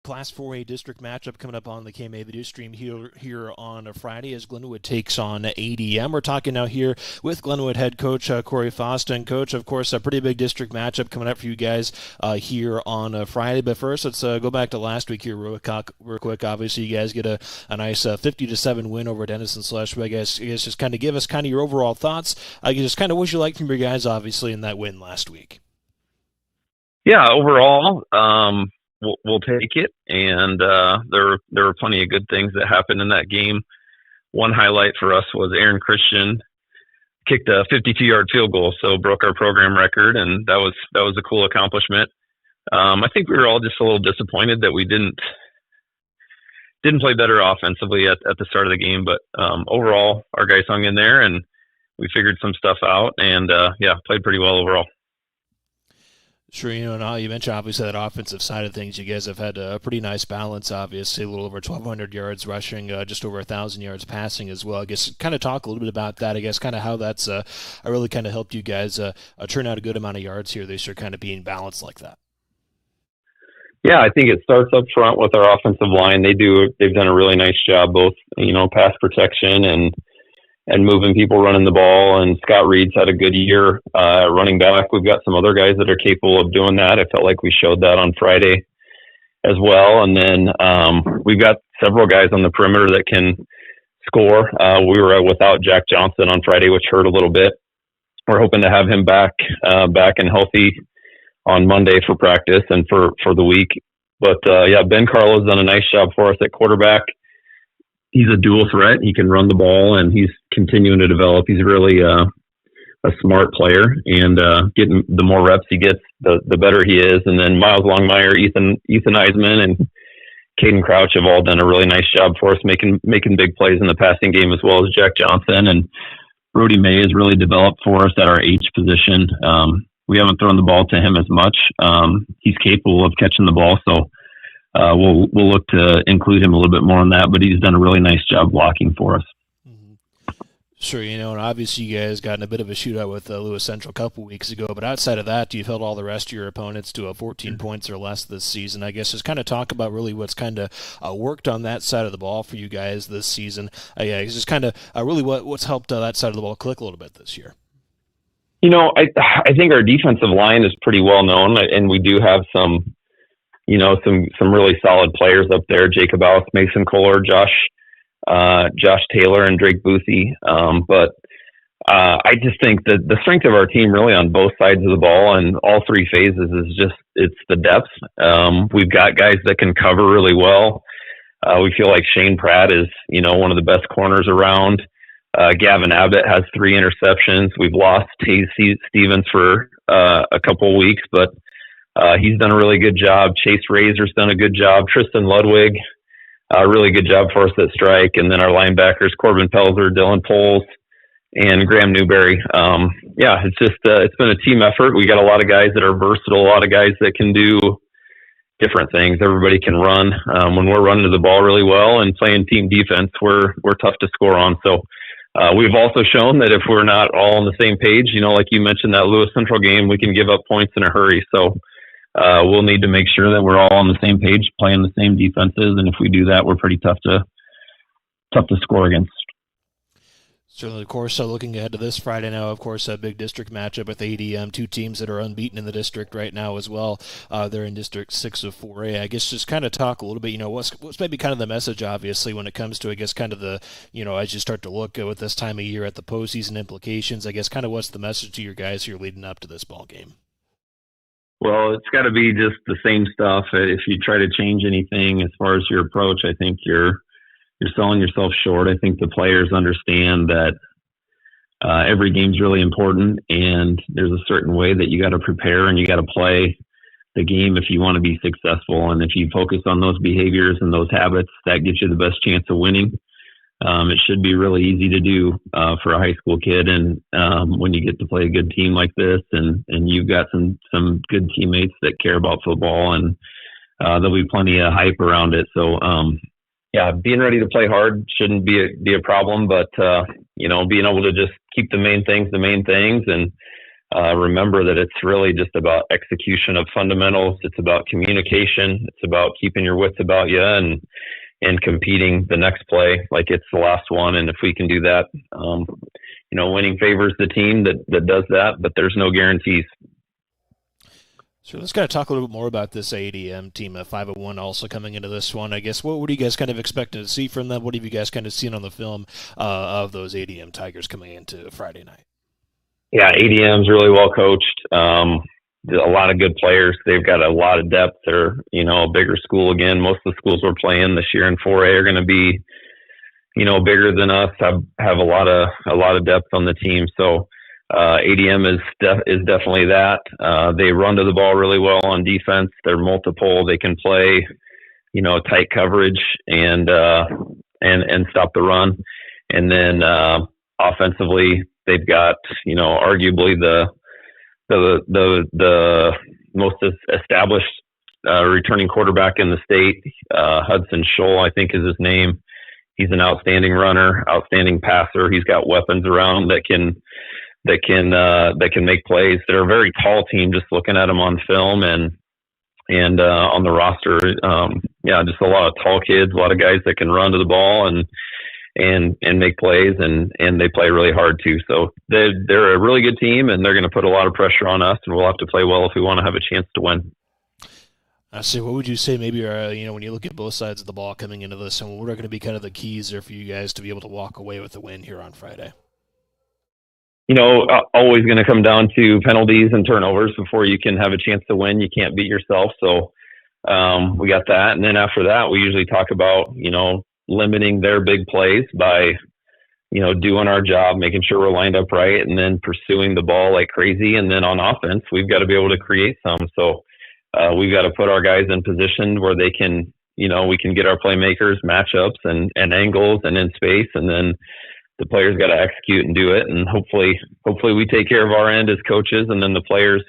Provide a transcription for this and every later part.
Class 4A district matchup coming up on the KMA video stream here on a Friday as Glenwood takes on ADM. We're talking now here with Glenwood head coach Corey Foster. Coach, of course, a pretty big district matchup coming up for you guys here on a Friday. But first, let's go back to last week here real quick. Obviously, you guys get a nice 50-7 win over Denison/Schleswig. I guess just kind of give us kind of your overall thoughts. Just kind of what you like from your guys, obviously, in that win last week. Yeah, overall, we'll take it, and there were plenty of good things that happened in that game. One highlight for us was Aaron Christian kicked a 52-yard field goal, so broke our program record, and that was a cool accomplishment. I think we were all just a little disappointed that we didn't play better offensively at the start of the game, but overall, our guys hung in there, and we figured some stuff out, and played pretty well overall. Sure, now you mentioned obviously that offensive side of things. You guys have had a pretty nice balance, obviously, a little over 1,200 yards rushing, just over 1,000 yards passing as well. I guess kind of talk a little bit about that, I guess kind of how that's really kind of helped you guys turn out a good amount of yards here this year, kind of being balanced like that. Yeah, I think it starts up front with our offensive line. They've done a really nice job, both, pass protection and moving people running the ball. And Scott Reed's had a good year running back. We've got some other guys that are capable of doing that. I felt like we showed that on Friday as well. And then we've got several guys on the perimeter that can score. We were without Jack Johnson on Friday, which hurt a little bit. We're hoping to have him back and healthy on Monday for practice and for the week. But Ben Carlo's done a nice job for us at quarterback. He's a dual threat. He can run the ball, and he's continuing to develop. He's really a smart player, and getting the more reps he gets, the better he is. And then Miles Longmire, Ethan Eisman, and Caden Crouch have all done a really nice job for us, making big plays in the passing game, as well as Jack Johnson. And Brody May has really developed for us at our H position. We haven't thrown the ball to him as much. He's capable of catching the ball, so we'll look to include him a little bit more on that, but he's done a really nice job blocking for us. Sure, and obviously you guys got in a bit of a shootout with Lewis Central a couple weeks ago, but outside of that, you've held all the rest of your opponents to 14 points or less this season. I guess just kind of talk about really what's kind of worked on that side of the ball for you guys this season. It's just kind of really what's helped that side of the ball click a little bit this year. I think our defensive line is pretty well known, and we do have some really solid players up there: Jacob House, Mason Kohler, Josh Taylor, and Drake Boothie. But I just think that the strength of our team really on both sides of the ball and all three phases is it's the depth. We've got guys that can cover really well. We feel like Shane Pratt is, one of the best corners around. Gavin Abbott has 3 interceptions. We've lost T. Stevens for a couple of weeks, but he's done a really good job. Chase Razor's done a good job. Tristan Ludwig, a really good job for us at strike. And then our linebackers, Corbin Pelzer, Dylan Poles, and Graham Newberry. It's been a team effort. We got a lot of guys that are versatile, a lot of guys that can do different things. Everybody can run. When we're running to the ball really well and playing team defense, we're tough to score on. So we've also shown that if we're not all on the same page, like you mentioned, that Lewis Central game, we can give up points in a hurry. So we'll need to make sure that we're all on the same page, playing the same defenses, and if we do that, we're pretty tough to score against. Certainly, of course, looking ahead to this Friday now, of course, a big district matchup with ADM, 2 teams that are unbeaten in the district right now as well. They're in District 6 of 4A. I guess just kind of talk a little bit, what's maybe kind of the message, obviously, when it comes to, I guess, kind of the, as you start to look with this time of year at the postseason implications, I guess kind of what's the message to your guys here leading up to this ball game? Well, it's got to be just the same stuff. If you try to change anything as far as your approach, I think you're selling yourself short. I think the players understand that every game's really important, and there's a certain way that you got to prepare and you got to play the game if you want to be successful. And if you focus on those behaviors and those habits, that gives you the best chance of winning. It should be really easy to do for a high school kid, and when you get to play a good team like this, and you've got some good teammates that care about football, and there'll be plenty of hype around it. So being ready to play hard shouldn't be a problem, but being able to just keep the main things, and remember that it's really just about execution of fundamentals. It's about communication. It's about keeping your wits about you and competing the next play like it's the last one. And if we can do that, winning favors the team that does that, but there's no guarantees. So let's kind of talk a little bit more about this ADM team, 5-1 also coming into this one. I guess what are you guys kind of expecting to see from them? What have you guys kind of seen on the film of those ADM Tigers coming into Friday night? Yeah, ADM's really well coached. A lot of good players. They've got a lot of depth. They're, a bigger school again. Most of the schools we're playing this year in 4A are going to be, bigger than us. Have a lot of depth on the team. So ADM is definitely that. They run to the ball really well on defense. They're multiple. They can play, tight coverage and stop the run. And then offensively, they've got, arguably the most established returning quarterback in the state. Hudson Scholl, I think, is his name. He's an outstanding runner, outstanding passer. He's got weapons around that can make plays. They're a very tall team, just looking at them on film and on the roster. Just a lot of tall kids, a lot of guys that can run to the ball and make plays, and they play really hard too. So they're a really good team, and they're going to put a lot of pressure on us, and we'll have to play well if we want to have a chance to win. I see. What would you say maybe are, when you look at both sides of the ball coming into this, and what are going to be kind of the keys there for you guys to be able to walk away with a win here on Friday? Always going to come down to penalties and turnovers before you can have a chance to win. You can't beat yourself. So we got that. And then after that, we usually talk about, limiting their big plays by, doing our job, making sure we're lined up right, and then pursuing the ball like crazy. And then on offense, we've got to be able to create some. So we've got to put our guys in position where they can, we can get our playmakers matchups and angles and in space, and then the players got to execute and do it. And hopefully we take care of our end as coaches, and then the players,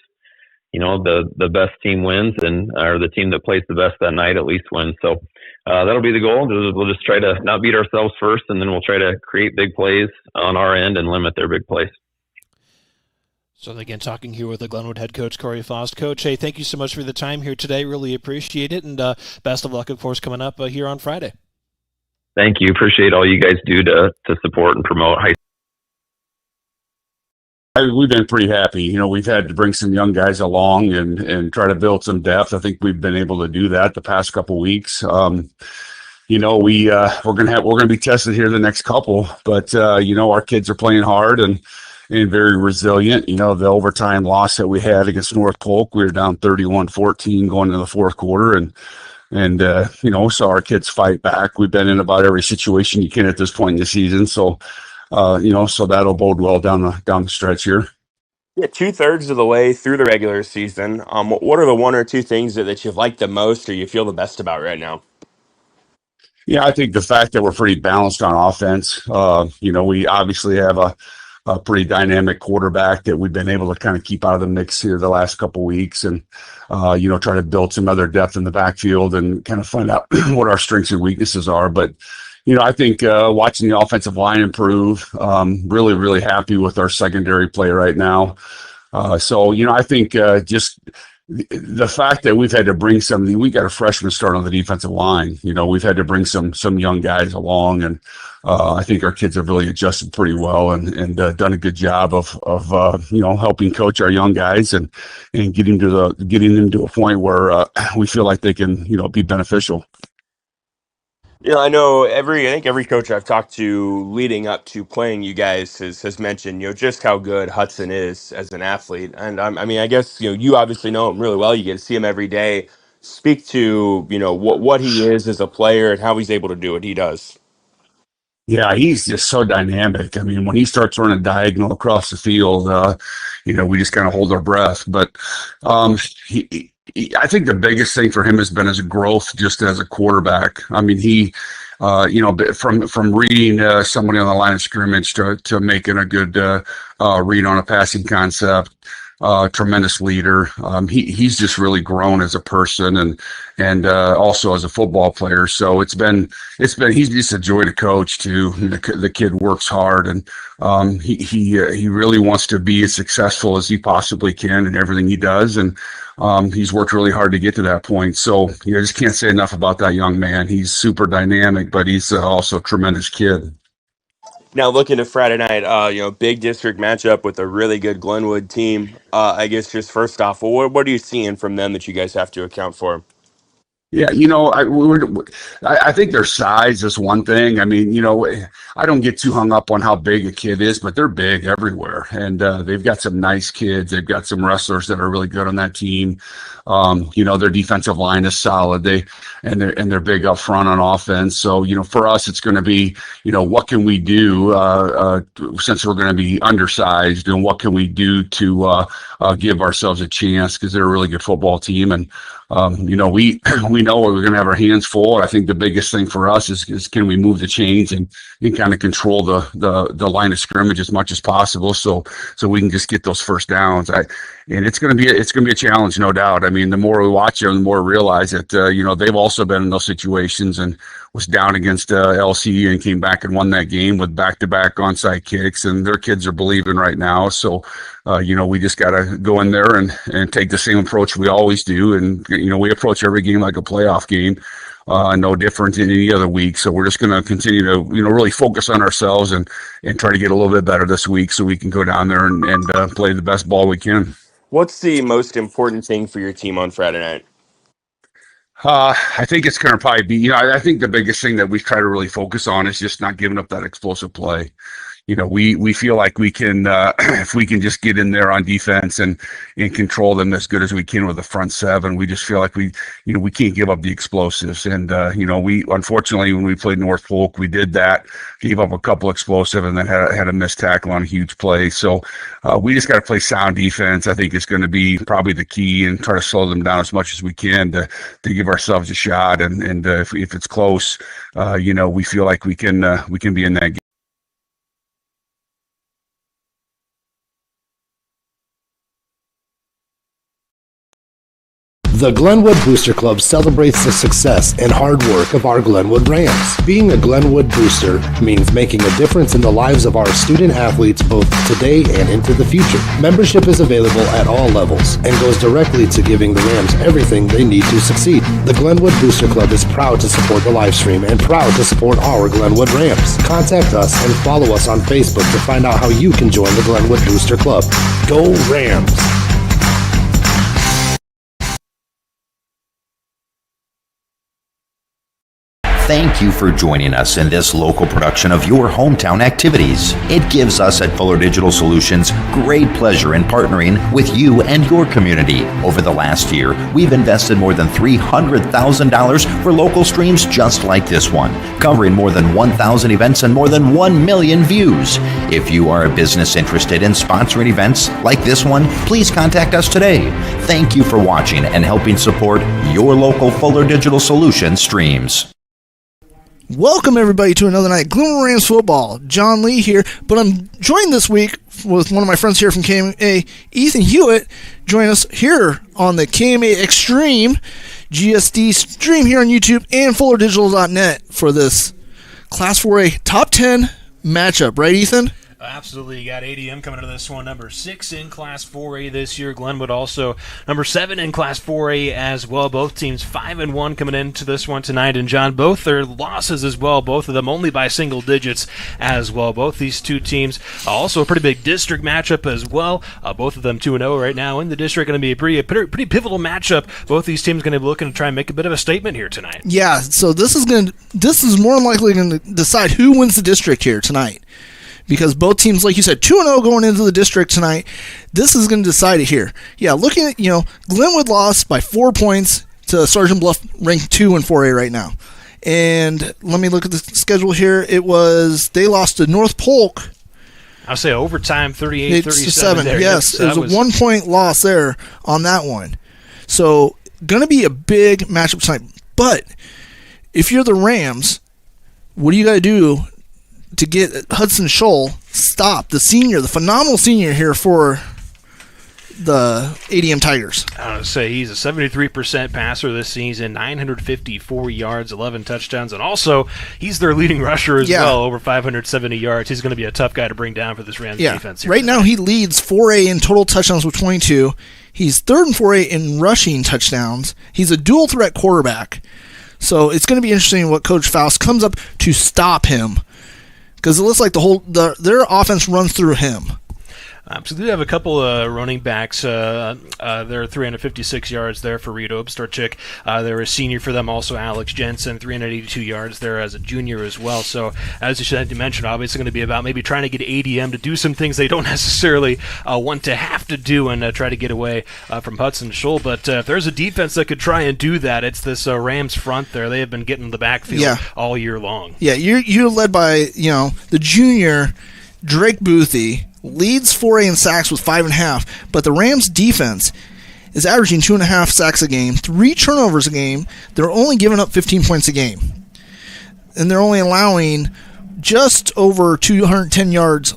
the best team wins, or the team that plays the best that night at least wins. So that'll be the goal. We'll just try to not beat ourselves first, and then we'll try to create big plays on our end and limit their big plays. So again, talking here with the Glenwood head coach, Corey Faust. Coach, hey, thank you so much for the time here today. Really appreciate it, and best of luck, of course, coming up here on Friday. Thank you. Appreciate all you guys do to support and promote high school. We've been pretty happy. We've had to bring some young guys along and try to build some depth. I think we've been able to do that the past couple of weeks. We're gonna be tested here the next couple, but our kids are playing hard and very resilient. The overtime loss that we had against North Polk, we were down 31-14 going into the fourth quarter, and saw our kids fight back. We've been in about every situation you can at this point in the season, so so that'll bode well down the stretch here. Yeah, 2/3 of the way through the regular season. What are the one or two things that you've liked the most or you feel the best about right now? Yeah, I think the fact that we're pretty balanced on offense. We obviously have a pretty dynamic quarterback that we've been able to kind of keep out of the mix here the last couple of weeks, and try to build some other depth in the backfield and kind of find out what our strengths and weaknesses are. But I think watching the offensive line improve, really, really happy with our secondary play right now. I think just the fact that we've had to bring we got a freshman start on the defensive line. We've had to bring some young guys along, and I think our kids have really adjusted pretty well and done a good job of helping coach our young guys and getting them to a point where we feel like they can be beneficial. I think every coach I've talked to leading up to playing you guys has mentioned, just how good Hudson is as an athlete. And I guess, you obviously know him really well. You get to see him every day. Speak to, what he is as a player and how he's able to do what he does. Yeah, he's just so dynamic. When he starts running diagonal across the field, we just kind of hold our breath. But I think the biggest thing for him has been his growth just as a quarterback. He, from reading somebody on the line of scrimmage to making a good read on a passing concept, tremendous leader. He's just really grown as a person and also as a football player. So he's just a joy to coach too. The kid works hard, and he really wants to be as successful as he possibly can in everything he does. And he's worked really hard to get to that point. So I just can't say enough about that young man. He's super dynamic, but he's also a tremendous kid. Now looking to Friday night, big district matchup with a really good Glenwood team. I guess just first off, what are you seeing from them that you guys have to account for? Yeah, I think their size is one thing. I mean, I don't get too hung up on how big a kid is, but they're big everywhere, and they've got some nice kids. They've got some wrestlers that are really good on that team. Their defensive line is solid. They're big up front on offense. So, for us, it's going to be, what can we do since we're going to be undersized, and what can we do to give ourselves a chance, because they're a really good football team. And we know we're going to have our hands full. I think the biggest thing for us is can we move the chains and kind of control the line of scrimmage as much as possible, so we can just get those first downs. And it's going to be a challenge, no doubt. I mean, the more we watch them, the more we realize that they've also been in those situations and was down against LC and came back and won that game with back-to-back onside kicks, and their kids are believing right now. So we just got to go in there and take the same approach we always do. And we approach every game like a playoff game, no different than any other week. So we're just going to continue to really focus on ourselves and try to get a little bit better this week, so we can go down there and play the best ball we can. What's the most important thing for your team on Friday night? I think it's going to probably be, I think the biggest thing that we try to really focus on is just not giving up that explosive play. We feel like we can, if we can just get in there on defense and control them as good as we can with the front seven, we just feel like we can't give up the explosives. And, we, unfortunately, when we played North Polk, we did that, gave up a couple explosive, and then had a missed tackle on a huge play. So we just got to play sound defense. I think it's going to be probably the key, and try to slow them down as much as we can to give ourselves a shot. And if it's close, we feel like we can be in that game. The Glenwood Booster Club celebrates the success and hard work of our Glenwood Rams. Being a Glenwood Booster means making a difference in the lives of our student athletes both today and into the future. Membership is available at all levels and goes directly to giving the Rams everything they need to succeed. The Glenwood Booster Club is proud to support the live stream and proud to support our Glenwood Rams. Contact us and follow us on Facebook to find out how you can join the Glenwood Booster Club. Go Rams! Thank you for joining us in this local production of your hometown activities. It gives us at Fuller Digital Solutions great pleasure in partnering with you and your community. Over the last year, we've invested more than $300,000 for local streams just like this one, covering more than 1,000 events and more than 1 million views. If you are a business interested in sponsoring events like this one, please contact us today. Thank you for watching and helping support your local Fuller Digital Solutions streams. Welcome everybody to another night Glenwood Rams football. John Lee here, but I'm joined this week with one of my friends here from KMA, Ethan Hewitt, join us here on the KMA Extreme GSD stream here on YouTube and FullerDigital.net for this Class 4A Top 10 matchup, right, Ethan? Absolutely. You got ADM coming into this one, number 6 in Class 4A this year. Glenwood also number 7 in Class 4A as well. Both teams 5-1 coming into this one tonight. And John, both their losses as well, both of them only by single digits as well. Both these two teams also a pretty big district matchup as well. Both of them 2-0 right now in the district. Going to be a pretty pivotal matchup. Both these teams going to be looking to try and make a bit of a statement here tonight. Yeah, so this is more than likely going to decide who wins the district here tonight. Because both teams, like you said, 2-0 going into the district tonight. This is going to decide it here. Yeah, looking at, Glenwood lost by 4 points to Sergeant Bluff, ranked 2 in 4A right now. And let me look at the schedule here. They lost to North Polk. I'll say overtime, 38-37 there. Yes, it was a 1 point loss there on that one. So, going to be a big matchup tonight. But if you're the Rams, what do you got to do to get Hudson Scholl stopped, the phenomenal senior here for ADM Tigers. I would say he's a 73% passer this season, 954 yards, 11 touchdowns, and also he's their leading rusher as well, over 570 yards. He's going to be a tough guy to bring down for this Rams defense here. Right now he leads 4A in total touchdowns with 22. He's third in 4A in rushing touchdowns. He's a dual threat quarterback. So it's going to be interesting what Coach Faust comes up to stop him, because it looks like their offense runs through him. So they have a couple of running backs. They're 356 yards there for Reed Obstarchik. They're a senior for them. Also, Alex Jensen, 382 yards there as a junior as well. So, as you mentioned, obviously going to be about maybe trying to get ADM to do some things they don't necessarily want to have to do and try to get away from Hudson Scholl. But if there's a defense that could try and do that, it's this Rams front there. They have been getting the backfield all year long. Yeah, you're led by the junior Drake Boothie. Leads 4A in sacks with 5.5, but the Rams defense is averaging 2.5 sacks a game, 3 turnovers a game. They're only giving up 15 points a game, and they're only allowing just over 210 yards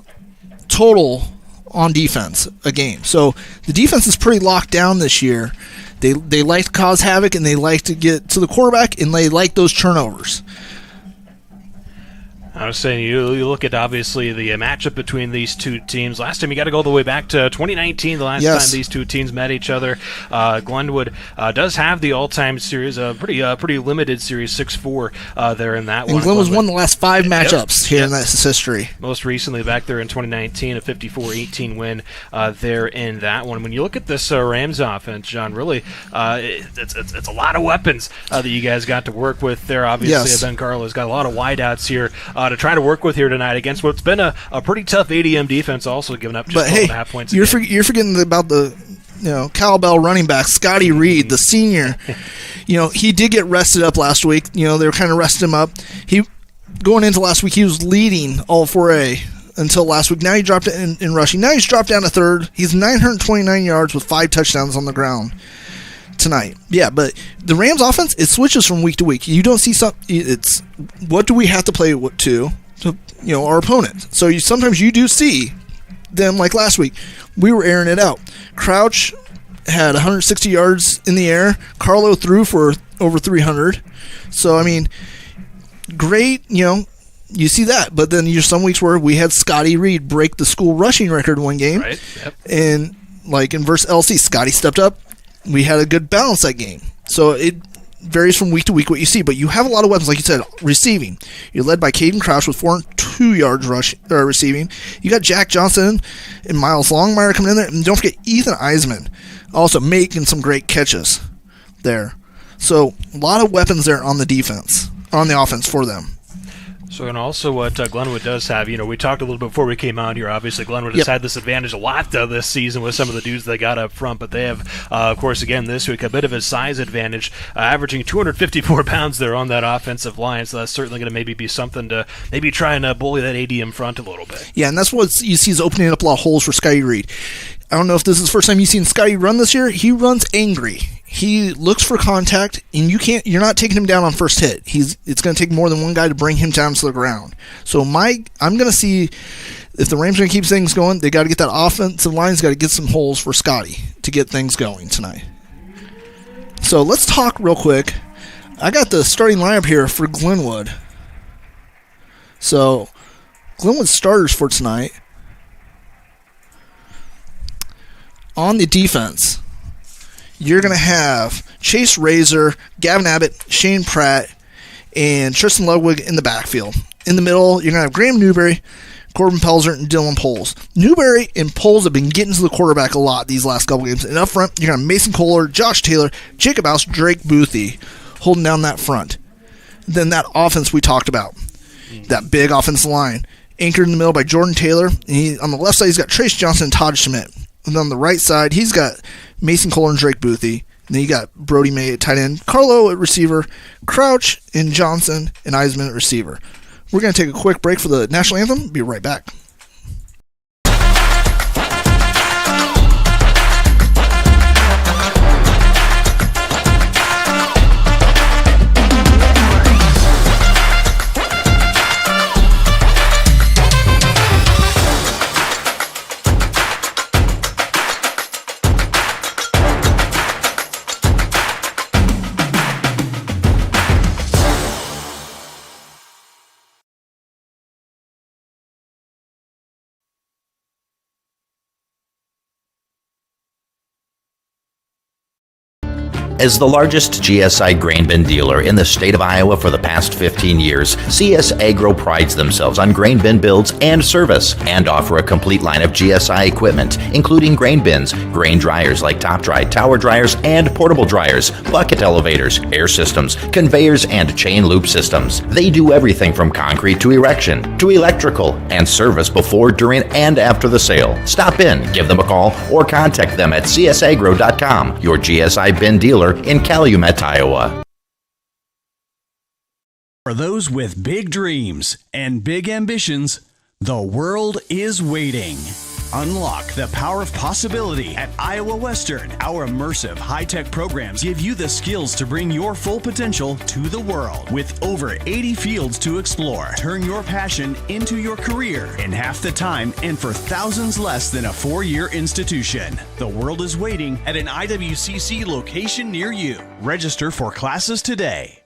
total on defense a game. So the defense is pretty locked down this year. They like to cause havoc, and they like to get to the quarterback, and they like those turnovers. I was saying, you look at, obviously, the matchup between these two teams. Last time, you got to go all the way back to 2019, the last time these two teams met each other. Glenwood does have the all-time series, a pretty limited series, 6-4 there in that one. And Glenwood's won the last 5 matchups here in this history. Most recently, back there in 2019, a 54-18 win there in that one. When you look at this Rams offense, John, really, it's a lot of weapons that you guys got to work with there. Obviously, Ben Carlo's got a lot of wideouts here to try to work with here tonight against what's been a pretty tough ADM defense, also giving up just 12.5 points. You're forgetting about the cowbell running back Scotty Reed, the senior. He did get rested up last week. They were kind of resting him up. Going into last week, he was leading all 4A until last week. Now he dropped in rushing. Now he's dropped down to third. He's 929 yards with 5 touchdowns on the ground tonight. Yeah, but the Rams offense, it switches from week to week. You don't see it's what do we have to play to our opponent. So sometimes you do see them, like last week. We were airing it out. Crouch had 160 yards in the air. Carlo threw for over 300. So great, you see that. But then there's some weeks where we had Scotty Reed break the school rushing record one game. Right. Yep. And like in versus LC, Scotty stepped up. We had a good balance that game. So it varies from week to week what you see, but you have a lot of weapons, like you said, receiving. You're led by Caden Crouch with 402 yards receiving. You got Jack Johnson and Miles Longmire coming in there, and don't forget Ethan Eisman also making some great catches there. So a lot of weapons there on the offense for them. So, and also what Glenwood does have, we talked a little bit before we came out here, obviously Glenwood has had this advantage a lot this season with some of the dudes they got up front, but they have, of course, again, this week, a bit of a size advantage, averaging 254 pounds there on that offensive line, so that's certainly going to maybe be something to maybe try and bully that ADM front a little bit. Yeah, and that's what you see is opening up a lot of holes for Scotty Reed. I don't know if this is the first time you've seen Scotty run this year. He runs angry. He looks for contact, and you're not taking him down on first hit. It's going to take more than one guy to bring him down to the ground. So I'm going to see if the Rams are going to keep things going, they got to get that offensive line's got to get some holes for Scotty to get things going tonight. So let's talk real quick. I got the starting lineup here for Glenwood. So Glenwood starters for tonight. On the defense, you're going to have Chase Razor, Gavin Abbott, Shane Pratt, and Tristan Ludwig in the backfield. In the middle, you're going to have Graham Newberry, Corbin Pelzer, and Dylan Poles. Newberry and Poles have been getting to the quarterback a lot these last couple games. And up front, you're going to have Mason Kohler, Josh Taylor, Jacob House, Drake Boothie holding down that front. Then that offense we talked about, that big offensive line, anchored in the middle by Jordan Taylor. And on the left side, he's got Trace Johnson and Todd Schmidt. And on the right side, he's got Mason Kohler and Drake Boothie. And then you got Brody May at tight end, Carlo at receiver, Crouch and Johnson and Eisman at receiver. We're going to take a quick break for the national anthem. Be right back. As the largest GSI grain bin dealer in the state of Iowa for the past 15 years, CS Agro prides themselves on grain bin builds and service, and offer a complete line of GSI equipment, including grain bins, grain dryers like top dry, tower dryers, and portable dryers, bucket elevators, air systems, conveyors, and chain loop systems. They do everything from concrete to erection to electrical and service before, during, and after the sale. Stop in, give them a call, or contact them at csagro.com, your GSI bin dealer in Calumet, Iowa. For those with big dreams and big ambitions, the world is waiting. Unlock the power of possibility at Iowa Western. Our immersive, high-tech programs give you the skills to bring your full potential to the world. With over 80 fields to explore, turn your passion into your career in half the time and for thousands less than a 4-year institution. The world is waiting at an IWCC location near you. Register for classes today.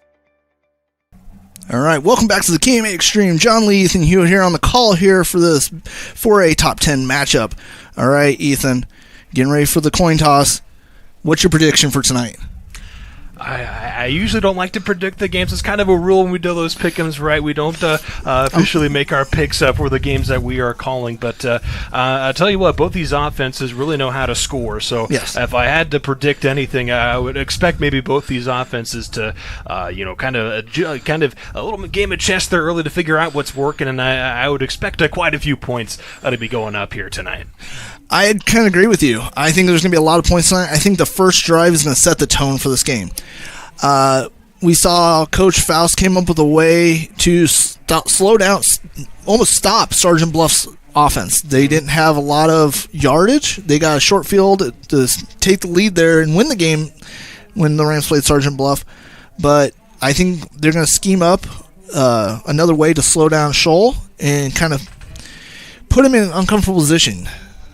All right, welcome back to the KMA Extreme. John Lee, Ethan Hewitt here on the call here for this 4A Top 10 matchup. All right, Ethan, getting ready for the coin toss. What's your prediction for tonight? I usually don't like to predict the games. It's kind of a rule when we do those pick'ems, right? We don't officially make our picks for the games that we are calling. But I'll tell you what, both these offenses really know how to score. So yes. If I had to predict anything, I would expect maybe both these offenses to, kind of a little game of chess there early to figure out what's working. And I would expect quite a few points to be going up here tonight. I kind of agree with you. I think there's going to be a lot of points tonight. I think the first drive is going to set the tone for this game. We saw Coach Faust came up with a way to slow down, almost stop Sergeant Bluff's offense. They didn't have a lot of yardage. They got a short field to take the lead there and win the game when the Rams played Sergeant Bluff. But I think they're going to scheme up another way to slow down Scholl and kind of put him in an uncomfortable position.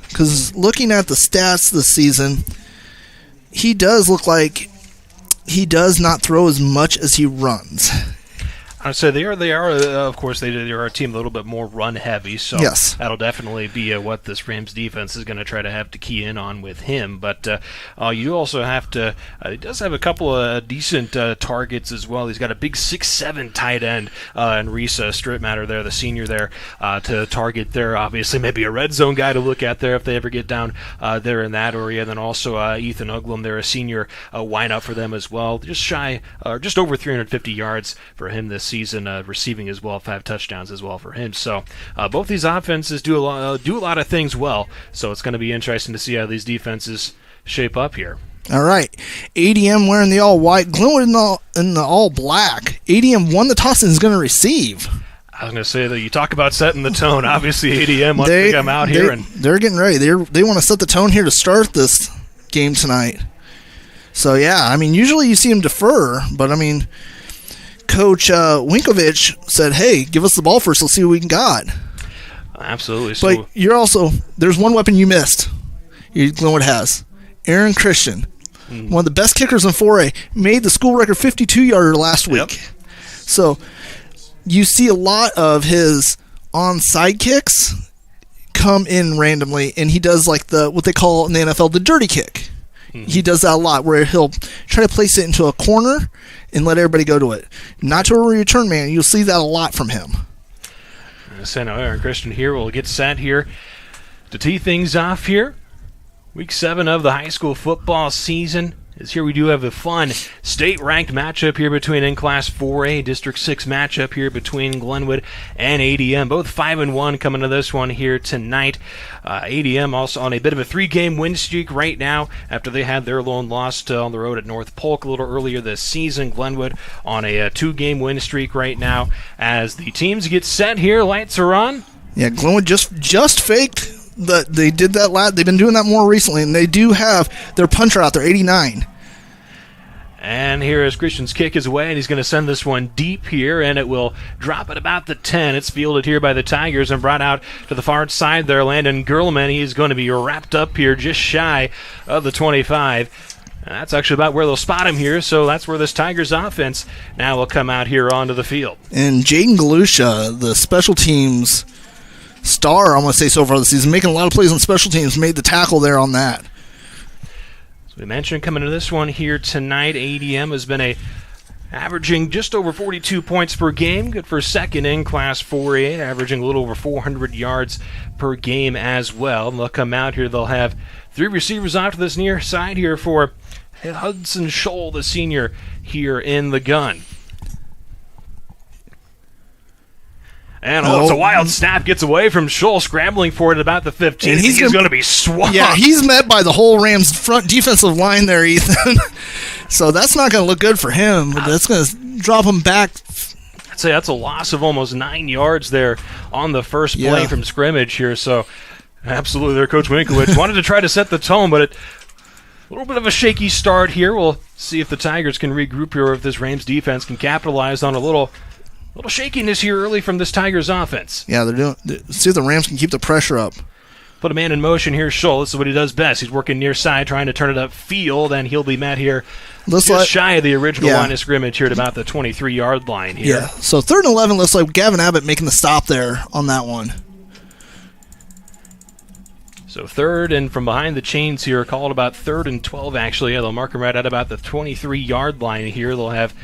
Because looking at the stats this season, he does look like he does not throw as much as he runs. So they are. Of course, they are a team a little bit more run heavy. So yes. That'll definitely be what this Rams defense is going to try to have to key in on with him. But you also have to. He does have a couple of decent targets as well. He's got a big 6'7" tight end and Reese Strittmatter there, the senior there, to target there. Obviously, maybe a red zone guy to look at there if they ever get down there in that area. Then also Ethan Uglum there, a senior wind-up for them as well. Just over 350 yards for him this season, receiving as well, 5 touchdowns as well for him. So both these offenses do a lot of things well. So it's going to be interesting to see how these defenses shape up here. All right, ADM wearing the all white, Glenwood in the all black. ADM won the toss and is going to receive. I was going to say that you talk about setting the tone. Obviously, ADM wants to come out here and they're getting ready. They want to set the tone here to start this game tonight. So yeah, I mean, usually you see them defer, but I mean, Coach Winkovich said, hey, give us the ball first. Let's see what we got. Absolutely. But you're also, there's one weapon you missed. Glenwood has. Aaron Christian, one of the best kickers in 4A, made the school record 52-yarder last week. Yep. So you see a lot of his onside kicks come in randomly, and he does like what they call in the NFL the dirty kick. He does that a lot, where he'll try to place it into a corner and let everybody go to it. Not to a return man. You'll see that a lot from him. So now Aaron Christian here will get set here to tee things off here. Week 7 of the high school football season is here. We do have a fun state-ranked matchup here between in-class 4A, District 6 matchup here between Glenwood and ADM. Both 5-1 coming to this one here tonight. ADM also on a bit of a 3-game win streak right now after they had their lone loss on the road at North Polk a little earlier this season. Glenwood on a 2-game win streak right now. As the teams get set here, lights are on. Yeah, Glenwood just faked. They did that. They've been doing that more recently, and they do have their puncher out there, 89. And here is Christian's kick is away, and he's going to send this one deep here, and it will drop at about the 10. It's fielded here by the Tigers and brought out to the far side there. Landon Gerlman, he's going to be wrapped up here just shy of the 25. And that's actually about where they'll spot him here, so that's where this Tigers offense now will come out here onto the field. And Jaden Galusha, the special teams star, I want to say so far this season, making a lot of plays on special teams, made the tackle there on that. So We mentioned coming to this one here tonight, ADM has been averaging just over 42 points per game, good for second in Class 4A, averaging a little over 400 yards per game as well. And they'll come out here, they'll have 3 receivers off to this near side here for Hudson Scholl, the senior, here in the gun. And it's a wild snap, gets away from Scholl, scrambling for it at about the 15. And he's going to be swamped. Yeah, he's met by the whole Rams front defensive line there, Ethan. So that's not going to look good for him. That's going to drop him back. I'd say that's a loss of almost 9 yards there on the first play from scrimmage here. So absolutely there, Coach Winkowicz wanted to try to set the tone, but a little bit of a shaky start here. We'll see if the Tigers can regroup here, or if this Rams defense can capitalize on a little shakiness here early from this Tigers offense. Yeah, see if the Rams can keep the pressure up. Put a man in motion here, Scholl. This is what he does best. He's working near side, trying to turn it upfield, and he'll be met here just shy of the original line of scrimmage here at about the 23-yard line here. Yeah, so 3rd and 11 looks like Gavin Abbott making the stop there on that one. So 3rd and from behind the chains here, called about 3rd and 12 actually. Yeah, they'll mark him right at about the 23-yard line here. They'll have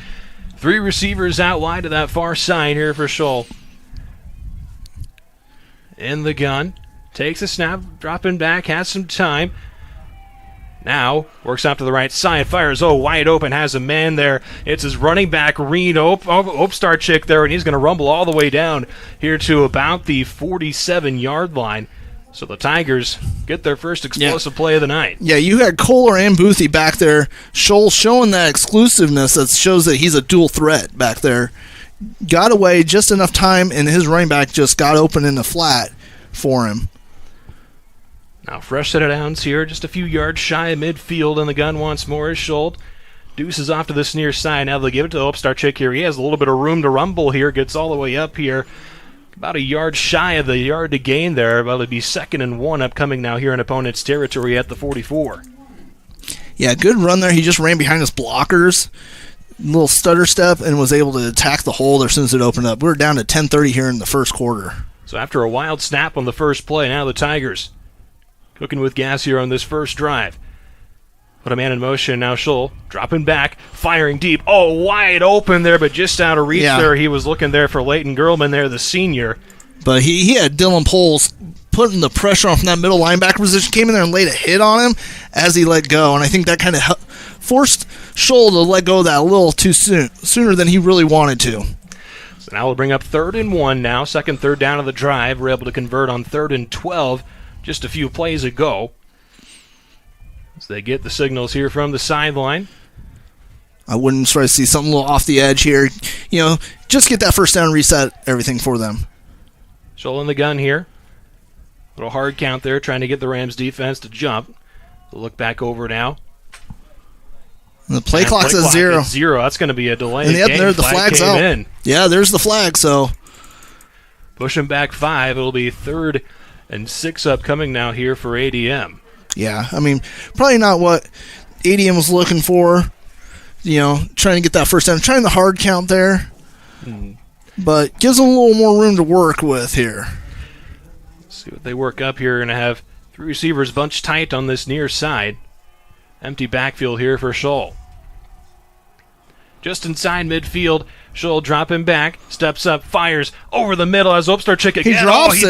3 receivers out wide to that far side here for Scholl. In the gun. Takes a snap, dropping back, has some time. Now, works out to the right side, fires, wide open, has a man there. It's his running back, Reed Opstarchik there, and he's going to rumble all the way down here to about the 47-yard line. So the Tigers get their first explosive play of the night. Yeah, you had Kohler and Boothie back there. Scholl showing that exclusiveness that shows that he's a dual threat back there. Got away just enough time, and his running back just got open in the flat for him. Now fresh set of downs here, just a few yards shy of midfield, and the gun once more is Scholl. Deuces off to this near side. Now they'll give it to Opstarchik here. He has a little bit of room to rumble here, gets all the way up here. About a yard shy of the yard to gain there, but it'll be 2nd and 1 upcoming now here in opponent's territory at the 44. Yeah, good run there. He just ran behind his blockers, little stutter step, and was able to attack the hole there as soon as it opened up. We're down to 10:30 here in the first quarter. So after a wild snap on the first play, now the Tigers cooking with gas here on this first drive. Put a man in motion, now Scholl dropping back, firing deep. Wide open there, but just out of reach there. He was looking there for Leighton Gerlman there, the senior. But he had Dylan Poles putting the pressure on from that middle linebacker position, came in there and laid a hit on him as he let go. And I think that kind of forced Scholl to let go of that a little too sooner than he really wanted to. So now we'll bring up 3rd and 1 now. 2nd, 3rd down of the drive. We're able to convert on 3rd and 12 just a few plays ago. As they get the signals here from the sideline. I wouldn't try to see something a little off the edge here. Just get that first down and reset everything for them. Scholl in the gun here. Little hard count there, trying to get the Rams defense to jump. They'll look back over now. And the play clock's at 0. That's going to be a delay. And there, the flag's out. Yeah, there's the flag, so. Pushing back 5. It'll be 3rd and 6 upcoming now here for ADM. Yeah, I mean, probably not what ADM was looking for. Trying to get that first down. Trying the hard count there. But gives them a little more room to work with here. Let's see what they work up here. Going to have 3 receivers bunched tight on this near side. Empty backfield here for Scholl. Just inside midfield, Scholl dropping back, steps up, fires over the middle as Opstarchik again. He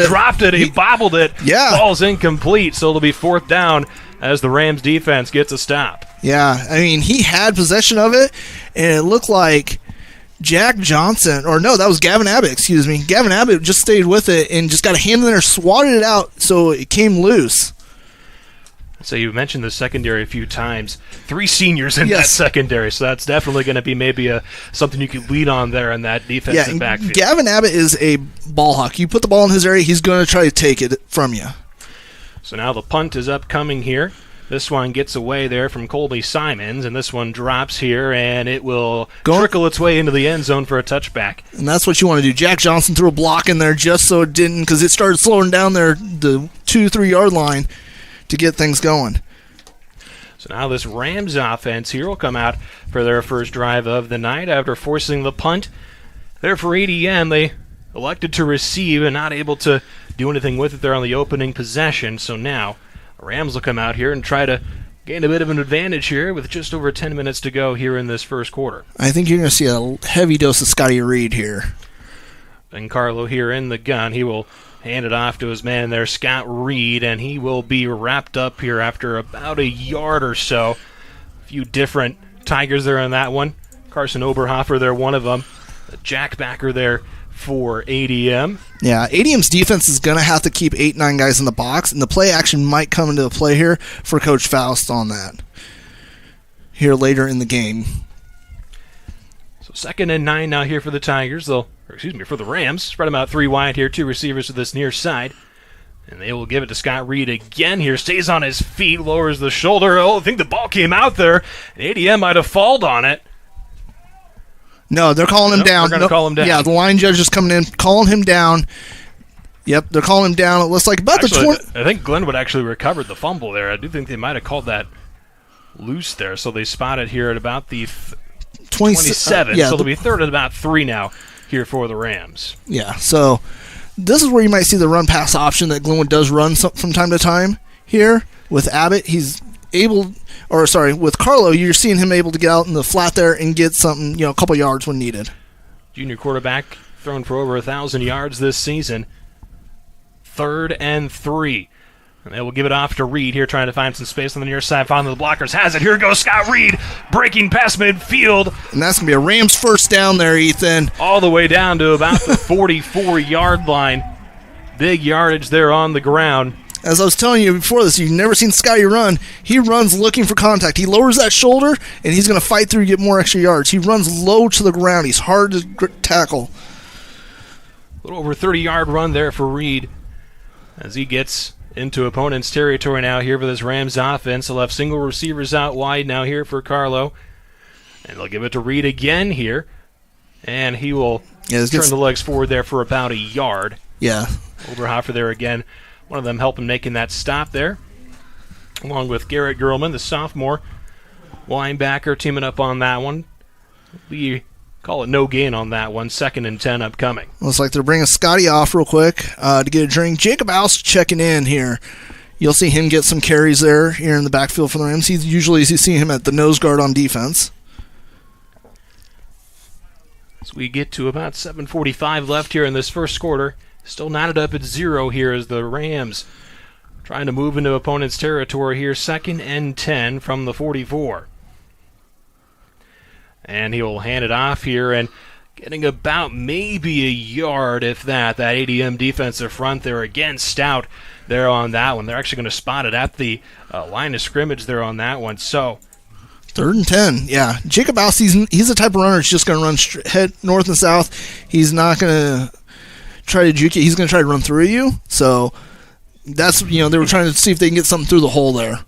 dropped it. He bobbled it. Yeah. Ball's incomplete, so it'll be 4th down as the Rams defense gets a stop. Yeah, I mean, he had possession of it, and it looked like Jack Johnson, or no, that was Gavin Abbott, excuse me. Gavin Abbott just stayed with it and just got a hand in there, swatted it out so it came loose. So you mentioned the secondary a few times. 3 seniors in that secondary, so that's definitely going to be maybe something you could lead on there in that defensive backfield. Gavin Abbott is a ball hawk. You put the ball in his area, he's going to try to take it from you. So now the punt is upcoming here. This one gets away there from Colby Simons, and this one drops here, and it will trickle its way into the end zone for a touchback. And that's what you want to do. Jack Johnson threw a block in there just so it didn't, because it started slowing down there the 2-3 yard line to get things going. So now this Rams offense here will come out for their first drive of the night after forcing the punt. There for ADM, they elected to receive and not able to do anything with it there on the opening possession. So now the Rams will come out here and try to gained a bit of an advantage here with just over 10 minutes to go here in this first quarter. I think you're going to see a heavy dose of Scotty Reed here. And Carlo here in the gun. He will hand it off to his man there, Scott Reed, and he will be wrapped up here after about a yard or so. A few different Tigers there on that one. Carson Oberhofer there, one of them. Jack Backer there for ADM. Yeah, ADM's defense is going to have to keep 8-9 guys in the box, and the play action might come into play here for Coach Faust on that here later in the game. So 2nd and 9 now here for the Tigers. For the Rams. Spread them out 3 wide here, 2 receivers to this near side. And they will give it to Scott Reed again here. Stays on his feet, lowers the shoulder. Oh, I think the ball came out there. And ADM might have fallen on it. No, they're calling him down. They're going to call him down. Yeah, the line judge is coming in, calling him down. Yep, they're calling him down. It looks like about the 20. I think Glenwood actually recovered the fumble there. I do think they might have called that loose there. So they spot it here at about the 27. Yeah, so they'll be 3rd at about 3 now here for the Rams. Yeah, so this is where you might see the run-pass option that Glenwood does run from time to time here. With Abbott, with Carlo, you're seeing him able to get out in the flat there and get something, a couple yards when needed. Junior quarterback thrown for over 1,000 yards this season. 3rd and 3. And they will give it off to Reed here, trying to find some space on the near side. Finally, the blockers has it. Here goes Scott Reed, breaking past midfield. And that's going to be a Rams first down there, Ethan. All the way down to about the 44-yard line. Big yardage there on the ground. As I was telling you before this, you've never seen Scotty run. He runs looking for contact. He lowers that shoulder, and he's going to fight through and get more extra yards. He runs low to the ground. He's hard to tackle. A little over 30-yard run there for Reed as he gets into opponent's territory now here for this Rams offense. They'll have single receivers out wide now here for Carlo. And they'll give it to Reed again here. And he will turn the legs forward there for about a yard. Yeah. Oberhofer there again. One of them helping making that stop there. Along with Garrett Gerlman, the sophomore linebacker, teaming up on that one. We call it no gain on that one. 2nd and 10 upcoming. Looks like they're bringing Scotty off real quick to get a drink. Jacob House checking in here. You'll see him get some carries there here in the backfield for the Rams. You see him at the nose guard on defense. As we get to about 7:45 left here in this first quarter. Still knotted up at 0 here as the Rams trying to move into opponent's territory here. 2nd and 10 from the 44. And he will hand it off here and getting about maybe a yard, if that. That ADM defensive front there again, stout there on that one. They're actually going to spot it at the line of scrimmage there on that one. So 3rd and 10, yeah. Jacob House, he's the type of runner that's just going to run head north and south. He's not going to try to juke you. He's going to try to run through you. So that's, they were trying to see if they can get something through the hole there.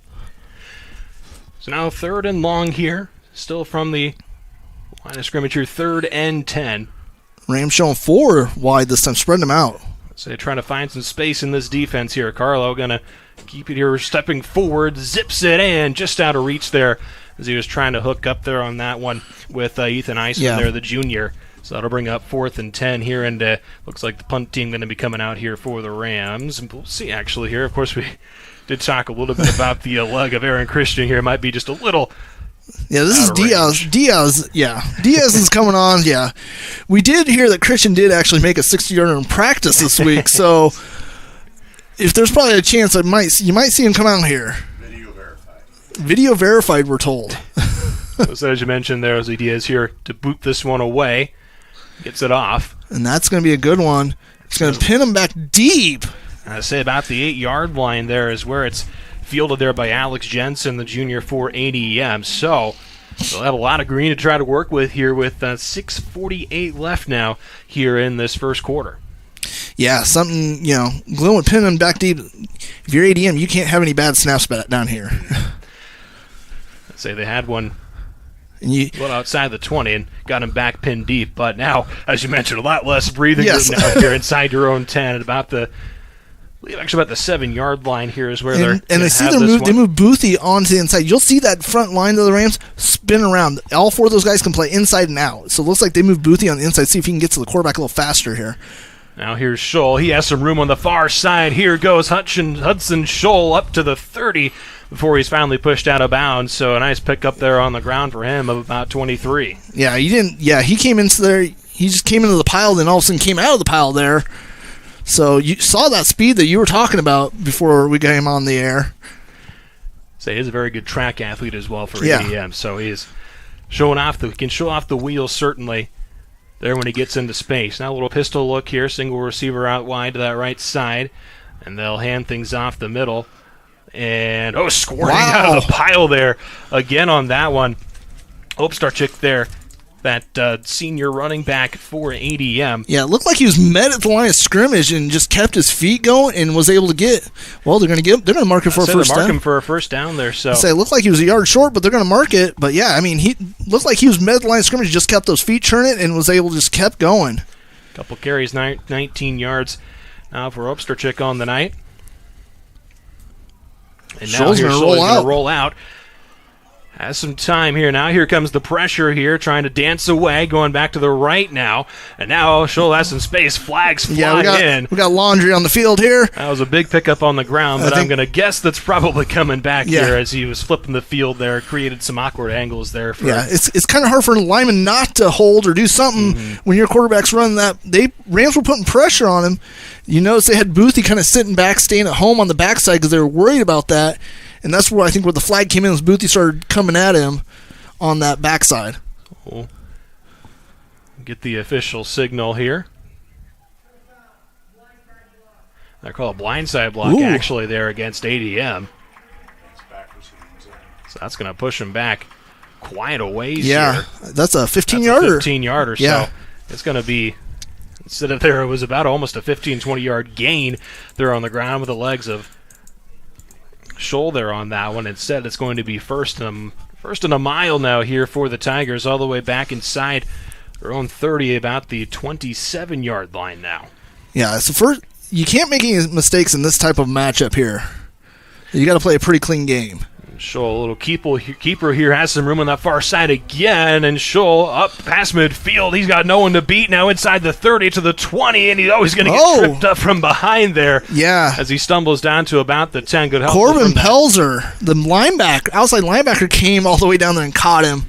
So now 3rd and long here. Still from the line of scrimmage here, 3rd and 10. Rams showing 4 wide this time, spreading them out. So they're trying to find some space in this defense here. Carlo going to keep it here, stepping forward, zips it, and just out of reach there as he was trying to hook up there on that one with Ethan Eisman there, the junior. So that'll bring up 4th and 10 here, and looks like the punt team going to be coming out here for the Rams. And we'll see actually here. Of course, we did talk a little bit about the leg of Aaron Christian here. Might be just a little. Yeah, this is Diaz. Diaz is coming on. Yeah, we did hear that Christian did actually make a 60-yarder in practice this week. So if there's probably a chance, you might see him come out here. Video verified, we're told. So as you mentioned, there's Diaz here to boot this one away. Gets it off. And that's going to be a good one. It's going to pin him back deep. I say about the 8-yard line there is where it's fielded there by Alex Jensen, the junior for ADM. So they'll have a lot of green to try to work with here with 6:48 left now here in this first quarter. Yeah, something, Glenwood pinning him back deep. If you're ADM, you can't have any bad snaps down here. I'd say they had one outside the 20 and got him back pinned deep. But now, as you mentioned, a lot less breathing room now here inside your own 10 at about the 7-yard line here is where they're. And I see they move Boothie onto the inside. You'll see that front line of the Rams spin around. All 4 of those guys can play inside and out. So it looks like they move Boothie on the inside. See if he can get to the quarterback a little faster here. Now here's Scholl. He has some room on the far side. Here goes Hudson Scholl up to the 30 before he's finally pushed out of bounds. So a nice pick up there on the ground for him of about 23. Yeah, he came into there. He just came into the pile, then all of a sudden came out of the pile there. So you saw that speed that you were talking about before we got him on the air. So he's a very good track athlete as well for ADM. So he is can show off the wheels certainly there when he gets into space. Now a little pistol look here, single receiver out wide to that right side, and they'll hand things off the middle. And, squirting out of the pile there again on that one. Opstarchik there, that senior running back for ADM. Yeah, it looked like he was met at the line of scrimmage and just kept his feet going and was able to get. Well, they're going to mark him for a first down. Mark him for a first down there. So it looked like he was a yard short, but they're going to mark it. But yeah, I mean, he looked like he was met at the line of scrimmage, just kept those feet churning and was able to just kept going. Couple carries, 19 yards now for Opstarchik on the night. And now Scholl's going to roll out. Has some time here now. Here comes the pressure here, trying to dance away, going back to the right now. And now Scholl has some space. Flags fly in. We got laundry on the field here. That was a big pickup on the ground, but I'm going to guess that's probably coming back here as he was flipping the field there. Created some awkward angles there. It's kind of hard for a lineman not to hold or do something when your quarterback's running that. Rams were putting pressure on him. You notice they had Boothie kind of sitting back, staying at home on the backside because they were worried about that. And that's where I think where the flag came in was Boothie started coming at him on that backside. Cool. Get the official signal here. They call a blindside block actually there against ADM. So that's going to push him back quite a ways here. That's a 15-yarder. 15-yarder, so it's going to be, instead of there, it was about almost a 15, 20-yard gain there on the ground with the legs of Scholl there on that one. Instead, it's going to be first and a mile now here for the Tigers, all the way back inside their own 30, about the 27-yard line now. Yeah, so you can't make any mistakes in this type of matchup here. You got to play a pretty clean game. Scholl, a little keeper here, has some room on that far side again, and Scholl up past midfield. He's got no one to beat now inside the 30 to the 20, and he's always going to get tripped up from behind there. Yeah. As he stumbles down to about the 10. Good help. Corbin Pelzer, the outside linebacker, came all the way down there and caught him.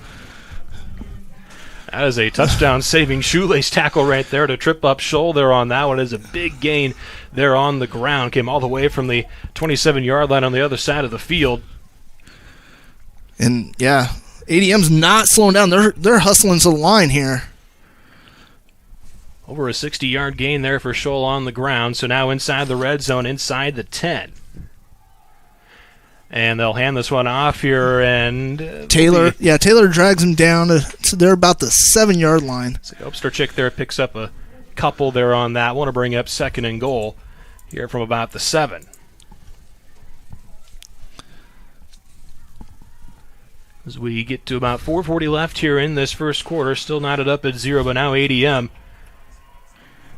That is a touchdown-saving shoelace tackle right there to trip up Scholl there on that one. It is a big gain there on the ground. Came all the way from the 27-yard line on the other side of the field. And, ADM's not slowing down. They're hustling to the line here. Over a 60-yard gain there for Scholl on the ground. So now inside the red zone, inside the 10. And they'll hand this one off here. And Taylor drags him down to they're about the 7-yard line. So Opstarchik there picks up a couple there on that. Want to bring up second and goal here from about the 7. As we get to about 4:40 left here in this first quarter, still knotted up at 0, but now ADM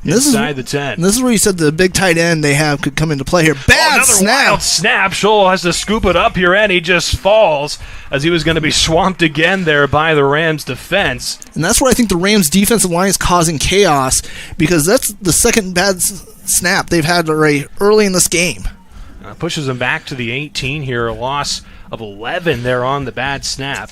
inside the 10. This is where you said the big tight end they have could come into play here. Bad snap. Wild snap. Scholl has to scoop it up here, and he just falls as he was going to be swamped again there by the Rams defense. And that's where I think the Rams defensive line is causing chaos, because that's the second bad snap they've had early in this game. Pushes them back to the 18 here, a loss of 11 there on the bad snap.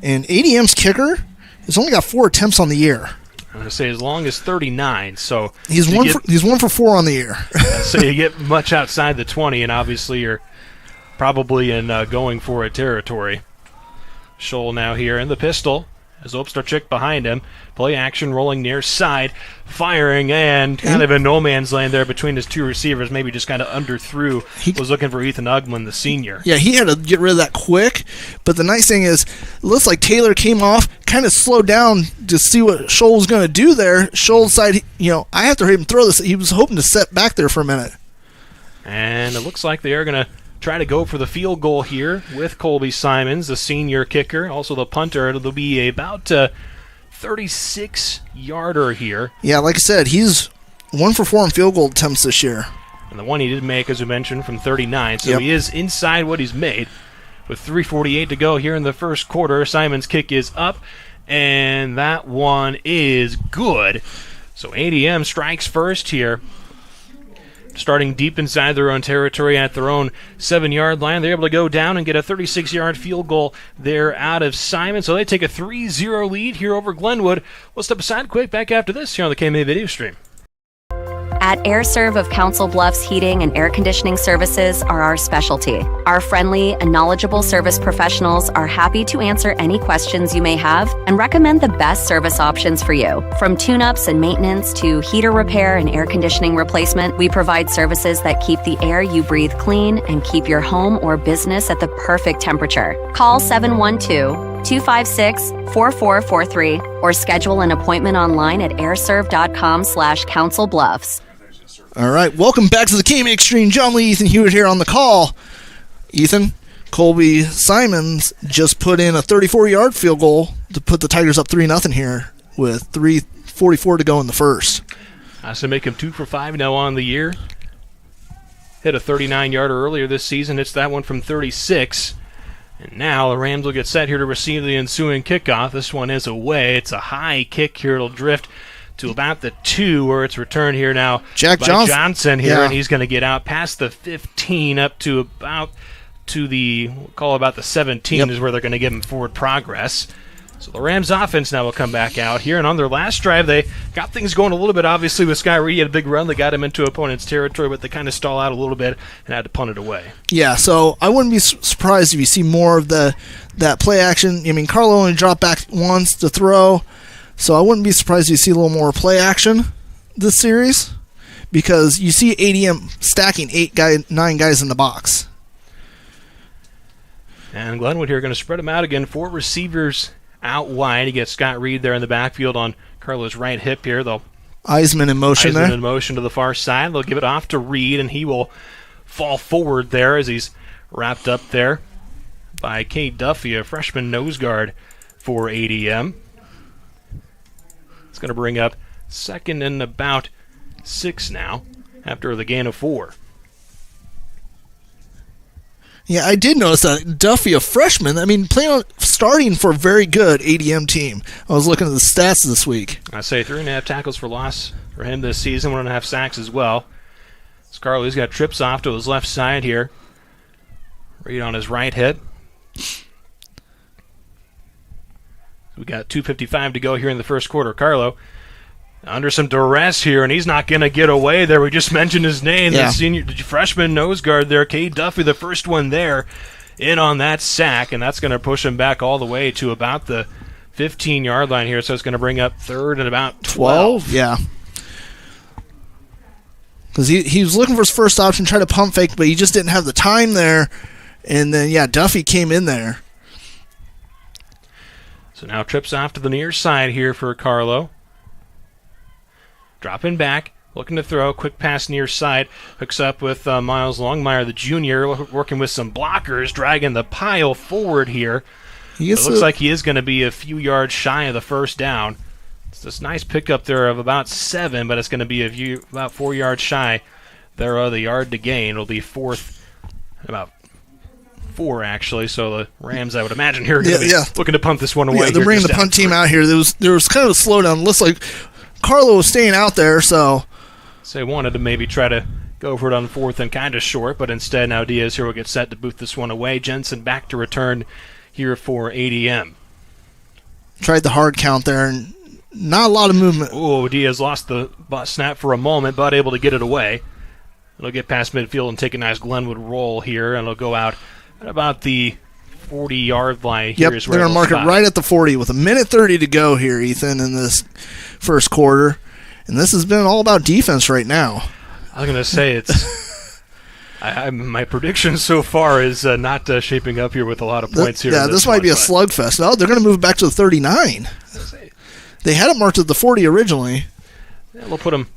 And ADM's kicker has only got 4 attempts on the year. I'm going to say as long as 39. So he's 1 for 4 on the year. So you get much outside the 20, and obviously you're probably in going for a territory. Scholl now here in the pistol. As Opstarchik behind him. Play action, rolling near side, firing, and kind of in no man's land there between his two receivers. Maybe just kind of underthrew. He was looking for Ethan Ugman, the senior. Yeah, he had to get rid of that quick. But the nice thing is, it looks like Taylor came off, kind of slowed down to see what Scholl was going to do there. Scholl decided, I have to hurry him throw this. He was hoping to set back there for a minute. And it looks like they are going to try to go for the field goal here with Colby Simons, the senior kicker, also the punter. It'll be about 36-yarder here. Yeah, like I said, he's 1 for 4 on field goal attempts this year. And the one he did make, as we mentioned, from 39. So he is inside what he's made. With 3:48 to go here in the first quarter, Simons' kick is up, and that one is good. So ADM strikes first here. Starting deep inside their own territory at their own 7-yard line. They're able to go down and get a 36-yard field goal there out of Simon. So they take a 3-0 lead here over Glenwood. We'll step aside quick, back after this here on the KMA video stream. At AirServe of Council Bluffs Heating and Air Conditioning Services are our specialty. Our friendly and knowledgeable service professionals are happy to answer any questions you may have and recommend the best service options for you. From tune-ups and maintenance to heater repair and air conditioning replacement, we provide services that keep the air you breathe clean and keep your home or business at the perfect temperature. Call 712-256-4443 or schedule an appointment online at airserve.com/councilbluffs. All right, welcome back to the KMA Extreme. John Lee, Ethan Hewitt here on the call. Ethan, Colby Simons just put in a 34-yard field goal to put the Tigers up 3-0 here with 3:44 to go in the first. So make him 2 for 5 now on the year. Hit a 39-yarder earlier this season. It's that one from 36. And now the Rams will get set here to receive the ensuing kickoff. This one is away. It's a high kick here. It'll drift to about the 2 where it's returned here now Jack by Johnson here, and he's going to get out past the 15 up to about to the, we'll call it about the 17 is where they're going to give him forward progress. So the Rams offense now will come back out here, and on their last drive they got things going a little bit, obviously, with Sky Reed. He had a big run that got him into opponent's territory, but they kind of stall out a little bit and had to punt it away. Yeah, so I wouldn't be surprised if you see more of that play action. I mean, Carlo only dropped back once to throw, so I wouldn't be surprised if you see a little more play action this series because you see ADM stacking 9 guys in the box. And Glenwood here going to spread them out again. 4 receivers out wide. You get Scott Reed there in the backfield on Carlo's right hip here. They'll Eisman in motion there. Eisman in motion to the far side. They'll give it off to Reed, and he will fall forward there as he's wrapped up there by Cade Duffy, a freshman nose guard for ADM. It's going to bring up second and about 6 now after the gain of 4. Yeah, I did notice that Duffy, a freshman, I mean, starting for a very good ADM team. I was looking at the stats this week. I say 3.5 tackles for loss for him this season, 1.5 sacks as well. Scarley's got trips off to his left side here. Reed on his right hip. We got 2:55 to go here in the first quarter. Carlo under some duress here, and he's not going to get away there. We just mentioned his name, the senior freshman nose guard there, Cade Duffy, the first one there, in on that sack, and that's going to push him back all the way to about the 15-yard line here, so it's going to bring up third and about 12. Yeah. Because he was looking for his first option, tried to pump fake, but he just didn't have the time there, and then, Duffy came in there. So now trips off to the near side here for Carlo. Dropping back, looking to throw, quick pass near side, hooks up with Miles Longmire, the junior, working with some blockers, dragging the pile forward here. It looks like he is going to be a few yards shy of the first down. It's this nice pickup there of about 7, but it's going to be about 4 yards shy there of the yard to gain. It'll be fourth, about 4 actually. So the Rams, I would imagine, here are going to be looking to punt this one away. Yeah, they're bringing the punt team out here. There was kind of a slowdown. It looks like Carlo was staying out there, so they wanted to maybe try to go for it on 4th and kind of short, but instead now Diaz here will get set to boot this one away. Jensen back to return here for ADM. Tried the hard count there, and not a lot of movement. Oh, Diaz lost the snap for a moment, but able to get it away. It'll get past midfield and take a nice Glenwood roll here, and it'll go out at about the 40-yard line. Yep, they're going to mark it right at the 40 with 1:30 to go here, Ethan, in this first quarter. And this has been all about defense right now. I was going to say it's my prediction so far is not shaping up here with a lot of points here. Yeah, this might be a slugfest. No, they're going to move back to the 39. They had it marked at the 40 originally. Yeah, we'll put them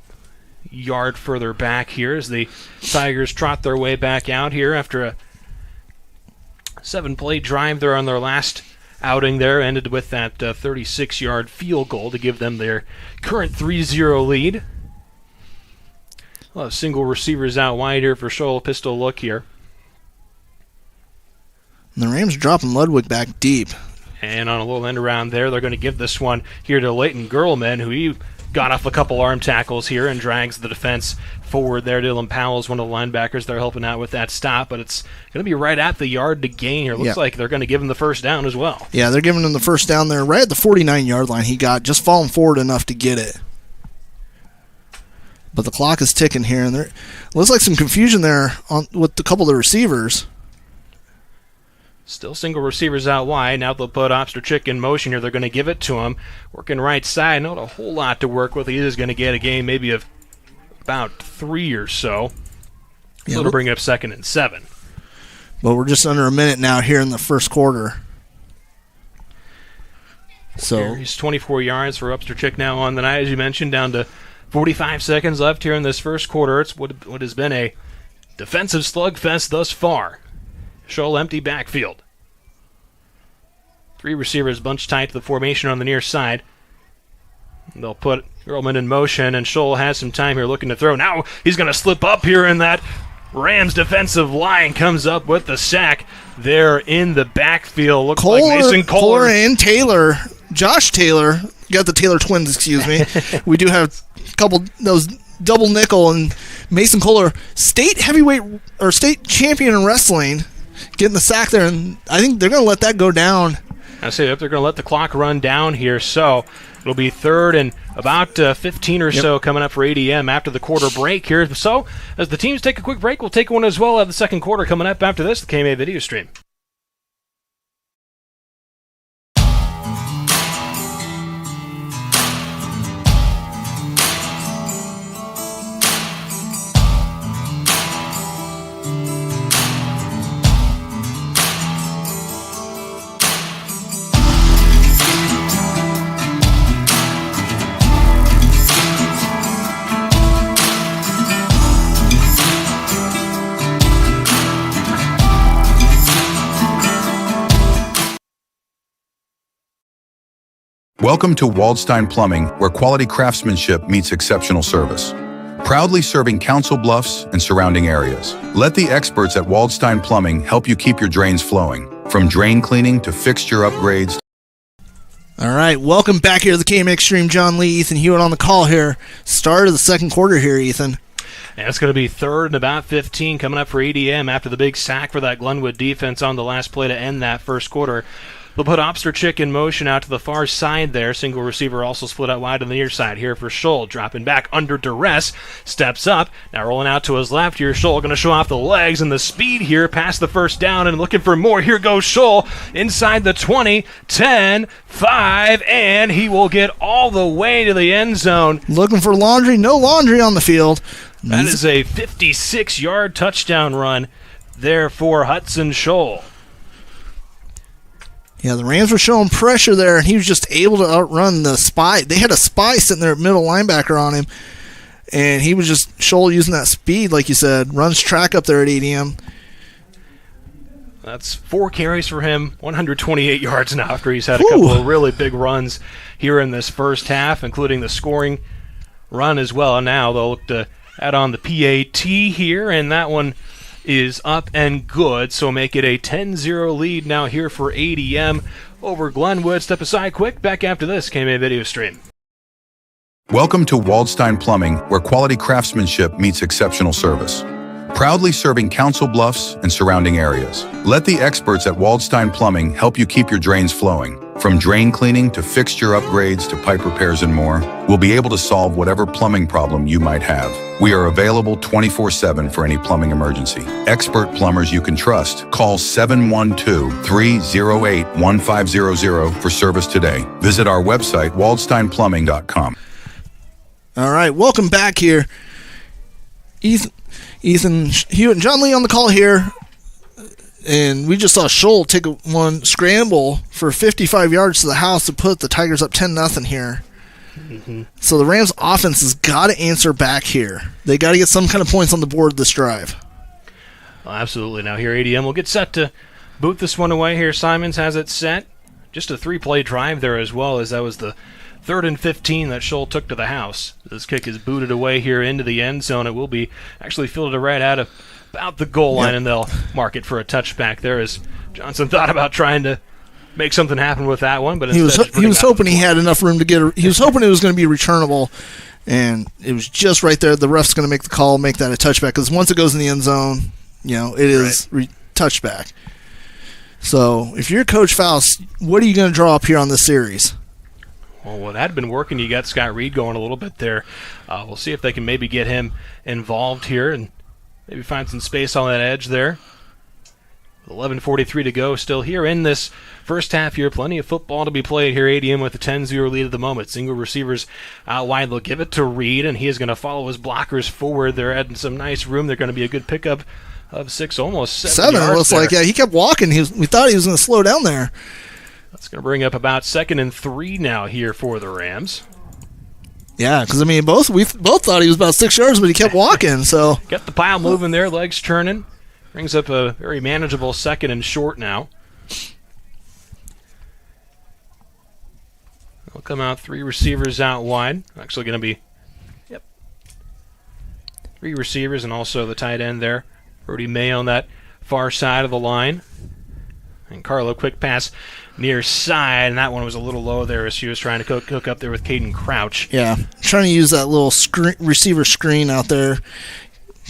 a yard further back here as the Tigers trot their way back out here after a 7-play drive there on their last outing there, ended with that 36-yard field goal to give them their current 3-0 lead. A lot of single receivers out wide here for Scholl. Pistol look here. And the Rams dropping Ludwig back deep. And on a little end around there, they're going to give this one here to Leighton Gerlman, who he got off a couple arm tackles here and drags the defense forward there. Dylan Powell's one of the linebackers. They're helping out with that stop, but it's going to be right at the yard to gain here. Looks like they're going to give him the first down as well. Yeah, they're giving him the first down there right at the 49-yard line. He got just falling forward enough to get it. But the clock is ticking here, and there looks like some confusion there with a couple of the receivers. Still single receivers out wide. Now they'll put Osterchick in motion here. They're going to give it to him. Working right side. Not a whole lot to work with. He is going to get a gain maybe of about 3 or so. Yeah, it'll bring it up 2nd and 7. But we're just under a minute now here in the first quarter. So he's 24 yards for Osterchick now on the night, as you mentioned, down to 45 seconds left here in this first quarter. It's what has been a defensive slugfest thus far. Scholl empty backfield. 3 receivers bunched tight to the formation on the near side. They'll put Gerlman in motion, and Scholl has some time here looking to throw. Now he's going to slip up here, and that Rams defensive line comes up with the sack there in the backfield. Looks like Mason Kohler and Taylor. Josh Taylor. You got the Taylor twins, excuse me. We do have a couple those double nickel, and Mason Kohler, state heavyweight or state champion in wrestling, getting the sack there, and I think they're going to let that go down. I say they're going to let the clock run down here, so it'll be 3rd and about 15 or so coming up for ADM after the quarter break here. So as the teams take a quick break, we'll take one as well. Have the second quarter coming up after this, the KMA video stream. Welcome to Waldstein Plumbing, where quality craftsmanship meets exceptional service. Proudly serving Council Bluffs and surrounding areas. Let the experts at Waldstein Plumbing help you keep your drains flowing, from drain cleaning to fixture upgrades. All right, welcome back here to the KM Extreme. John Lee, Ethan Hewitt on the call here. Start of the second quarter here, Ethan. And it's going to be 3rd and about 15 coming up for ADM after the big sack for that Glenwood defense on the last play to end that first quarter. They'll put Osterchick in motion out to the far side there. Single receiver also split out wide on the near side here for Scholl. Dropping back under duress. Steps up. Now rolling out to his left here. Scholl going to show off the legs and the speed here past the first down and looking for more. Here goes Scholl inside the 20, 10, 5, and he will get all the way to the end zone. Looking for laundry. No laundry on the field. That is a 56-yard touchdown run there for Hudson Scholl. Yeah, the Rams were showing pressure there, and he was just able to outrun the spy. They had a spy sitting there at middle linebacker on him, and he was just Scholl using that speed, like you said, runs track up there at ADM. That's 4 carries for him, 128 yards now after he's had a couple of really big runs here in this first half, including the scoring run as well. And now they'll look to add on the PAT here, and that one is up and good, so make it a 10-0 lead now here for ADM over Glenwood. Step aside quick, back after this KMA video stream. Welcome to Waldstein Plumbing, where quality craftsmanship meets exceptional service. Proudly serving Council Bluffs and surrounding areas. Let the experts at Waldstein Plumbing help you keep your drains flowing. From drain cleaning to fixture upgrades to pipe repairs and more, we'll be able to solve whatever plumbing problem you might have. We are available 24/7 for any plumbing emergency. Expert plumbers you can trust. Call 712-308-1500 for service today. Visit our website, waldsteinplumbing.com. All right, welcome back here. Ethan Hewitt and John Lee on the call here. And we just saw Scholl take one scramble for 55 yards to the house to put the Tigers up 10-0 here. Mm-hmm. So the Rams offense has got to answer back here. They got to get some kind of points on the board this drive. Well, absolutely. Now here ADM will get set to boot this one away here. Simons has it set. Just a 3-play drive there as well, as that was the 3rd and 15 that Scholl took to the house. This kick is booted away here into the end zone. It will be actually fielded right out of about the goal line, and they'll mark it for a touchback there as Johnson thought about trying to make something happen with that one, but he was hoping he had enough room to get. He was hoping it was going to be returnable, and it was just right there. The ref's going to make the call, make that a touchback, because once it goes in the end zone, it is touchback. So if you're Coach Faust, what are you going to draw up here on this series? Well, that had been working. You got Scott Reed going a little bit there. We'll see if they can maybe get him involved here and maybe find some space on that edge there. 11:43 to go still here in this first half here. Plenty of football to be played here. ADM with a 10-0 lead at the moment. Single receivers out wide. They'll give it to Reed, and he is going to follow his blockers forward. They're adding some nice room. They're going to be a good pickup of 6, almost 7 yards. It looks like, he kept walking. We thought he was going to slow down there. That's going to bring up about 2nd and 3 now here for the Rams. Yeah, because, we both thought he was about 6 yards, but he kept walking. So Get the pile moving there, legs turning. Brings up a very manageable 2nd and short now. They'll come out 3 receivers out wide. Actually going to be 3 receivers and also the tight end there. Brody May on that far side of the line. And Carlo, quick pass near side, and that one was a little low there as she was trying to hook up there with Caden Crouch. Yeah, trying to use that little receiver screen out there.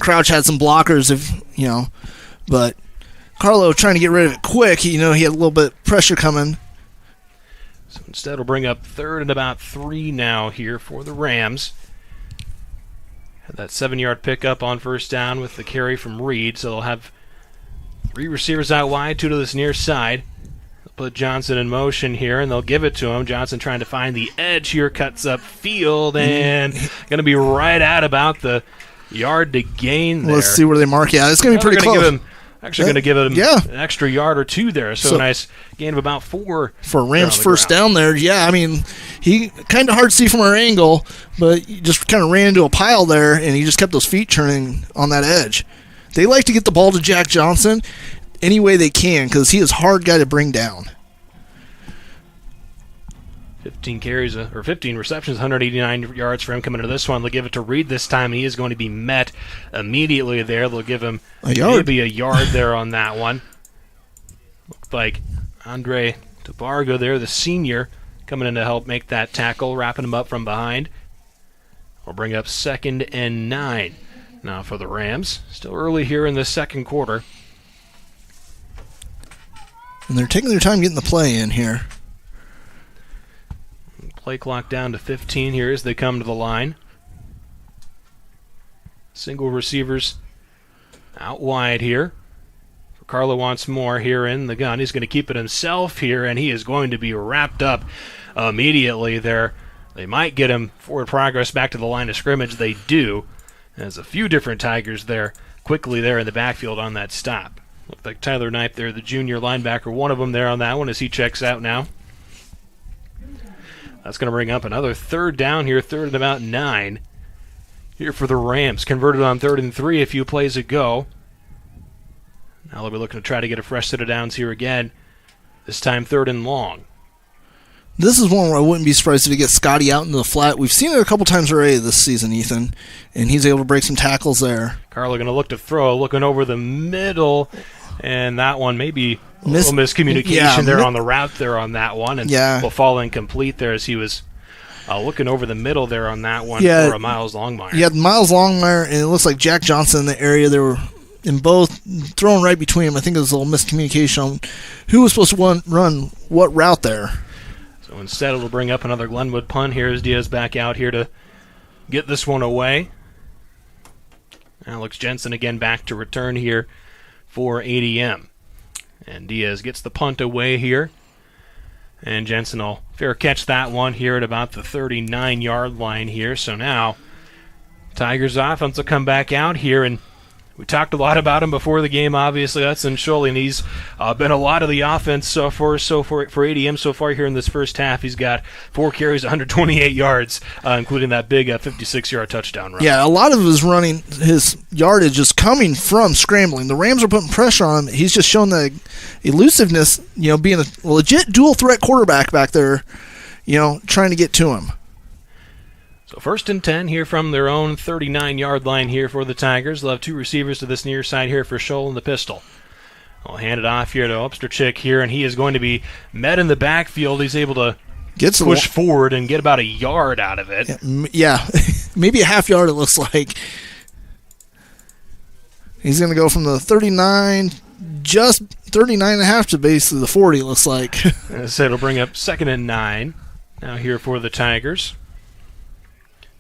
Crouch had some blockers, but Carlo trying to get rid of it quick. He had a little bit of pressure coming. So instead, we'll bring up 3rd and about 3 now here for the Rams. Had that 7-yard pickup on first down with the carry from Reed, so they'll have 3 receivers out wide, 2 to this near side. They'll put Johnson in motion here, and they'll give it to him. Johnson trying to find the edge here, cuts up field, and going to be right at about the yard to gain there. Let's see where they mark. Yeah, it's going to be pretty close. Going to give him an extra yard or 2 there. So a nice gain of about 4. For Rams first down there, he kind of hard to see from our angle, but he just kind of ran into a pile there, and he just kept those feet turning on that edge. They like to get the ball to Jack Johnson any way they can because he is a hard guy to bring down. 15 receptions, 189 yards for him coming into this one. They'll give it to Reed this time. He is going to be met immediately there. They'll give him maybe a yard there on that one. Looked like Andre Tabarga there, the senior, coming in to help make that tackle, wrapping him up from behind. We'll bring up 2nd and 9 now for the Rams. Still early here in the second quarter. And they're taking their time getting the play in here. Play clock down to 15 here as they come to the line. Single receivers out wide here. Carlo wants more here in the gun. He's going to keep it himself here, and he is going to be wrapped up immediately there. They might get him forward progress back to the line of scrimmage. They do. There's a few different Tigers there quickly there in the backfield on that stop. Looked like Tyler Knipe there, the junior linebacker, one of them there on that one as he checks out now. That's going to bring up another 3rd down here, 3rd and about 9 here for the Rams. Converted on 3rd and 3 a few plays ago. Now they'll be looking to try to get a fresh set of downs here again. This time 3rd and long. This is one where I wouldn't be surprised if he gets Scotty out into the flat. We've seen it a couple times already this season, Ethan, and he's able to break some tackles there. Carlo going to look to throw, looking over the middle, and that one maybe a little miscommunication there on the route there on that one, and will fall incomplete there as he was looking over the middle there on that one for a Miles Longmire. Yeah, Miles Longmire, and it looks like Jack Johnson in the area. They were in both, thrown right between them. I think it was a little miscommunication on who was supposed to run what route there. So instead it'll bring up another Glenwood punt here as Diaz back out here to get this one away. Alex Jensen again back to return here for ADM. And Diaz gets the punt away here. And Jensen will fair catch that one here at about the 39-yard line here. So now Tigers offense will come back out here, and we talked a lot about him before the game, obviously. That's Nsholi, and he's been a lot of the offense for ADM so far here in this first half. He's got 4 carries, 128 yards, including that big 56-yard touchdown run. Yeah, a lot of his yardage is coming from scrambling. The Rams are putting pressure on him. He's just shown the elusiveness, being a legit dual-threat quarterback back there, trying to get to him. So 1st and 10 here from their own 39-yard line here for the Tigers. They'll have 2 receivers to this near side here for Scholl and the pistol. I'll hand it off here to Obsterchik here, and he is going to be met in the backfield. He's able to push forward and get about a yard out of it. Yeah. Maybe a half yard, it looks like. He's going to go from the 39, just 39 and a half to basically the 40, it looks like. So it'll bring up 2nd and 9 now here for the Tigers.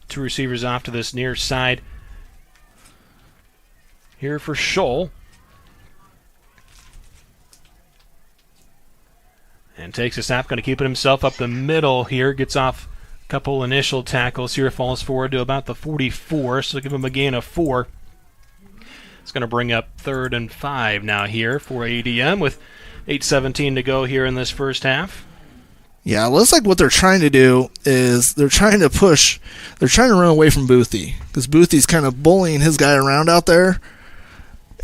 2 receivers off to this near side here for Scholl. And takes a snap, going to keep it himself up the middle here. Gets off a couple initial tackles here. Falls forward to about the 44, so give him a gain of 4. It's going to bring up 3rd and 5 now here for ADM with 8:17 to go here in this first half. Yeah, it looks like what they're trying to do is they're trying to run away from Boothie, because Boothy's kind of bullying his guy around out there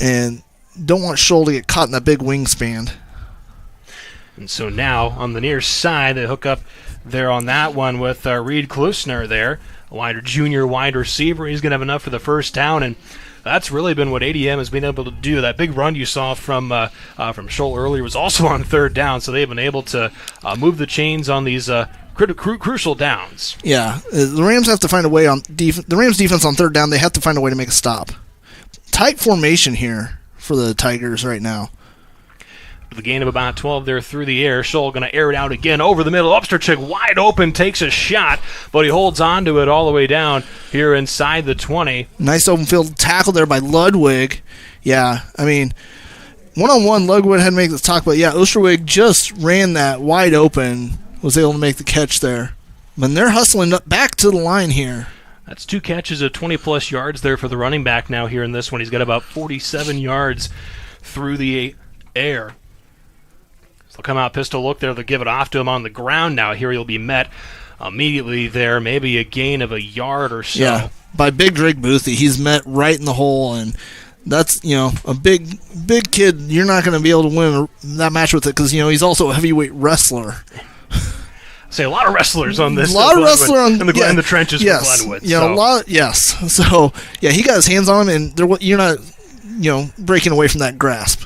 and don't want Scholl to get caught in that big wingspan. And so now on the near side, they hook up there on that one with Reed Klusner there, a junior wide receiver. He's going to have enough for the first down, and that's really been what ADM has been able to do. That big run you saw from Scholl earlier was also on 3rd down, so they've been able to move the chains on these crucial downs. Yeah, the Rams have to find a way on the Rams defense on 3rd down. They have to find a way to make a stop. Tight formation here for the Tigers right now. The gain of about 12 there through the air. Scholl going to air it out again over the middle. Obsterchik wide open, takes a shot, but he holds on to it all the way down here inside the 20. Nice open field tackle there by Ludwig. Yeah, I mean, one-on-one, Ludwig had to make the talk, but yeah, Osterwig just ran that wide open, was able to make the catch there. But they're hustling up back to the line here. That's 2 catches of 20-plus yards there for the running back now here in this one. He's got about 47 yards through the air. They'll come out pistol look there. They'll give it off to him on the ground now. Here he'll be met immediately there, maybe a gain of a yard or so. Yeah, by Big Drake Boothie. He's met right in the hole, and that's, a big kid. You're not going to be able to win that match with it because, he's also a heavyweight wrestler. Say a lot of wrestlers on this. A lot of wrestlers in the trenches for Glenwood. Yeah, so. A lot. Yes. So yeah, he got his hands on him, and you're not, breaking away from that grasp.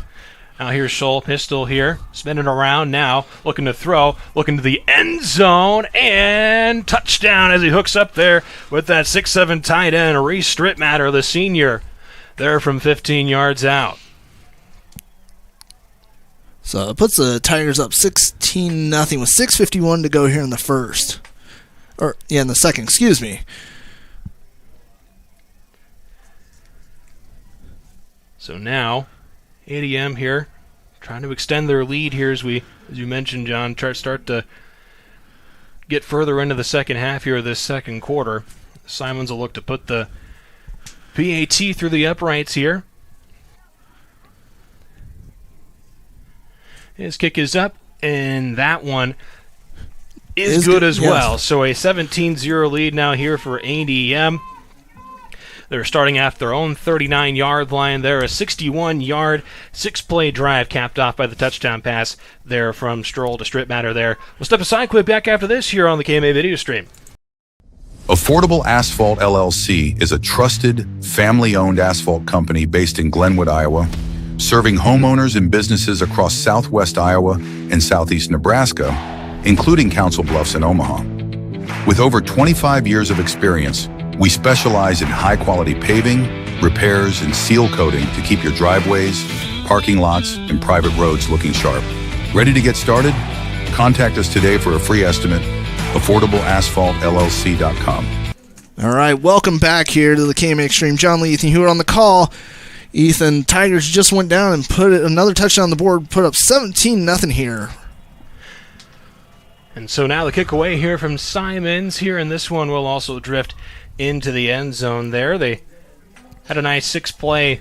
Now here's Scholl, pistol here, spinning around now, looking to throw, looking to the end zone, and touchdown as he hooks up there with that 6'7" tight end, Reese Strittmatter, the senior, there from 15 yards out. So it puts the Tigers up 16-0 with 6:51 to go here in the first. In the second, excuse me. So now, ADM here, trying to extend their lead here as you mentioned, John, start to get further into the second half here of this second quarter. Simons will look to put the PAT through the uprights here. His kick is up, and that one is good as well. So a 17-0 lead now here for ADM. They're starting off their own 39-yard line there, a 61-yard, 6-play drive capped off by the touchdown pass there from Stroll to Strittmatter there. We'll step aside, quick back after this here on the KMA video stream. Affordable Asphalt LLC is a trusted, family-owned asphalt company based in Glenwood, Iowa, serving homeowners and businesses across southwest Iowa and southeast Nebraska, including Council Bluffs and Omaha. With over 25 years of experience, we specialize in high-quality paving, repairs, and seal coating to keep your driveways, parking lots, and private roads looking sharp. Ready to get started? Contact us today for a free estimate. AffordableAsphaltLLC.com. All right, welcome back here to the KMA Extreme. John Lee, Ethan Hewitt on the call. Ethan, Tigers just went down and put another touchdown on the board, put up 17-0 here. And so now the kick away here from Simons here, and this one will also drift into the end zone there. They had a nice 6-play,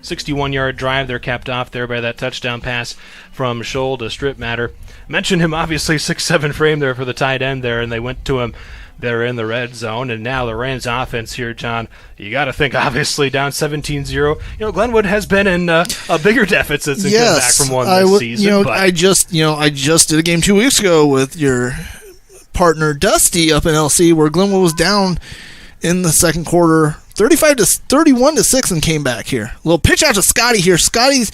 61-yard drive. They're capped off there by that touchdown pass from Scholl to Strittmatter. Mentioned him, obviously, 6'7" frame there for the tight end there, and they went to him there in the red zone. And now the Rams offense here, John, you got to think, obviously, down 17-0. Glenwood has been in a bigger deficit since coming back from one this season. I just did a game 2 weeks ago with your partner Dusty up in LC where Glenwood was down in the second quarter 31-6 and came back here. A little pitch out to Scotty here. Scotty's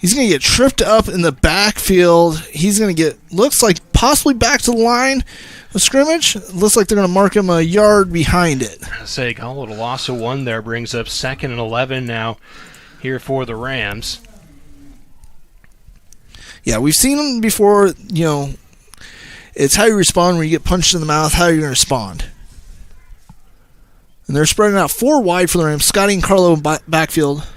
He's going to get tripped up in the backfield. He's going to get, looks like possibly back to the line of scrimmage. Looks like they're going to mark him a yard behind it. I say, a little loss of 1 there brings up 2nd and 11 now here for the Rams. Yeah, we've seen them before. It's how you respond when you get punched in the mouth, how you're going to respond. And they're spreading out 4 wide for the Rams. Scotty and Carlo backfield.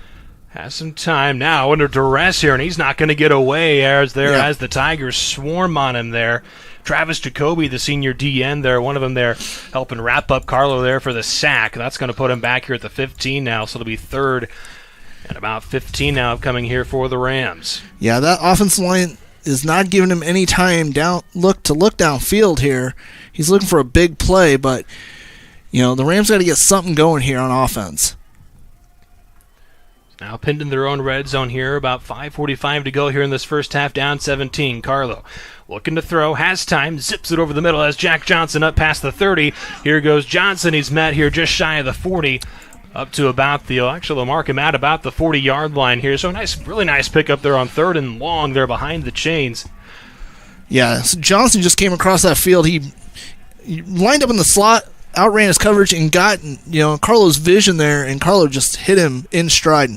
Has some time now under duress here, and he's not going to get away as the Tigers swarm on him there. Travis Jacoby, the senior DN there, one of them there helping wrap up Carlo there for the sack. That's going to put him back here at the 15 now, so it'll be 3rd and about 15 now upcoming here for the Rams. Yeah, that offensive line is not giving him any time to look downfield here. He's looking for a big play, but the Rams got to get something going here on offense. Now pinned in their own red zone here, about 5:45 to go here in this first half, down 17. Carlo looking to throw, has time, zips it over the middle as Jack Johnson up past the 30. Here goes Johnson. He's met here just shy of the 40, up to about they'll mark him at about the 40-yard line here. So really nice pickup there on 3rd and long there behind the chains. Yeah, so Johnson just came across that field. He lined up in the slot, outran his coverage, and got Carlo's vision there, and Carlo just hit him in stride.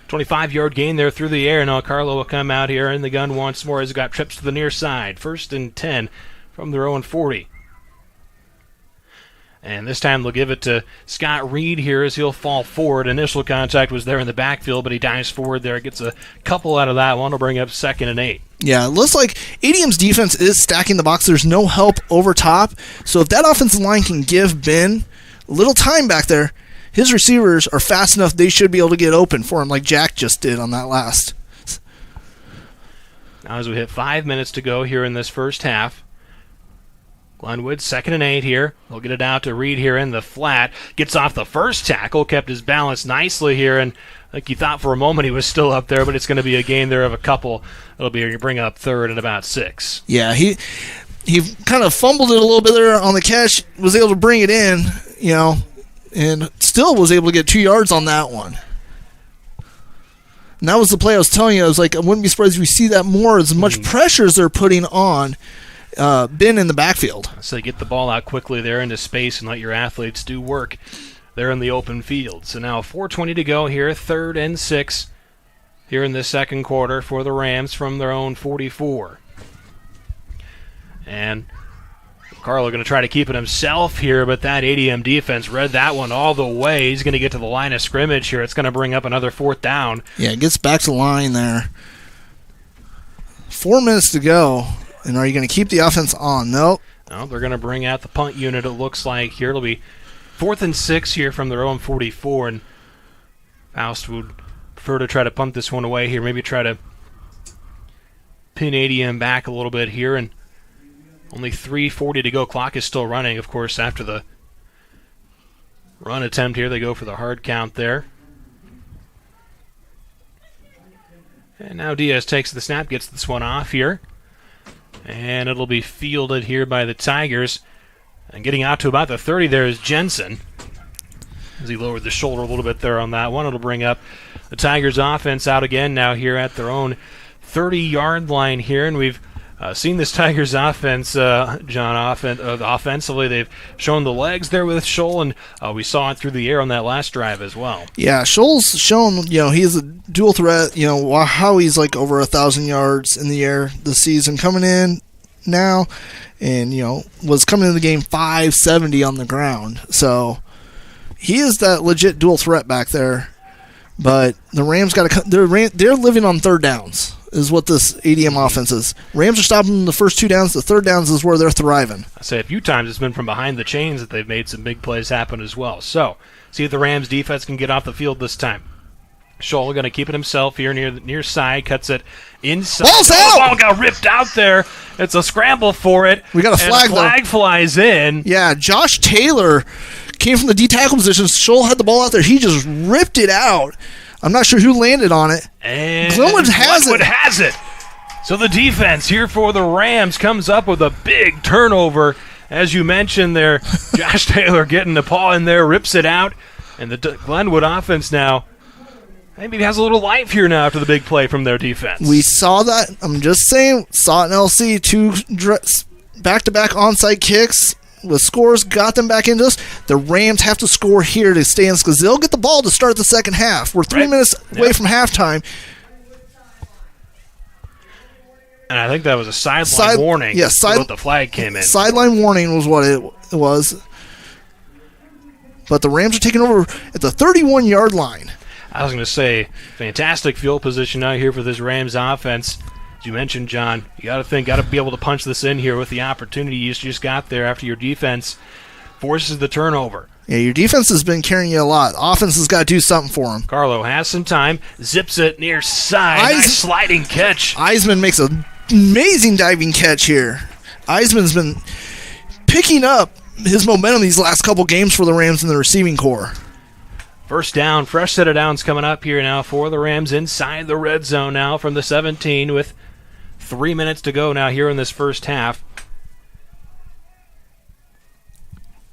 25-yard gain there through the air. Now Carlo will come out here in the gun once more as he got trips to the near side. 1st and 10 from their own 40. And this time they'll give it to Scott Reed here as he'll fall forward. Initial contact was there in the backfield, but he dives forward there. Gets a couple out of that one. Will bring up 2nd and 8. Yeah, it looks like ADM's defense is stacking the box. There's no help over top. So if that offensive line can give Ben a little time back there, his receivers are fast enough they should be able to get open for him like Jack just did on that last. Now as we hit 5 minutes to go here in this first half, Glenwood, 2nd and 8 here. They'll get it out to Reed here in the flat. Gets off the first tackle, kept his balance nicely here, and like you thought for a moment he was still up there, but it's going to be a gain there of a couple. It'll be bring up 3rd and about 6. Yeah, he kind of fumbled it a little bit there on the catch, was able to bring it in, and still was able to get 2 yards on that one. And that was the play I was telling you. I was like, I wouldn't be surprised if we see that more as much pressure as they're putting on Ben in the backfield. So get the ball out quickly there into space and let your athletes do work there in the open field. So now 4:20 to go here, 3rd and 6 here in the second quarter for the Rams from their own 44. And Carlo going to try to keep it himself here, but that ADM defense read that one all the way. He's going to get to the line of scrimmage here. It's going to bring up another 4th down. Yeah, it gets back to the line there. 4 minutes to go. And are you going to keep the offense on? Nope. No, they're going to bring out the punt unit, it looks like here. It'll be 4th and 6 here from their own 44, and Faust would prefer to try to punt this one away here, maybe try to pin ADM back a little bit here, and only 3:40 to go. Clock is still running, of course, after the run attempt here. They go for the hard count there. And now Diaz takes the snap, gets this one off here. And it'll be fielded here by the Tigers. And getting out to about the 30 there is Jensen. As he lowered the shoulder a little bit there on that one. It'll bring up the Tigers offense out again now here at their own 30-yard line here. And we've seen this Tigers offense, John, offensively. They've shown the legs there with Scholl, and we saw it through the air on that last drive as well. Yeah, Scholl's shown, he's a dual threat, how he's like over 1,000 yards in the air this season coming in now, and, was coming in the game 570 on the ground. So he is that legit dual threat back there. But the Rams got to. They're living on 3rd downs, is what this ADM offense is. Rams are stopping the first 2 downs. The 3rd downs is where they're thriving. I say a few times it's been from behind the chains that they've made some big plays happen as well. So see if the Rams defense can get off the field this time. Scholl going to keep it himself here near side, cuts it inside. Ball's out! The ball got ripped out there. It's a scramble for it. We got a flag, and a flag flies in. Yeah, Josh Taylor came from the D-tackle position. Scholl had the ball out there. He just ripped it out. I'm not sure who landed on it. And Glenwood has it. So the defense here for the Rams comes up with a big turnover. As you mentioned there, Josh Taylor getting the paw in there, rips it out. And the Glenwood offense now Maybe he has a little life here now after the big play from their defense. We saw that. I'm just saying, saw it in LC. 2 back-to-back onside kicks with scores, got them back into us. The Rams have to score here to stay in because they'll get the ball to start the second half. We're 3 minutes away from halftime. And I think that was a sideline warning. Yeah, the flag came in. Sideline warning was what it was. But the Rams are taking over at the 31-yard line. I was going to say, fantastic field position out here for this Rams offense. As you mentioned, John, you got to be able to punch this in here with the opportunity you just got there after your defense forces the turnover. Yeah, your defense has been carrying you a lot. Offense has got to do something for him. Carlo has some time, zips it near side, nice sliding catch. Eisman makes an amazing diving catch here. Eisman's been picking up his momentum these last couple games for the Rams in the receiving corps. First down, fresh set of downs coming up here now for the Rams inside the red zone now from the 17 with 3 minutes to go now here in this first half.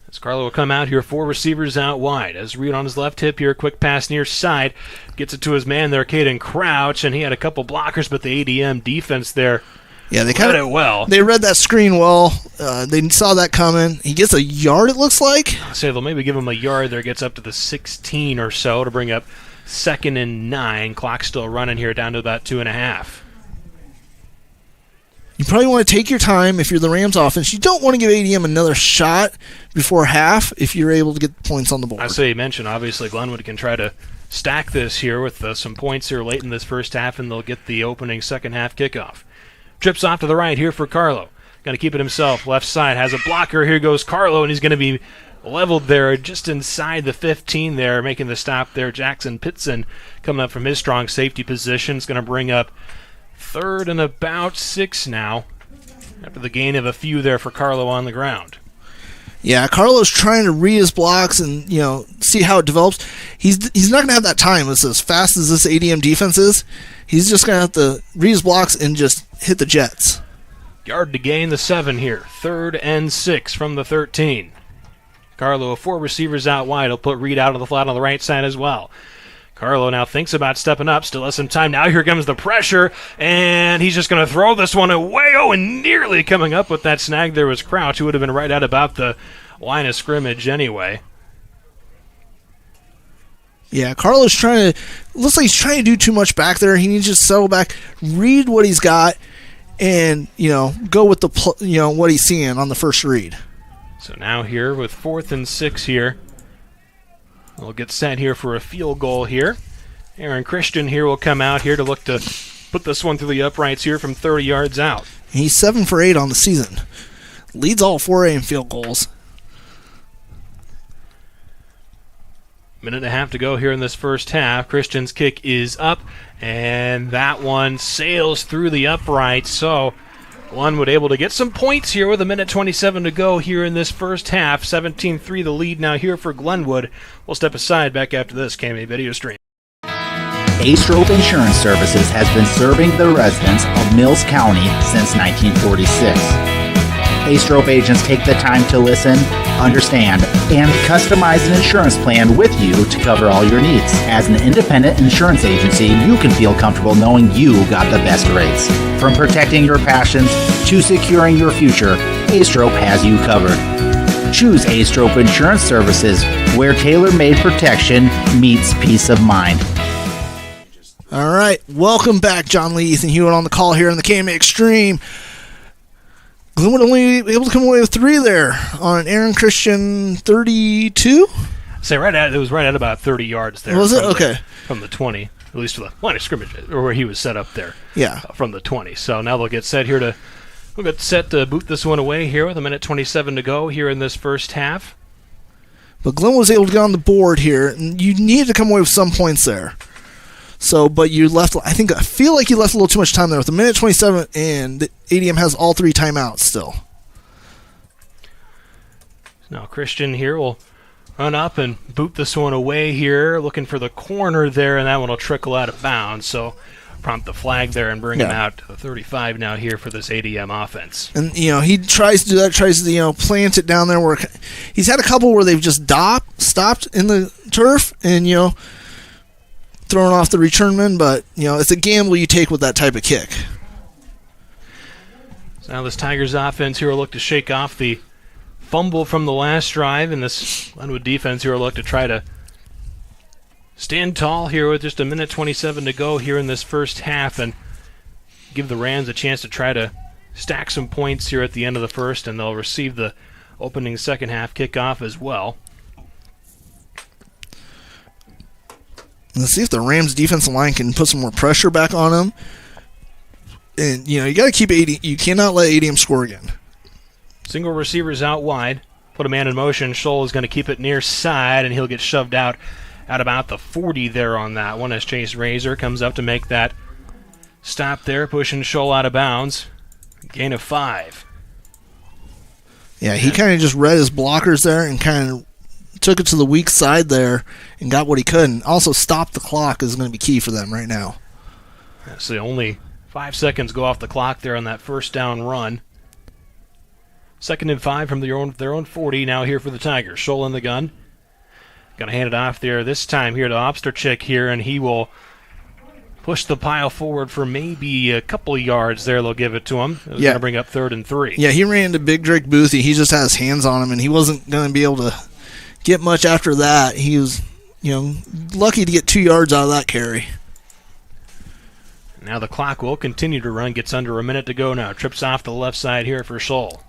As Carlo will come out here, 4 receivers out wide. As Reed on his left hip here, quick pass near side. Gets it to his man there, Caden Crouch, and he had a couple blockers, but the ADM defense there they read it well. They read that screen well. They saw that coming. He gets a yard, it looks like. I'll say they'll maybe give him a yard there. Gets up to the 16 or so to bring up 2nd and 9. Clock still running here down to about 2.5. You probably want to take your time if you're the Rams offense. You don't want to give ADM another shot before half if you're able to get points on the board. I say you mentioned, obviously, Glenwood can try to stack this here with some points here late in this first half, and they'll get the opening second half kickoff. Trips off to the right here for Carlo. Got to keep it himself. Left side has a blocker. Here goes Carlo, and he's going to be leveled there just inside the 15 there, making the stop there. Jackson Pitson coming up from his strong safety position. It's going to bring up 3rd and about 6 now after the gain of a few there for Carlo on the ground. Yeah, Carlo's trying to read his blocks and see how it develops. He's not going to have that time. It's as fast as this ADM defense is. He's just going to have to read his blocks and just hit the jets. Yard to gain the 7 here. 3rd and 6 from the 13. Carlo, 4 receivers out wide. He'll put Reed out on the flat on the right side as well. Carlo now thinks about stepping up. Still has some time. Now here comes the pressure, and he's just going to throw this one away. Oh, and nearly coming up with that snag there was Crouch, who would have been right at about the line of scrimmage anyway. Yeah, Carlo's looks like he's trying to do too much back there. He needs to settle back, read what he's got, and, go with what he's seeing on the first read. So now here with 4th and 6 here. We'll get set here for a field goal here. Aaron Christian here will come out here to look to put this one through the uprights here from 30 yards out. He's 7 for 8 on the season. Leads all 4A in field goals. Minute and a half to go here in this first half. Christian's kick is up, and that one sails through the uprights. So Glenwood able to get some points here with 1:27 to go here in this first half. 17-3 the lead now here for Glenwood. We'll step aside back after this KMA video stream. A-Strope Insurance Services has been serving the residents of Mills County since 1946. A-Strope agents take the time to listen, understand, and customize an insurance plan with you to cover all your needs. As an independent insurance agency, you can feel comfortable knowing you got the best rates. From protecting your passions to securing your future, A-Strope has you covered. Choose A-Strope Insurance Services, where tailor-made protection meets peace of mind. All right, welcome back, John Lee, Ethan Hewitt on the call here on the KMA Extreme. Glenwood only able to come away with 3 there on Aaron Christian 32. Say it was right at about 30 yards there. Was it? Okay. From the 20, at least to the line of scrimmage, or where he was set up there. Yeah. From the 20. So now they'll get set here we'll get set to boot this one away here with 1:27 to go here in this first half. But Glenwood was able to get on the board here, and you needed to come away with some points there. So, but you left, I feel like you left a little too much time there with 1:27, and the ADM has all 3 timeouts still. Now Christian here will run up and boot this one away here, looking for the corner there, and that one will trickle out of bounds. So prompt the flag there and bring him out to the 35 now here for this ADM offense. And, he tries to do that, tries to, plant it down there where he's had a couple where they've just stopped in the turf, and, throwing off the returnman, but it's a gamble you take with that type of kick. So now this Tigers offense here will look to shake off the fumble from the last drive, and this Glenwood defense here will look to try to stand tall here with just 1:27 to go here in this first half and give the Rams a chance to try to stack some points here at the end of the first, and they'll receive the opening second half kickoff as well. Let's see if the Rams defensive line can put some more pressure back on them. And, you got to keep ADM. You cannot let ADM score again. Single receivers out wide. Put a man in motion. Scholl is going to keep it near side, and he'll get shoved out at about the 40 there on that one as Chase Razor comes up to make that stop there, pushing Scholl out of bounds. Gain of 5. Yeah, he kind of just read his blockers there and kind of took it to the weak side there and got what he could. And also stopped the clock is going to be key for them right now. So only 5 seconds go off the clock there on that first down run. 2nd and 5 from their own 40 now here for the Tigers. Scholl in the gun. Going to hand it off there this time here to Obsterchick here, and he will push the pile forward for maybe a couple of yards there. They'll give it to him. It was going to bring up 3rd and 3. Yeah, he ran into Big Drake Boothie. He just had his hands on him, and he wasn't going to be able to get much after that. He was, lucky to get 2 yards out of that carry. Now the clock will continue to run. Gets under a minute to go now. Trips off the left side here for Scholl.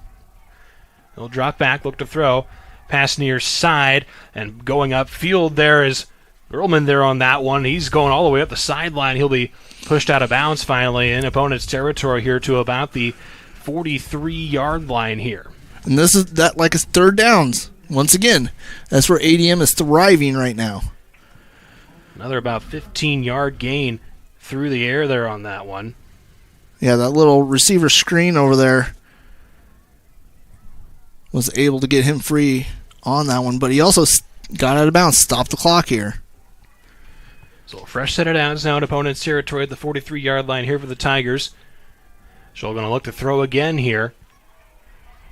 He'll drop back, look to throw. Pass near side, and going upfield there is Earlman there on that one. He's going all the way up the sideline. He'll be pushed out of bounds finally in opponent's territory here to about the 43-yard line here. And this is that like it's 3rd downs. Once again, that's where ADM is thriving right now. Another about 15-yard gain through the air there on that one. Yeah, that little receiver screen over there was able to get him free on that one, but he also got out of bounds, stopped the clock here. So a fresh set of downs now in opponent's territory at the 43-yard line here for the Tigers. Scholl going to look to throw again here.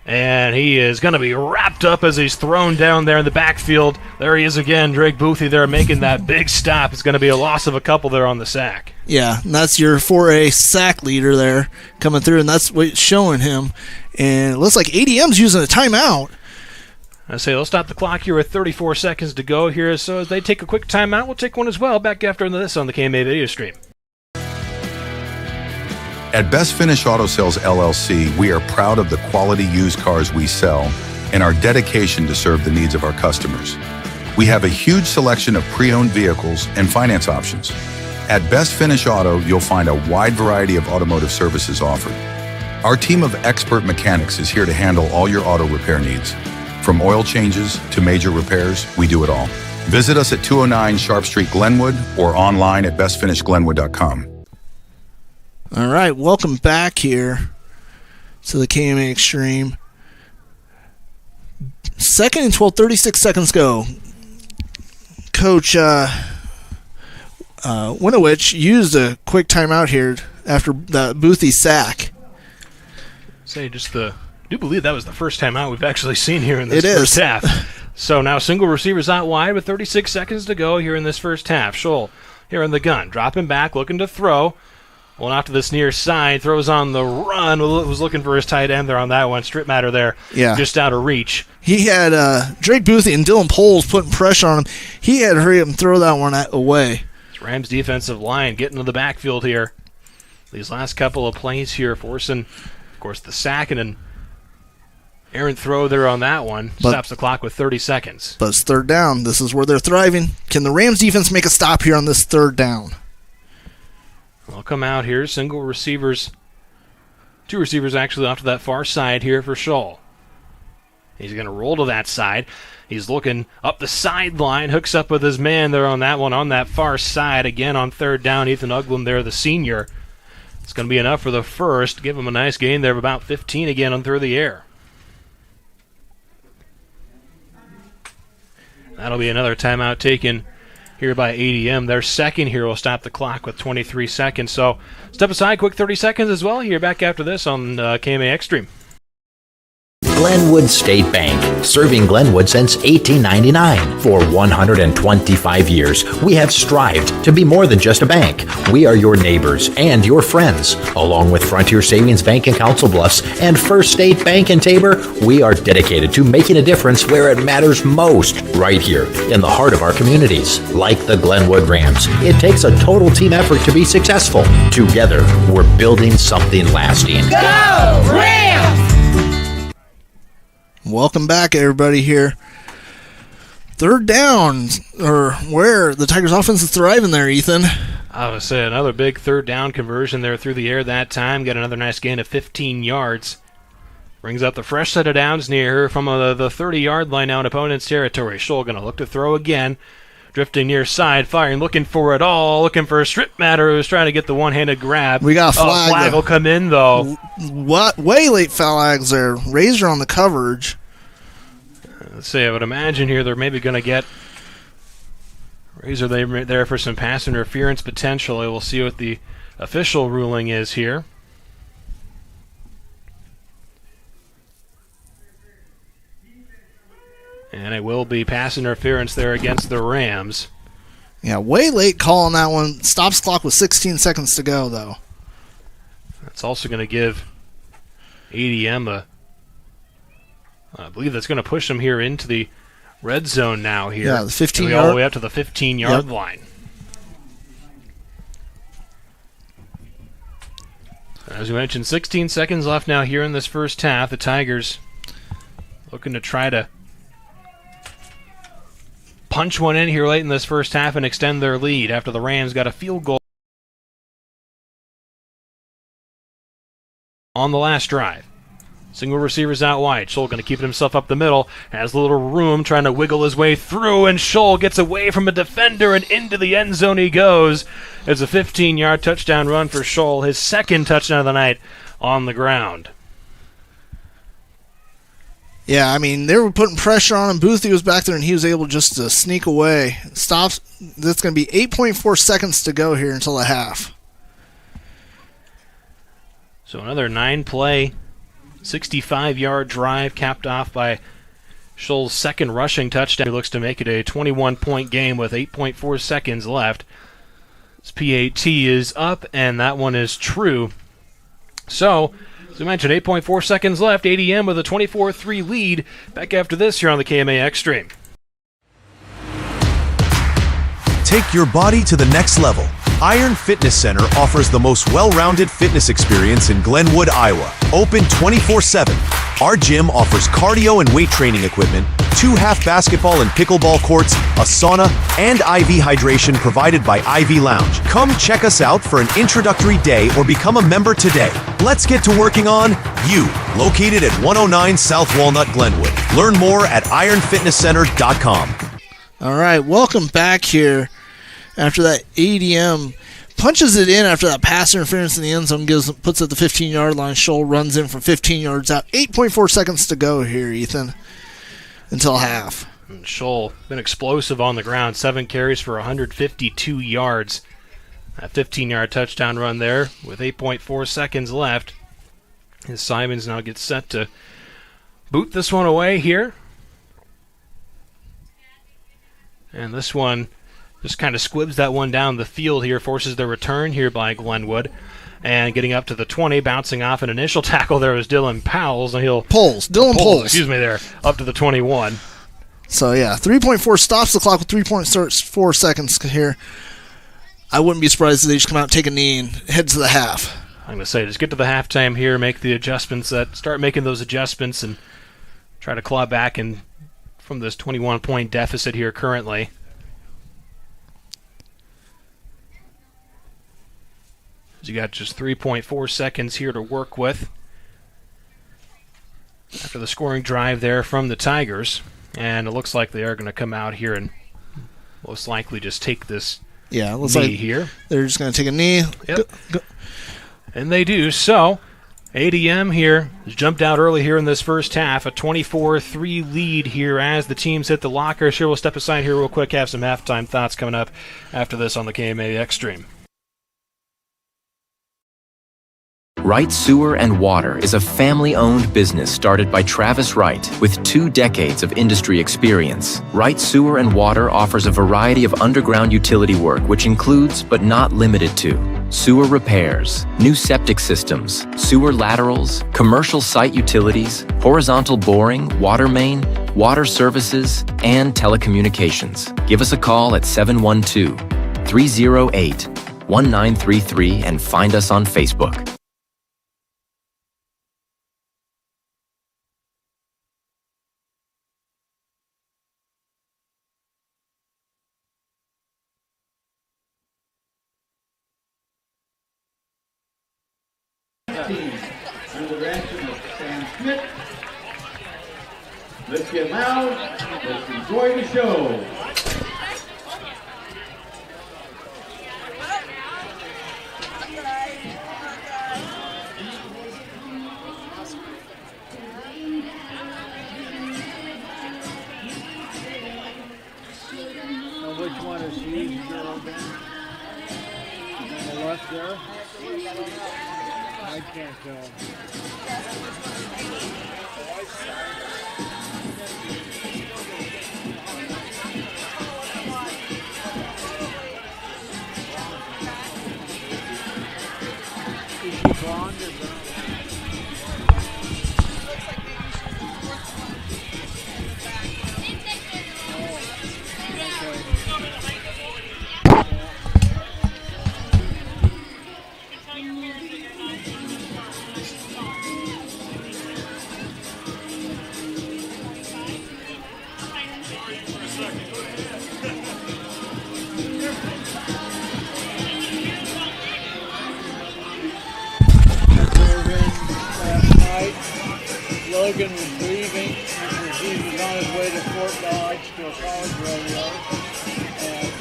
And he is going to be wrapped up as he's thrown down there in the backfield. There he is again, Drake Boothie there making that big stop. It's going to be a loss of a couple there on the sack. Yeah, and that's your 4A sack leader there coming through, and that's what it's showing him. And it looks like ADM's using a timeout. I say they'll stop the clock here with 34 seconds to go here. So as they take a quick timeout, we'll take one as well. Back after this on the KMA video stream. At Best Finish Auto Sales LLC, we are proud of the quality used cars we sell and our dedication to serve the needs of our customers. We have a huge selection of pre-owned vehicles and finance options. At Best Finish Auto, you'll find a wide variety of automotive services offered. Our team of expert mechanics is here to handle all your auto repair needs. From oil changes to major repairs, we do it all. Visit us at 209 Sharp Street, Glenwood, or online at bestfinishglenwood.com. All right, welcome back here to the KMA Extreme. 2nd and 12, 36 seconds go. Coach Winowich used a quick timeout here after the Boothie sack. I do believe that was the first timeout we've actually seen here in this first half. So now single receivers out wide with 36 seconds to go here in this first half. Scholl here in the gun, dropping back, looking to throw. One off to this near side, throws on the run, was looking for his tight end there on that one. Strip matter there, just out of reach. He had Drake Boothie and Dylan Poles putting pressure on him. He had to hurry up and throw that one away. It's Rams defensive line getting to the backfield here. These last couple of plays here, forcing, of course, the sack and an errant throw there on that one. Stops the clock with 30 seconds. But it's 3rd down. This is where they're thriving. Can the Rams defense make a stop here on this 3rd down? They'll come out here, single receivers. 2 receivers actually off to that far side here for Scholl. He's going to roll to that side. He's looking up the sideline, hooks up with his man there on that one on that far side. Again on 3rd down, Ethan Uglum there, the senior. It's going to be enough for the first. Give him a nice gain there of about 15 again on through the air. That'll be another timeout taken here by ADM. Their second here will stop the clock with 23 seconds. So step aside, quick 30 seconds as well. Here back after this on KMA Extreme. Glenwood State Bank, serving Glenwood since 1899. For 125 years, we have strived to be more than just a bank. We are your neighbors and your friends. Along with Frontier Savings Bank in Council Bluffs and First State Bank in Tabor, we are dedicated to making a difference where it matters most, right here in the heart of our communities. Like the Glenwood Rams, it takes a total team effort to be successful. Together, we're building something lasting. Go Rams! Welcome back, everybody, here. Third down, or where the Tigers' offense is thriving there, Ethan. I would say another big third down conversion there through the air that time. Got another nice gain of 15 yards. Brings up the fresh set of downs near her from the 30-yard line now in opponent's territory. Scholl going to look to throw again. Drifting near side, firing, looking for it all. Looking for a strip matter who's trying to get the one-handed grab. We got a flag. Flag will come in, though. What? Way late flags there. Razor on the coverage. Let's see, I would imagine here they're maybe going to get Razor there for some pass interference potentially. We'll see what the official ruling is here. And it will be pass interference there against the Rams. Yeah, way late call on that one. Stops clock with 16 seconds to go, though. That's also going to give ADM I believe that's going to push them here into the red zone now here. Yeah, the 15 all the way up to the 15-yard line. As we mentioned, 16 seconds left now here in this first half. The Tigers looking to try to punch one in here late in this first half and extend their lead after the Rams got a field goal on the last drive. Single receivers out wide. Scholl going to keep it himself up the middle. Has a little room trying to wiggle his way through, and Scholl gets away from a defender and into the end zone he goes. It's a 15-yard touchdown run for Scholl, his second touchdown of the night on the ground. Yeah, I mean, they were putting pressure on him. Boothby was back there, and he was able just to sneak away. Stops. That's going to be 8.4 seconds to go here until the half. So another 9-play 65-yard drive capped off by Scholl's second rushing touchdown. He looks to make it a 21-point game with 8.4 seconds left. His PAT is up, and that one is true. So, as we mentioned, 8.4 seconds left. ADM with a 24-3 lead. Back after this here on the KMAX stream. Take your body to the next level. Iron Fitness Center offers the most well-rounded fitness experience in Glenwood, Iowa. Open 24/7. Our gym offers cardio and weight training equipment, 2 half basketball and pickleball courts, a sauna, and IV hydration provided by IV Lounge. Come check us out for an introductory day or become a member today. Let's get to working on you. Located at 109 South Walnut, Glenwood. Learn more at ironfitnesscenter.com. All right, welcome back here. After that, ADM punches it in after that pass interference in the end zone, puts it at the 15-yard line. Scholl runs in from 15 yards out. 8.4 seconds to go here, Ethan, until half. And Scholl been explosive on the ground. 7 carries for 152 yards. That 15-yard touchdown run there with 8.4 seconds left. As Simons now gets set to boot this one away here. And this one just kind of squibs that one down the field here, forces the return here by Glenwood. And getting up to the 20, bouncing off an initial tackle there was Dylan Powell's. And Dylan Poles. Excuse me there, up to the 21. So, yeah, 3.4 stops the clock with 3.4 seconds here. I wouldn't be surprised if they just come out, take a knee, and head to the half. I'm going to say, just get to the halftime here, make the adjustments, start making those adjustments, and try to claw back from this 21-point deficit here currently. You got just 3.4 seconds here to work with after the scoring drive there from the Tigers. And it looks like they are going to come out here and most likely just take this knee here. They're just going to take a knee. Yep. Go. And they do. So ADM here has jumped out early here in this first half. A 24-3 lead here as the teams hit the lockers. Here, we'll step aside here real quick, have some halftime thoughts coming up after this on the KMAX stream. Wright Sewer and Water is a family-owned business started by Travis Wright with 2 decades of industry experience. Wright Sewer and Water offers a variety of underground utility work which includes, but not limited to, sewer repairs, new septic systems, sewer laterals, commercial site utilities, horizontal boring, water main, water services, and telecommunications. Give us a call at 712-308-1933 and find us on Facebook. Let's get loud. Let's enjoy the show. Which one is she? Girl, Ben? On the left there? I can't tell. Is she blonde or brown? Logan was leaving because he was on his way to Fort Dodge to a college rodeo. And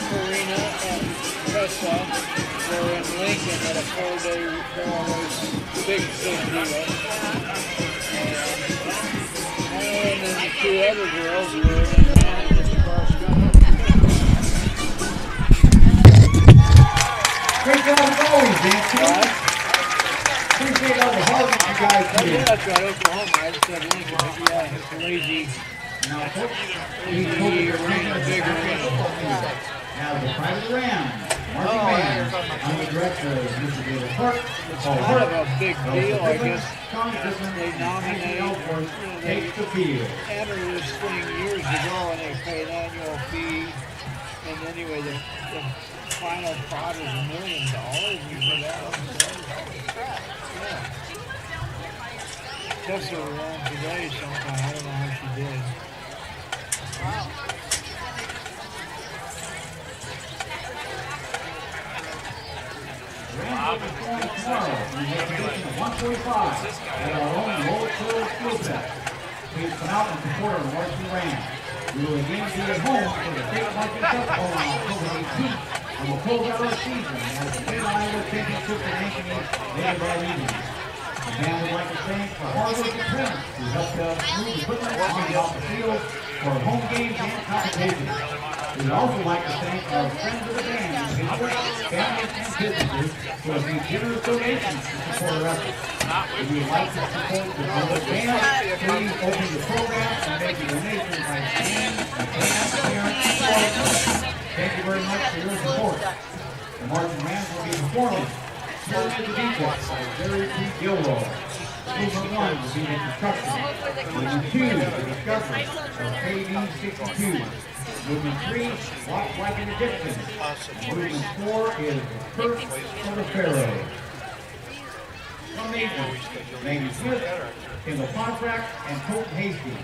Karina and Tessa were in Lincoln at a 4-day big deal. And then the 2 other girls were in Kansas cross country. Great job as always, Nancy. Appreciate all the hard work you guys do. Yeah, that's right, Oklahoma. I just said Lincoln, but yeah, it's lazy. Now, folks, he's over the arena, big arena. Now, the private Ram, marching band, I'm the director of Mr. David Park. It's kind of a big deal, I guess. They nominate, Take the field. entered this thing years ago and they pay an annual fee. And anyway, the final pot is $1 million. You put out. Tessa was on today sometime. I don't know how she did. Wow. Rams will be performing tomorrow in the exhibition of 145 at our own Lower Shore School Fest. Please come out and support our Varsity Rams. We will again be at home for the State Marching Festival on October 18th and will close out our season as the Mid-Iowa Championship in Ankeny later that evening. The band would like to thank the hard-working parents who helped us move equipment on and off the field for home games and competitions. We would also like to thank our friends of the band, individuals, families, and businesses who have made generous donations to support our efforts. If you would like to support the Glenwood band, please open the program and make a donation by scanning the band parent QR. Thank you very much for your support. The marching bands will be performing Close to the Beatles by Jerry P. Gilroy. Movement 1 will be the construction. Movement 2, the discovery of KD62. Movement 3, Walk Like an Addiction. Movement 4 is the Curse of the Pharaoh. From Maintenance, Maggie Smith, Kendall Contract, and Colton Hasty.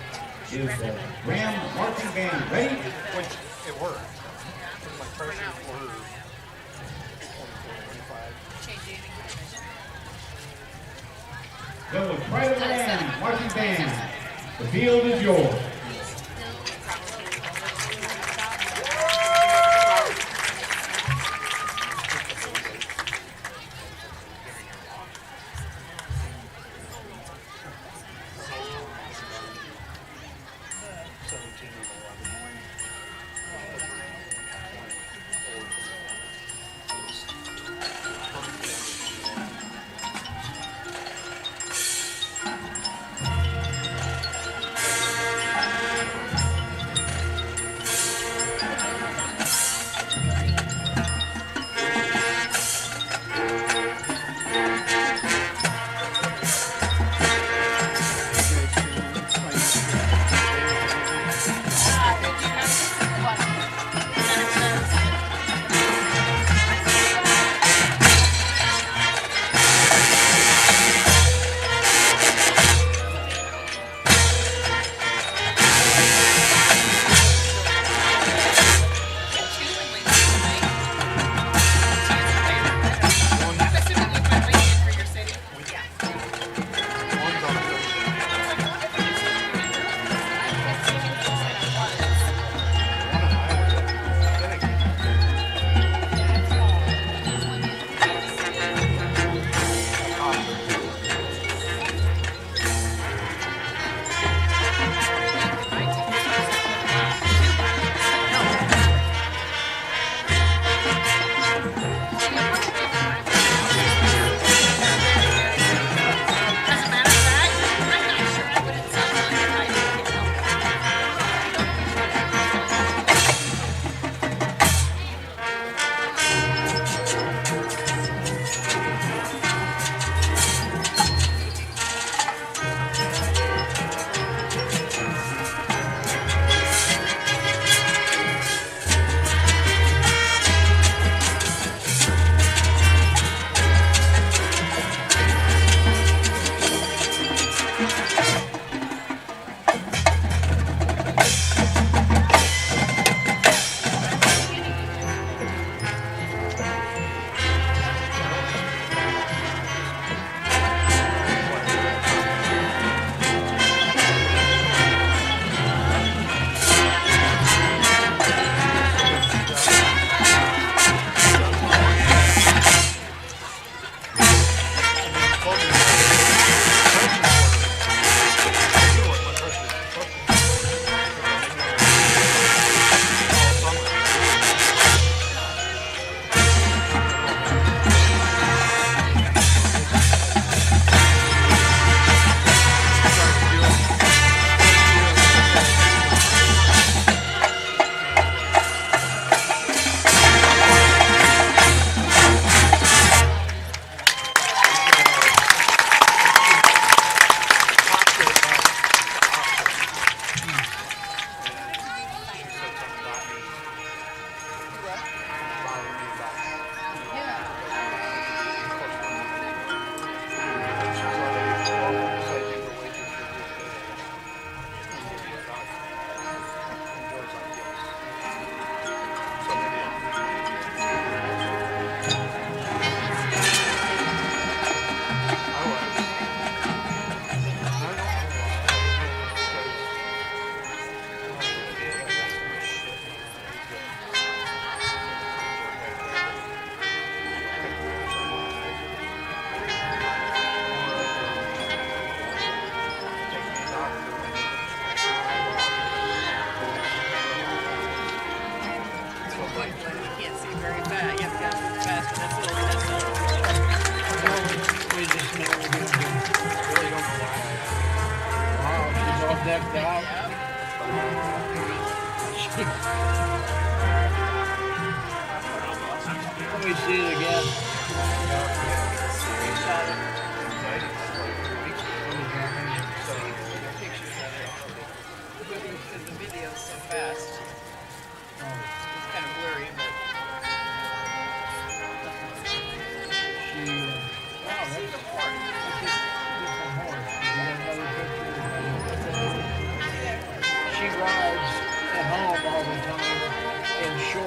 Is the Ram Marching Band ready? It worked. My pressure for Glenwood Private Ram Marching Band. The field is yours.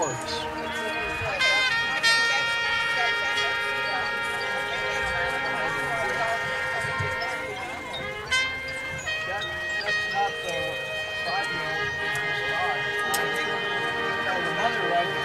shorts. That's not the 5-year-old. No, the mother rides the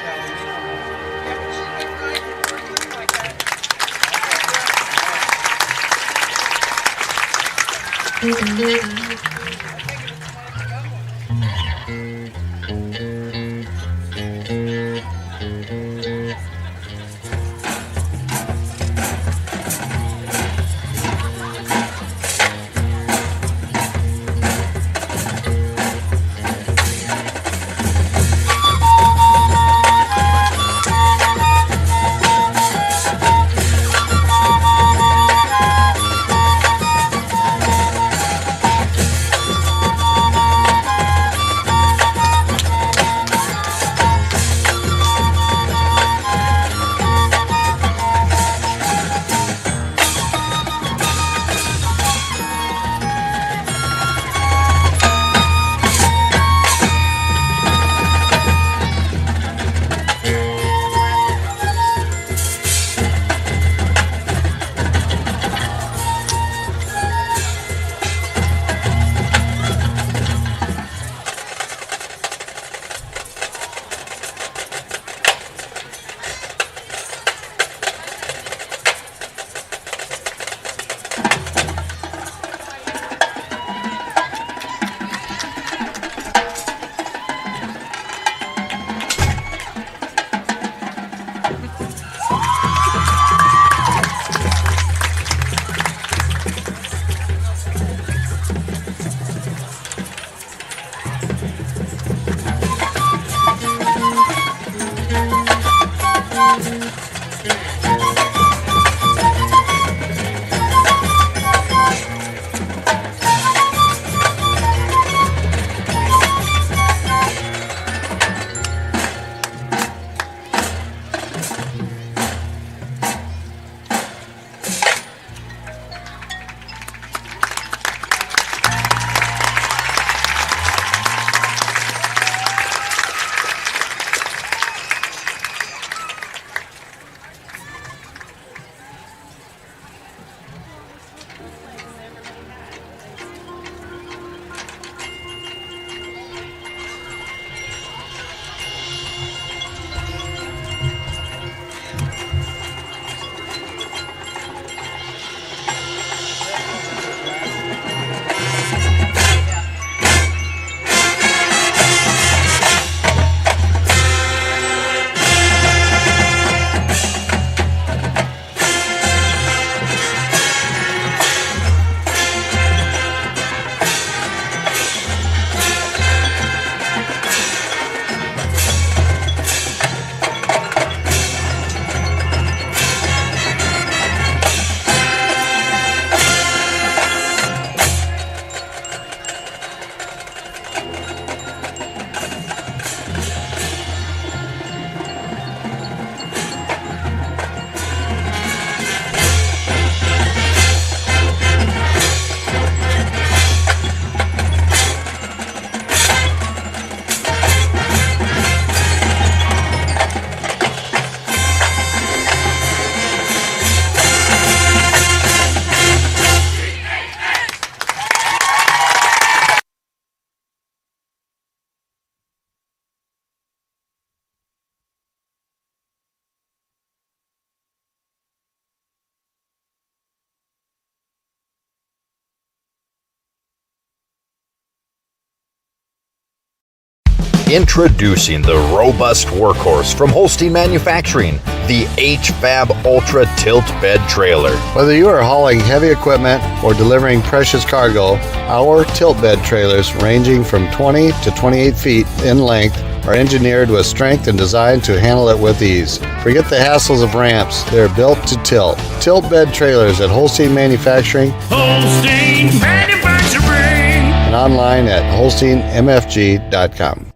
Introducing the robust workhorse from Holstein Manufacturing, the HFAB Ultra Tilt Bed Trailer. Whether you are hauling heavy equipment or delivering precious cargo, our tilt bed trailers, ranging from 20 to 28 feet in length, are engineered with strength and designed to handle it with ease. Forget the hassles of ramps. They're built to tilt. Tilt bed trailers at Holstein Manufacturing. Holstein Manufacturing. And online at holsteinmfg.com.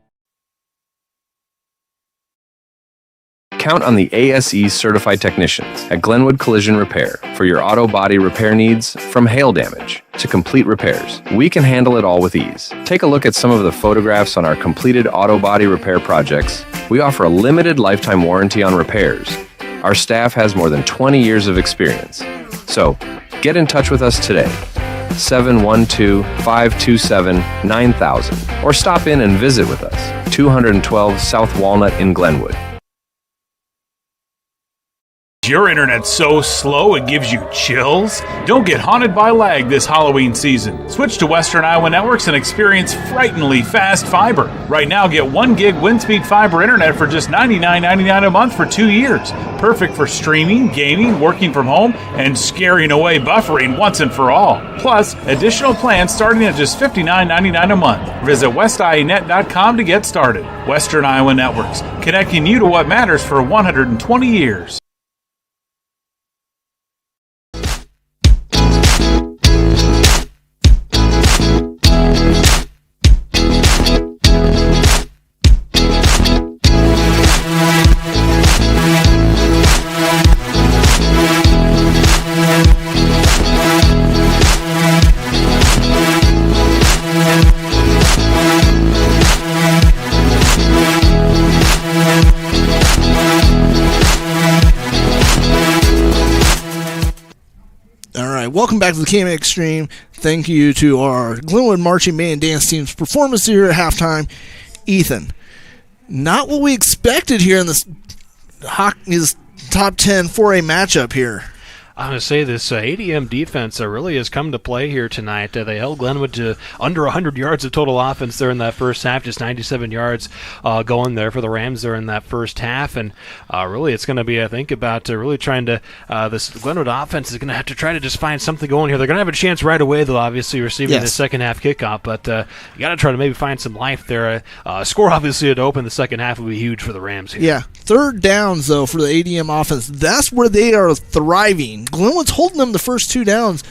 Count on the ASE certified technicians at Glenwood Collision Repair for your auto body repair needs, from hail damage to complete repairs. We can handle it all with ease. Take a look at some of the photographs on our completed auto body repair projects We offer a limited lifetime warranty on repairs. Our staff has more than 20 years of experience. So, get in touch with us today. 712-527-9000 or stop in and visit with us. 212 South Walnut in Glenwood. Your internet's so slow it gives you chills? Don't get haunted by lag this Halloween season. Switch to Western Iowa Networks and experience frighteningly fast fiber. Right now, get 1 gig WindSpeed fiber internet for just $99.99 a month for 2 years. Perfect for streaming, gaming, working from home, and scaring away buffering once and for all. Plus, additional plans starting at just $59.99 a month. Visit westianet.com to get started. Western Iowa Networks, connecting you to what matters for 120 years. Welcome back to the KMA Extreme. Thank you to our Glenwood Marching Band Dance Team's performance here at halftime. Ethan, not what we expected here in this top 10 4A matchup here. I'm going to say this ADM defense really has come to play here tonight. They held Glenwood to under 100 yards of total offense there in that first half, just 97 yards going there for the Rams there in that first half. And really it's going to be, I think, about really trying to this Glenwood offense is going to have to try to just find something going here. They're going to have a chance right away, though, obviously, receiving the second half kickoff. But you got to try to maybe find some life there. Score, obviously, to open the second half would be huge for the Rams here. Yeah, third downs, though, for the ADM offense. That's where they are thriving. Glenwood's holding them the first two downs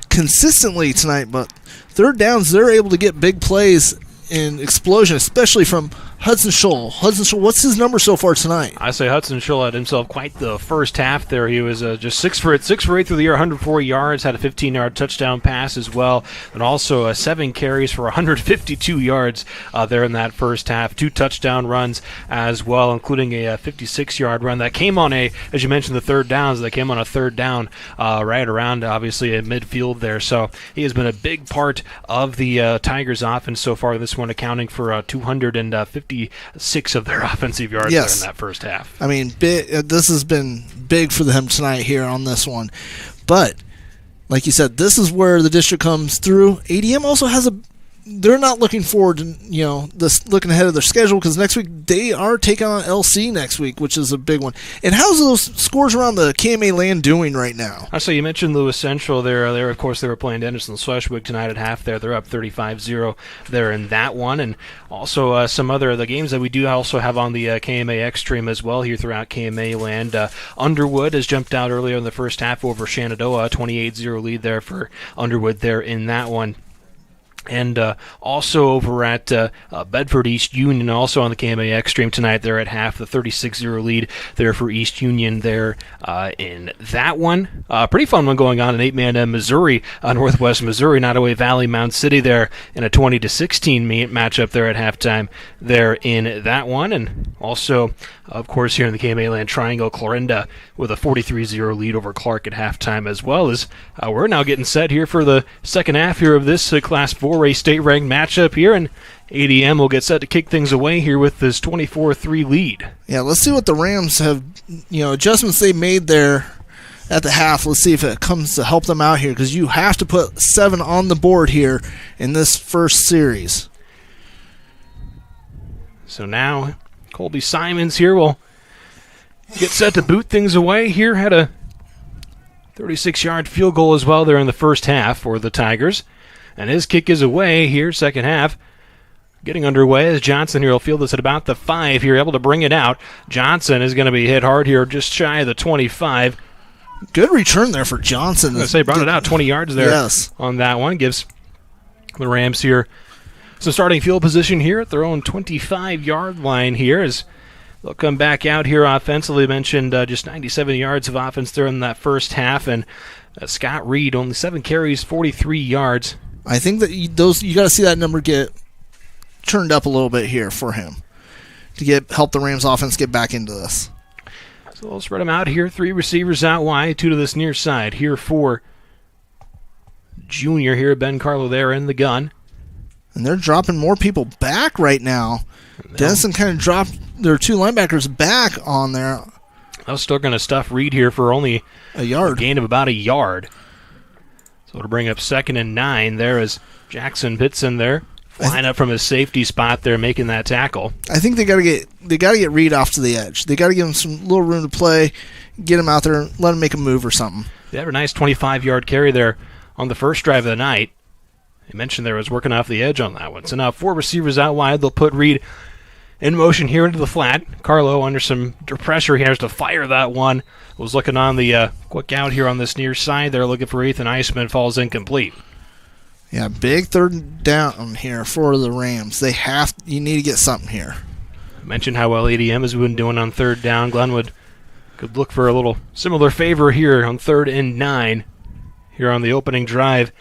consistently tonight, but third downs, they're able to get big plays in explosion, especially from Hudson Scholl. Hudson Scholl, what's his number so far tonight? I say Hudson Scholl had himself quite the first half there. He was just 6 for 8 through the air, 104 yards, had a 15-yard touchdown pass as well, and also 7 carries for 152 yards there in that first half. 2 touchdown runs as well, including a 56-yard run that came on as you mentioned, the third downs. That came on a third down right around, obviously, at midfield there. So he has been a big part of the Tigers' offense so far. This one accounting for 256 of their offensive yards there in that first half. I mean, this has been big for them tonight here on this one. But, like you said, this is where the district comes through. ADM also has they're not looking forward to, looking ahead of their schedule, because next week they are taking on LC next week, which is a big one. And how's those scores around the KMA land doing right now? So you mentioned Lewis Central there. Of course, they were playing Denison Schleswig tonight at half there. They're up 35-0 there in that one. And also some other of the games that we do also have on the KMA X stream as well here throughout KMA land. Underwood has jumped out earlier in the first half over Shenandoah, 28-0 lead there for Underwood there in that one. And also over at Bedford East Union, also on the KMAX stream tonight, they're at half, the 36-0 lead there for East Union there in that one. Pretty fun one going on in 8-man Missouri, Northwest Missouri, Nottoway Valley, Mound City there in a 20-16 matchup there at halftime there in that one. And also, of course, here in the KMA Land Triangle, Clarinda with a 43-0 lead over Clark at halftime, as well as we're now getting set here for the second half here of this Class 4A state-ranked matchup here, and ADM will get set to kick things away here with this 24-3 lead. Yeah, let's see what the Rams have, adjustments they made there at the half. Let's see if it comes to help them out here, because you have to put 7 on the board here in this first series. So now Colby Simons here will get set to boot things away here. Had a 36-yard field goal as well there in the first half for the Tigers. And his kick is away here, second half. Getting underway as Johnson here will field this at about the 5 here, able to bring it out. Johnson is going to be hit hard here, just shy of the 25. Good return there for Johnson. I was going to say, brought it out 20 yards there on that one. Gives the Rams here some starting field position here at their own 25-yard line here as they'll come back out here offensively. Mentioned just 97 yards of offense there in that first half. And Scott Reed, only 7 carries, 43 yards. I think that you got to see that number get turned up a little bit here for him. to help the Rams offense get back into this. So we'll spread them out here. 3 receivers out wide, 2 to this near side. Here for junior here, Ben Carlo there in the gun. And they're dropping more people back right now. Denison kind of dropped their 2 linebackers back on there. I was still going to stuff Reed here for only a yard. A gain of about a yard. So it'll bring up 2nd and 9 there as Jackson Pitson there. Flying up from his safety spot there, making that tackle. I think they got to get Reed off to the edge. They got to give him some little room to play, get him out there, let him make a move or something. They have a nice 25-yard carry there on the first drive of the night. I mentioned there was working off the edge on that one. So now 4 receivers out wide. They'll put Reed in motion here into the flat. Carlo under some pressure. He has to fire that one. Was looking on the quick out here on this near side there, looking for Ethan Eisman. Falls incomplete. Yeah, big 3rd down here for the Rams. You need to get something here. I mentioned how well ADM has been doing on 3rd down. Glenwood could look for a little similar favor here on 3rd and 9 here on the opening drive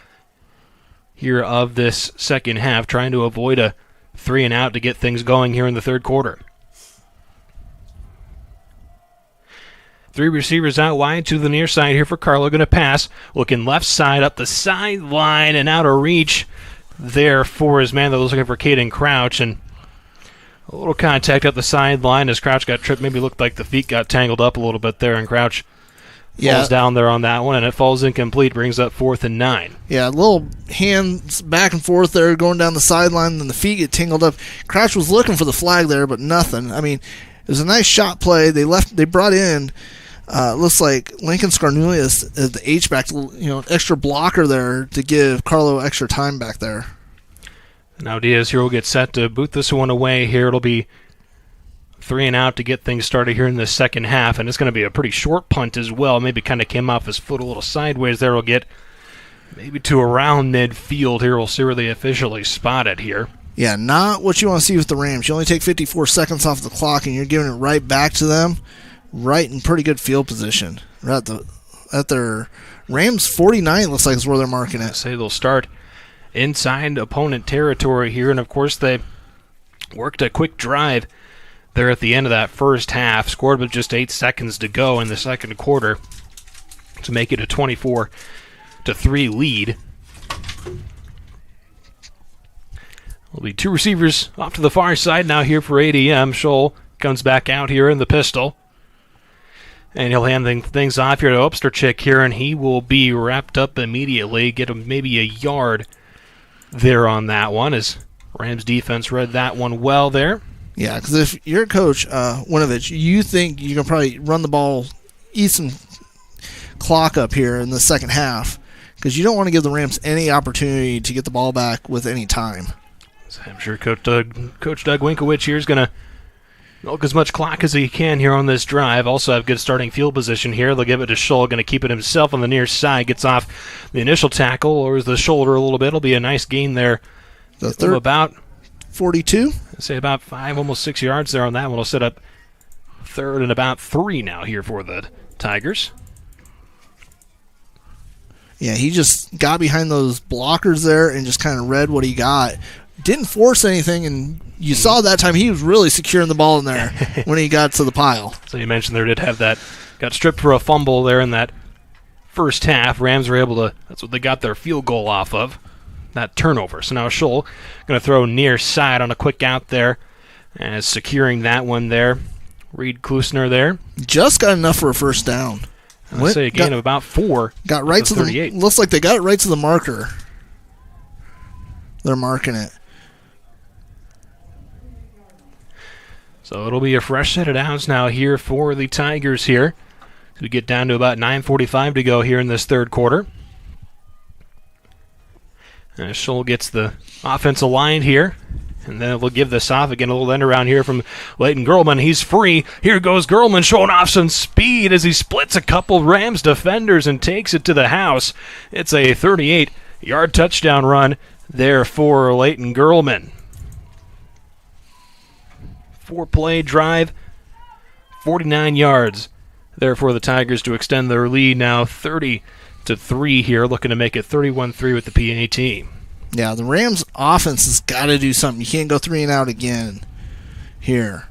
here of this second half, trying to avoid a 3 and out to get things going here in the third quarter. 3 receivers out wide to the near side here for Carlo. Going to pass. Looking left side up the sideline and out of reach there for his man that was looking for Caden Crouch. And a little contact up the sideline as Crouch got tripped. Maybe looked like the feet got tangled up a little bit there, and Crouch falls down there on that one, and it falls incomplete. Brings up 4th and 9. Yeah, little hands back and forth there going down the sideline, and the feet get tangled up. Crouch was looking for the flag there, but nothing. I mean, it was a nice shot play. They brought in looks like Lincoln Scarnelius as the H-back, an extra blocker there to give Carlo extra time back there. Now Diaz here will get set to boot this one away here. It'll be 3 and out to get things started here in the second half, and it's going to be a pretty short punt as well. Maybe kind of came off his foot a little sideways there. We'll get maybe to around midfield here. We'll see where they officially spot it here. Yeah, not what you want to see with the Rams. You only take 54 seconds off the clock, and you're giving it right back to them. Right in pretty good field position. Right at their Rams 49 looks like is where they're marking it. Say they'll start inside opponent territory here, and of course they worked a quick drive there at the end of that first half. Scored with just 8 seconds to go in the second quarter to make it a 24-3 lead. Will be 2 receivers off to the far side now here for ADM. Scholl comes back out here in the pistol. And he'll hand things off here to Obsterchick here, and he will be wrapped up immediately. Get him maybe a yard there on that one, as Rams defense read that one well there. Yeah, because if you're coach Winovich, you think you can probably run the ball, eat some clock up here in the second half, because you don't want to give the Rams any opportunity to get the ball back with any time. So I'm sure Coach Doug Winkowicz here is going to milk as much clock as he can here on this drive. Also have good starting field position here. They'll give it to Scholl. Going to keep it himself on the near side. Gets off the initial tackle, lowers the shoulder a little bit. It'll be a nice gain there. The third, about 42? Say about 5, almost 6 yards there on that one. Will set up 3rd and about 3 now here for the Tigers. Yeah, he just got behind those blockers there and just kind of read what he got. Didn't force anything, and you saw that time he was really securing the ball in there when he got to the pile. So you mentioned there did have that, got stripped for a fumble there in that first half. Rams were able to, that's what they got their field goal off of, that turnover. So now Scholl going to throw near side on a quick out there, and securing that one there. Reed Klusner there. Just got enough for a first down. I'd say a gain of about 4. Got right to 38. Looks like they got it right to the marker. They're marking it. So it'll be a fresh set of downs now here for the Tigers here. We get down to about 9:45 to go here in this third quarter. And Scholl gets the offensive line here. And then we'll give this off again. A little end around here from Leighton Gerlman. He's free. Here goes Gerlman showing off some speed as he splits a couple Rams defenders and takes it to the house. It's a 38-yard touchdown run there for Leighton Gerlman. 4-play drive, 49 yards there for the Tigers to extend their lead now 30-3 here, looking to make it 31-3 with the PAT. Yeah, the Rams' offense has got to do something. You can't go 3 and out again here.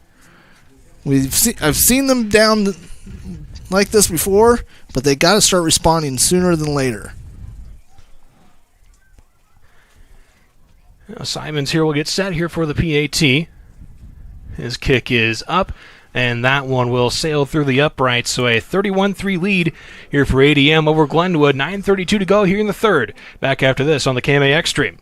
I've seen them down like this before, but they got to start responding sooner than later. Now Simons here will get set here for the PAT. His kick is up, and that one will sail through the uprights. So a 31-3 lead here for ADM over Glenwood. 9:32 to go here in the third. Back after this on the KMAX stream.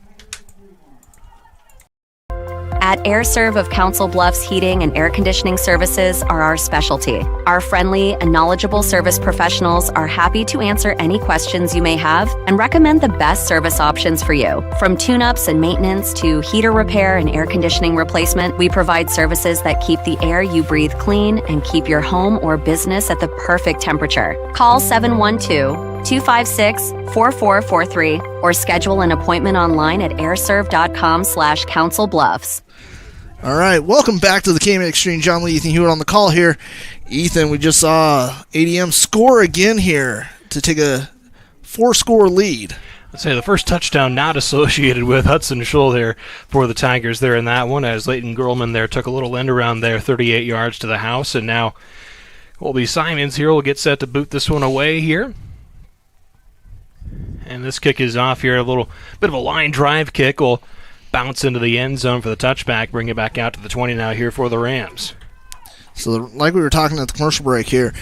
At AirServe of Council Bluffs Heating and Air Conditioning Services are our specialty. Our friendly and knowledgeable service professionals are happy to answer any questions you may have and recommend the best service options for you. From tune-ups and maintenance to heater repair and air conditioning replacement, we provide services that keep the air you breathe clean and keep your home or business at the perfect temperature. Call 712-256-4443 or schedule an appointment online at airserve.com/councilbluffs. All right, welcome back to the KMAX Extreme. John Lee, Ethan Hewitt on the call here. Ethan, we just saw ADM score again here to take a 4-score lead. Let's say the first touchdown not associated with Hudson Scholl there for the Tigers there in that one, as Leighton Gerlman there took a little end around there, 38 yards to the house, and now Colby Simons here will get set to boot this one away here. And this kick is off here, a little bit of a line drive kick will bounce into the end zone for the touchback, bring it back out to the 20 now here for the Rams. So, like we were talking at the commercial break here,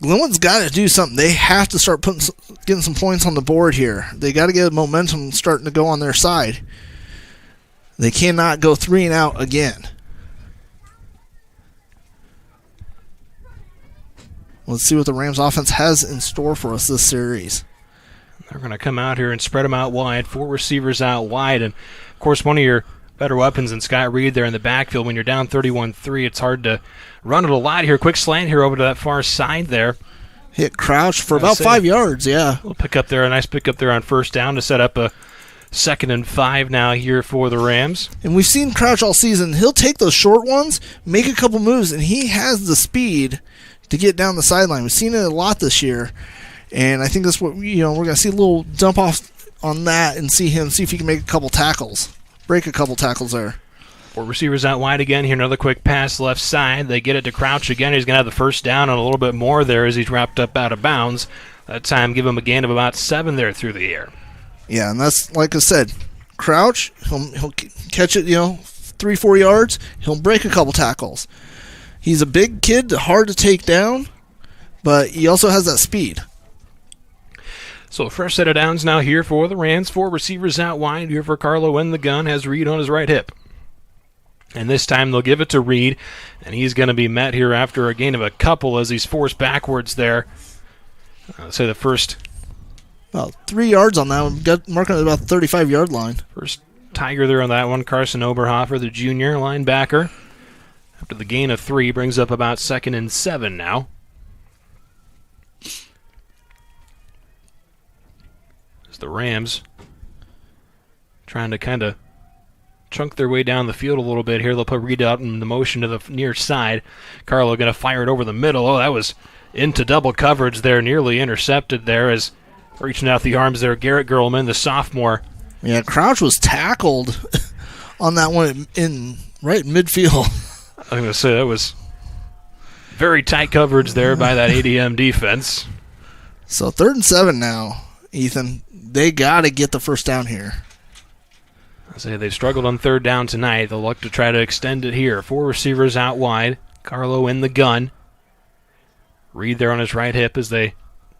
Glenwood's got to do something. They have to start getting some points on the board here. They got to get momentum starting to go on their side. They cannot go 3 and out again. Let's see what the Rams offense has in store for us this series. They're going to come out here and spread them out wide, 4 receivers out wide, and of course one of your better weapons in Scott Reed there in the backfield. When you're down 31-3, it's hard to run it a lot here. Quick slant here over to that far side there. Hit Crouch for about 5 yards, yeah. We'll pick up there, a nice pick up there on first down to set up a 2nd and 5 now here for the Rams. And we've seen Crouch all season. He'll take those short ones, make a couple moves, and he has the speed to get down the sideline. We've seen it a lot this year. And I think that's what, we're going to see a little dump off on that and see if he can make a couple tackles, break a couple tackles there. 4 receivers out wide again here. Another quick pass left side. They get it to Crouch again. He's going to have the first down and a little bit more there as he's wrapped up out of bounds. That time give him a gain of about 7 there through the air. Yeah, and that's, like I said, Crouch, he'll catch it, 3-4 yards. He'll break a couple tackles. He's a big kid, hard to take down, but he also has that speed. So a fresh set of downs now here for the Rams. 4 receivers out wide here for Carlo in the gun. Has Reed on his right hip. And this time they'll give it to Reed, and he's going to be met here after a gain of a couple as he's forced backwards there. So the first... About 3 yards on that one. Got marking at about the 35-yard line. First Tiger there on that one. Carson Oberhofer, the junior linebacker. After the gain of 3, brings up about 2nd and 7 now. The Rams trying to kind of chunk their way down the field a little bit here. They'll put Reed out in the motion to the near side. Carlo going to fire it over the middle. Oh, that was into double coverage there, nearly intercepted there as reaching out the arms there. Garrett Gerlman, the sophomore. Yeah, Crouch was tackled on that one in right midfield. I'm going to say that was very tight coverage there by that ADM defense. So 3rd and 7 now, Ethan. They got to get the first down here. I say they've struggled on 3rd down tonight. They'll look to try to extend it here. 4 receivers out wide. Carlo in the gun. Reed there on his right hip as they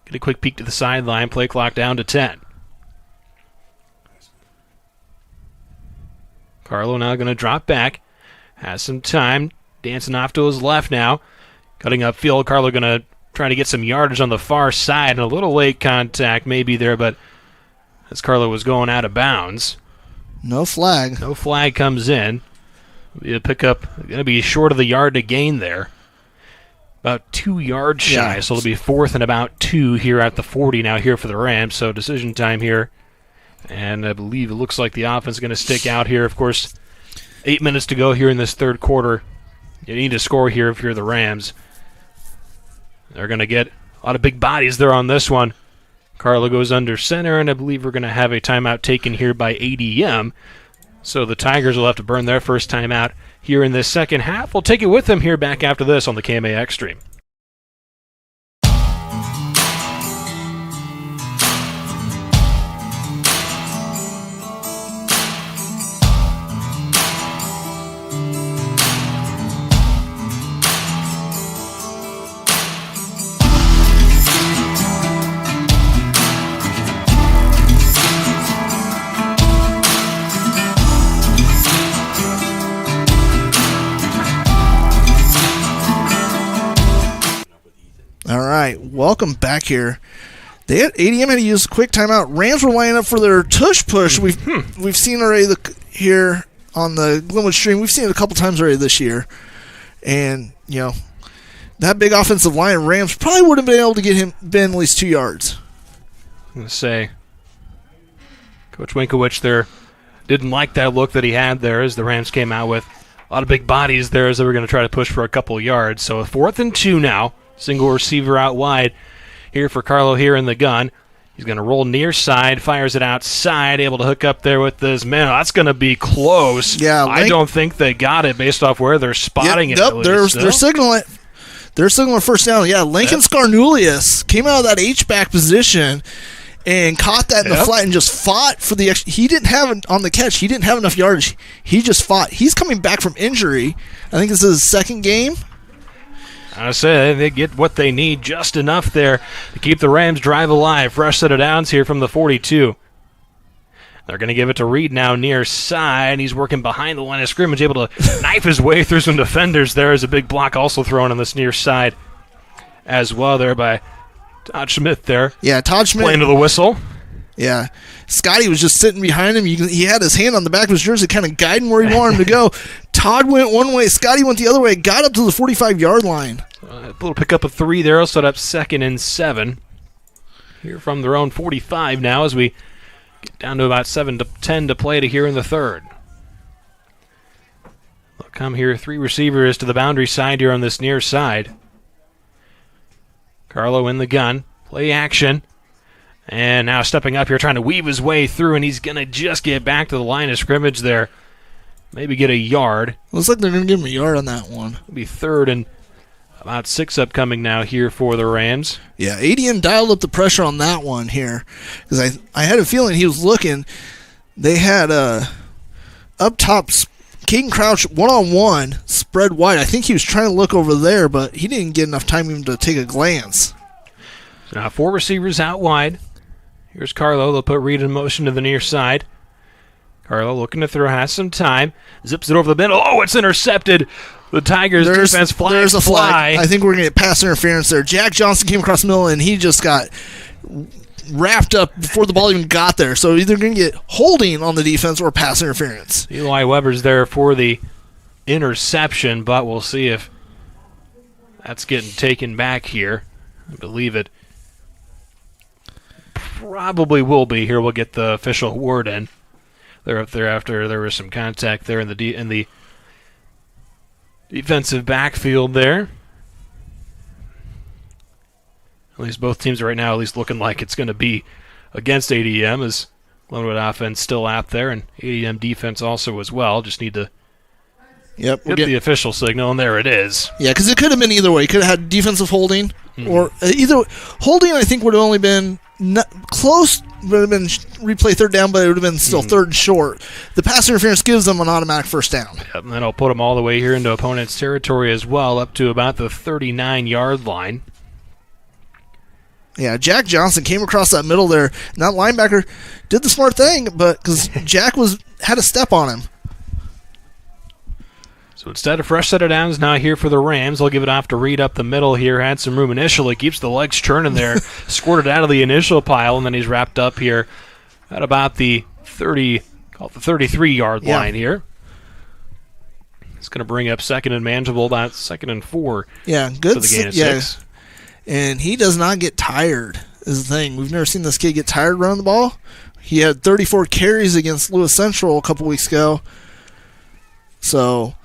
get a quick peek to the sideline. Play clock down to 10. Carlo now going to drop back. Has some time. Dancing off to his left now. Cutting upfield. Carlo going to try to get some yardage on the far side. And a little late contact maybe there, but as Carlo was going out of bounds. No flag. No flag comes in. Be a pickup. Going to be short of the yard to gain there. About 2 yards shy, so it'll be 4th and about 2 here at the 40 now here for the Rams. So decision time here. And I believe it looks like the offense is going to stick out here. Of course, 8 minutes to go here in this 3rd quarter. You need to score here if you're the Rams. They're going to get a lot of big bodies there on this one. Carlo goes under center, and I believe we're going to have a timeout taken here by ADM. So the Tigers will have to burn their first time out here in this second half. We'll take you with them here back after this on the KMA Extreme. All right, welcome back here. ADM had to use a quick timeout. Rams were lining up for their tush push. We've seen already here on the Glenwood stream. We've seen it a couple times already this year, and that big offensive line, Rams probably would have been able to get Ben at least 2 yards. I'm going to say, Coach Winkowicz there didn't like that look that he had there as the Rams came out with a lot of big bodies there as they were going to try to push for a couple of yards. So 4th and 2 now. Single receiver out wide here for Carlo here in the gun. He's going to roll near side, fires it outside, able to hook up there with this man. That's going to be close. Yeah, I don't think they got it based off where they're spotting it. Nope, they're signaling. They're signaling first down. Yeah, Lincoln Scarnulius came out of that H-back position and caught that in the flat and just fought for the extra. He didn't have it on the catch. He didn't have enough yardage. He just fought. He's coming back from injury. I think this is his second game. I say they get what they need, just enough there to keep the Rams drive alive. Fresh set of downs here from the 42. They're going to give it to Reed now near side. He's working behind the line of scrimmage, able to knife his way through some defenders. There is a big block also thrown on this near side as well there by Todd Schmidt there. Yeah, Todd Schmidt. Playing to the whistle. Yeah. Scotty was just sitting behind him. He had his hand on the back of his jersey, kind of guiding where he wanted him to go. Todd went one way. Scotty went the other way. Got up to the 45-yard line. A little pickup of 3 there. Will set up 2nd and 7. Here from their own 45 now as we get down to about 7 to 10 to play to here in the third. They'll come here. 3 receivers to the boundary side here on this near side. Carlo in the gun. Play action. And now stepping up here, trying to weave his way through, and he's going to just get back to the line of scrimmage there. Maybe get a yard. Looks like they're going to give him a yard on that one. It'll be 3rd and about 6 upcoming now here for the Rams. Yeah, ADM dialed up the pressure on that one here because I had a feeling he was looking. They had up top Caden Crouch one-on-one, spread wide. I think he was trying to look over there, but he didn't get enough time even to take a glance. So now 4 receivers out wide. Here's Carlo. They'll put Reed in motion to the near side. Carlo looking to throw, has some time. Zips it over the middle. Oh, it's intercepted. The Tigers defense flag. There's a flag. I think we're going to get pass interference there. Jack Johnson came across the middle, and he just got wrapped up before the ball even got there. So either going to get holding on the defense or pass interference. Eli Weber's there for the interception, but we'll see if that's getting taken back here. I believe it probably will be. Here we'll get the official word in. They're up there after there was some contact there in the defensive backfield there. At least both teams right now at least looking like it's going to be against ADM as Glenwood offense still out there and ADM defense also as well. Just need to get the official signal, and there it is. Yeah, because it could have been either way. It could have had defensive holding, or either holding. I think would have only been close. Would have been replay 3rd down, but it would have been still 3rd and short. The pass interference gives them an automatic 1st down. Yep, and then I'll put them all the way here into opponent's territory as well, up to about the 39-yard line. Yeah, Jack Johnson came across that middle there, and that linebacker did the smart thing, but because Jack had a step on him. So instead of fresh set of downs now here for the Rams, they'll give it off to Reed up the middle here. Had some room initially, keeps the legs churning there, squirted out of the initial pile, and then he's wrapped up here at about the 33-yard line here. It's going to bring up 2nd and manageable, about 2nd and 4. Yeah, good. For the gain of 6. And he does not get tired, is the thing. We've never seen this kid get tired running the ball. He had 34 carries against Lewis Central a couple weeks ago. So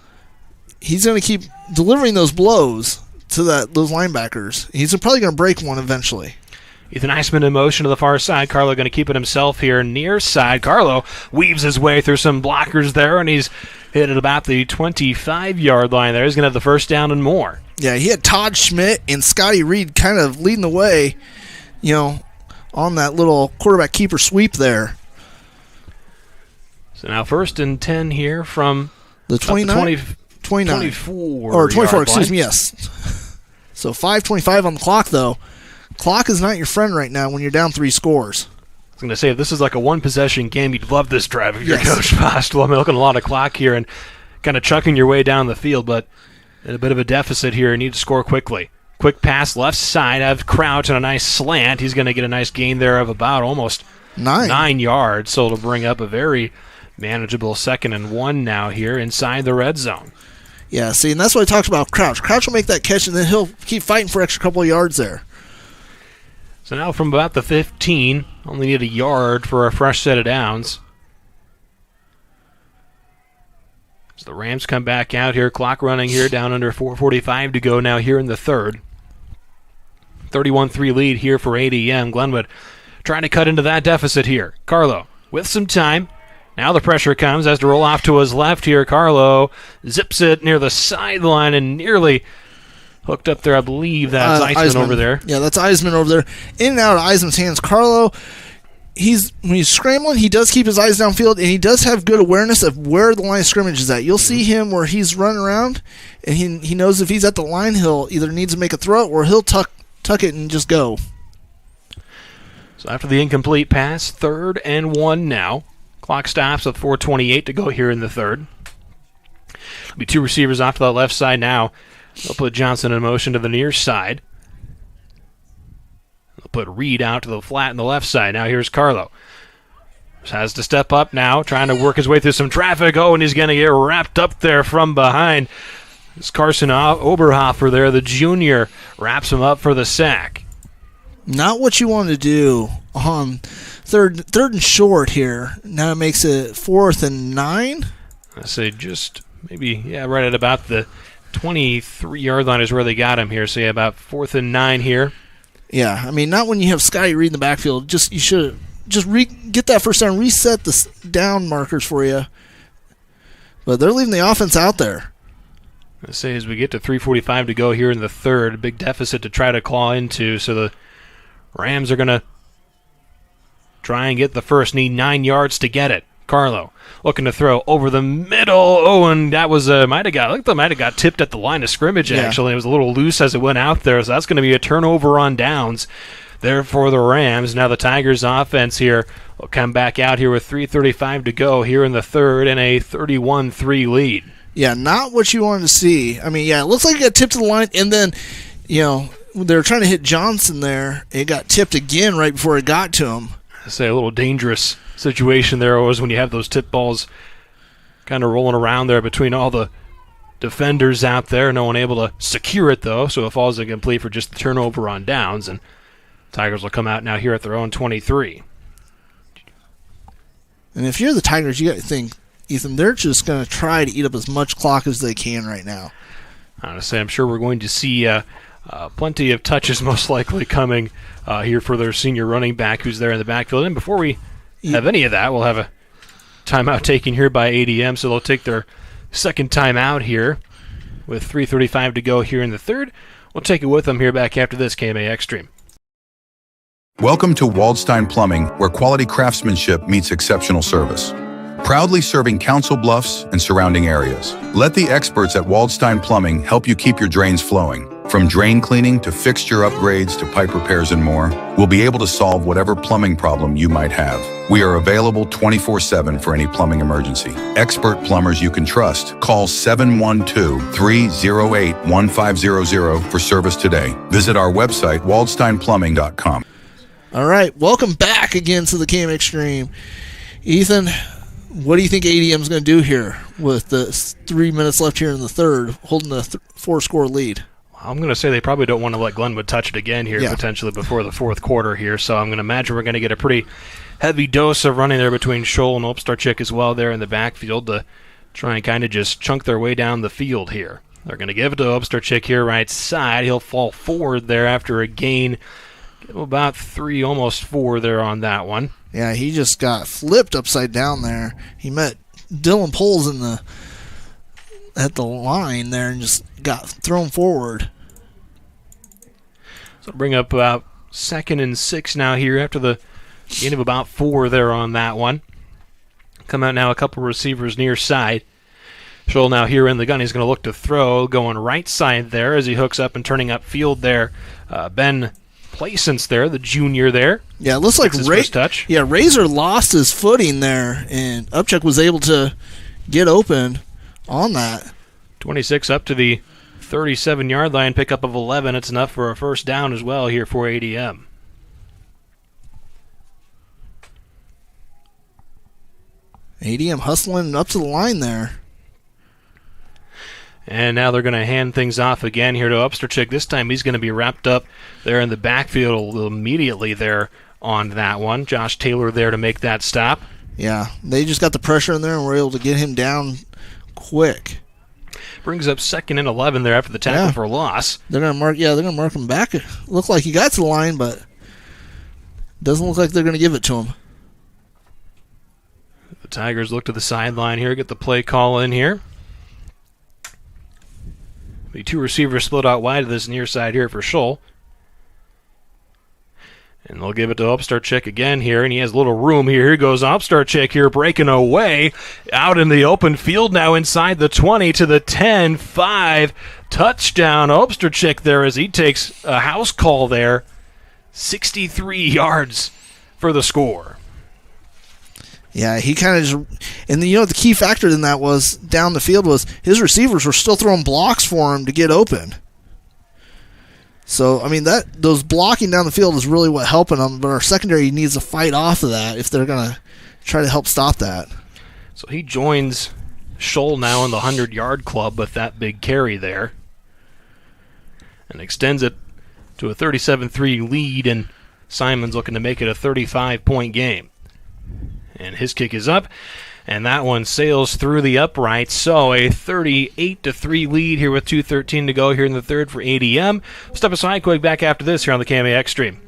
he's going to keep delivering those blows to those linebackers. He's probably going to break one eventually. Ethan Eisman in motion to the far side. Carlo going to keep it himself here near side. Carlo weaves his way through some blockers there, and he's hit at about the 25-yard line there. He's going to have the first down and more. Yeah, he had Todd Schmidt and Scotty Reed kind of leading the way, on that little quarterback keeper sweep there. So now 1st and 10 here from the 29? 24. Or 24, excuse me, yes. So 5:25 on the clock, though. Clock is not your friend right now when you're down 3 scores. I was going to say, if this is like a one-possession game, you'd love this drive if you're Yes. Coach Postel. I'm looking at a lot of clock here and kind of chucking your way down the field, but at a bit of a deficit here. You need to score quickly. Quick pass left side. I have Crouch on a nice slant. He's going to get a nice gain there of about almost 9 yards, so it'll bring up a very manageable 2nd and 1 now here inside the red zone. Yeah, see, and that's what I talked about Crouch. Crouch will make that catch, and then he'll keep fighting for extra couple of yards there. So now from about the 15, only need a yard for a fresh set of downs. So the Rams come back out here, clock running here, down under 4:45 to go now here in the 3rd. 31-3 lead here for ADM. Glenwood trying to cut into that deficit here. Carlo with some time. Now the pressure comes, has to roll off to his left here. Carlo zips it near the sideline and nearly hooked up there. I believe that's Eisman over there. Yeah, that's Eisman over there. In and out of Eisman's hands. Carlo, when he's scrambling, he does keep his eyes downfield, and he does have good awareness of where the line of scrimmage is at. You'll see him where he's running around, and he knows if he's at the line, he'll either needs to make a throw or he'll tuck it and just go. So after the incomplete pass, 3rd and 1 now. Clock stops with 4:28 to go here in the 3rd. There'll be 2 receivers off to the left side now. They'll put Johnson in motion to the near side. They'll put Reed out to the flat on the left side. Now here's Carlo. Has to step up now, trying to work his way through some traffic. Oh, and he's going to get wrapped up there from behind. It's Carson Oberhofer there, the junior, wraps him up for the sack. Not what you want to do on third and short here. Now it makes it 4th and 9. I say just maybe, right at about the 23-yard line is where they got him here. So, about 4th and 9 here. Yeah, I mean, not when you have Scotty Reed in the backfield. You should just get that first down, reset the down markers for you. But they're leaving the offense out there. I say as we get to 3:45 to go here in the 3rd, a big deficit to try to claw into. So the Rams are going to try and get the first. Need 9 yards to get it. Carlo looking to throw over the middle. Oh, and that was might have got tipped at the line of scrimmage. Actually, it was a little loose as it went out there. So that's going to be a turnover on downs there for the Rams. Now the Tigers' offense here will come back out here with 3:35 to go here in the 3rd and a 31-3 lead. Yeah, not what you wanted to see. I mean, it looks like it got tipped to the line, and then they were trying to hit Johnson there. It got tipped again right before it got to him. I say a little dangerous situation there was when you have those tip balls kind of rolling around there between all the defenders out there. No one able to secure it, though, so it falls incomplete for just the turnover on downs, and Tigers will come out now here at their own 23. And if you're the Tigers, you got to think, Ethan, they're just going to try to eat up as much clock as they can right now. Honestly, I'm sure we're going to see plenty of touches most likely coming here for their senior running back who's there in the backfield. And before we have any of that, we'll have a timeout taken here by ADM, so they'll take their second timeout here with 3:35 to go here in the 3rd. We'll take it with them here back after this KMA Extreme. Welcome to Waldstein Plumbing, where quality craftsmanship meets exceptional service. Proudly serving Council Bluffs and surrounding areas. Let the experts at Waldstein Plumbing help you keep your drains flowing. From drain cleaning to fixture upgrades to pipe repairs and more, we'll be able to solve whatever plumbing problem you might have. We are available 24/7 for any plumbing emergency. Expert plumbers you can trust. Call 712-308-1500 for service today. Visit our website, waldsteinplumbing.com. All right, welcome back again to the KM Extreme. Ethan, what do you think ADM's going to do here with the 3 minutes left here in the 3rd, holding a 4-score lead? I'm going to say they probably don't want to let Glenwood touch it again here potentially before the 4th quarter here, so I'm going to imagine we're going to get a pretty heavy dose of running there between Scholl and Opstarchik as well there in the backfield to try and kind of just chunk their way down the field here. They're going to give it to Opstarchik here right side. He'll fall forward there after a gain About 3, almost 4 there on that one. Yeah, he just got flipped upside down there. He met Dylan Poles at the line there and just got thrown forward. So bring up about 2nd and 6 now here after the gain of about 4 there on that one. Come out now a couple receivers near side. Scholl now here in the gun. He's going to look to throw, going right side there as he hooks up and turning up field there. Ben Placence there, the junior there. Yeah, it looks like touch. Yeah, Razor lost his footing there, and Upchuck was able to get open on that. 26 up to the 37-yard line, pickup of 11. It's enough for a first down as well here for ADM. ADM hustling up to the line there. And now they're going to hand things off again here to Upsterchick. This time he's going to be wrapped up there in the backfield immediately there on that one. Josh Taylor there to make that stop. Yeah, they just got the pressure in there and were able to get him down quick. Brings up 2nd and 11 there after the tackle for loss. They're going to mark him back. Looked like he got to the line, but doesn't look like they're going to give it to him. The Tigers look to the sideline here, get the play call in here. The 2 receivers split out wide to this near side here for Scholl. And they'll give it to Upstarchick again here, and he has a little room here. Here goes Upstarchick here, breaking away out in the open field now inside the 20 to the 10, 5. Touchdown, Upstarchick there as he takes a house call there. 63 yards for the score. Yeah, he kind of just, and the key factor in that was down the field was his receivers were still throwing blocks for him to get open. So, I mean, those blocking down the field is really what helping them, but our secondary needs to fight off of that if they're going to try to help stop that. So he joins Scholl now in the 100-yard club with that big carry there and extends it to a 37-3 lead, and Simon's looking to make it a 35-point game. And his kick is up, and that one sails through the upright. So a 38-3 lead here with 2:13 to go here in the third for ADM. Step aside quick, back after this here on the KMAX stream.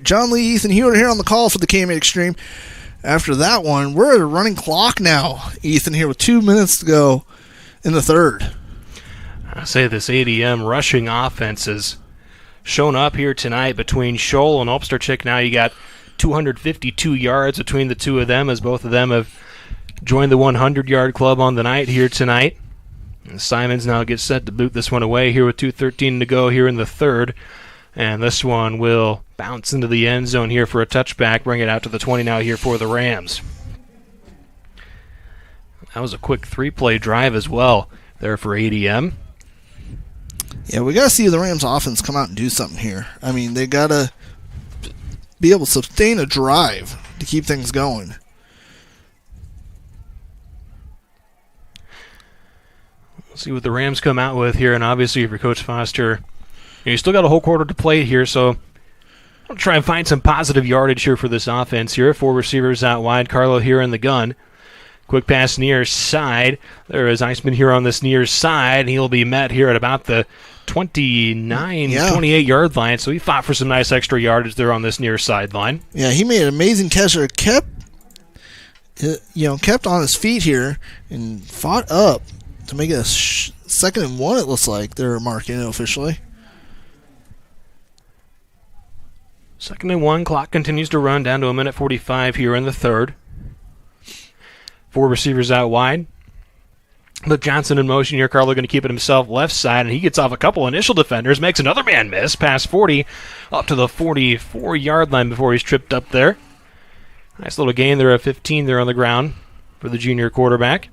John Lee, Ethan Hewitt here on the call for the KMA Extreme. After that one, we're at a running clock now. Ethan here with 2 minutes to go in the third. I say this ADM rushing offense has shown up here tonight between Scholl and Upstarchick. Now you got 252 yards between the two of them as both of them have joined the 100-yard club on the night here tonight. And Simons now gets set to boot this one away here with 2:13 to go here in the third. And this one will bounce into the end zone here for a touchback, bring it out to the 20 now here for the Rams. That was a quick 3-play drive as well there for ADM. Yeah, we got to see the Rams offense come out and do something here. I mean, they got to be able to sustain a drive to keep things going. Let's see what the Rams come out with here, and obviously if you're Coach Foster, you still got a whole quarter to play here, so I'll try and find some positive yardage here for this offense here. 4 receivers out wide. Carlo here in the gun. Quick pass near side. There is Iceman here on this near side, and he'll be met here at about the 28-yard line, so he fought for some nice extra yardage there on this near sideline. Yeah, he made an amazing catch there. Kept on his feet here and fought up to make it a 2nd and 1, it looks like they're marking it officially. 2nd and 1, clock continues to run down to 1:45 here in the third. 4 receivers out wide. With Johnson in motion here, Carlo going to keep it himself left side, and he gets off a couple initial defenders, makes another man miss, past 40, up to the 44-yard line before he's tripped up there. Nice little gain there of 15 there on the ground for the junior quarterback.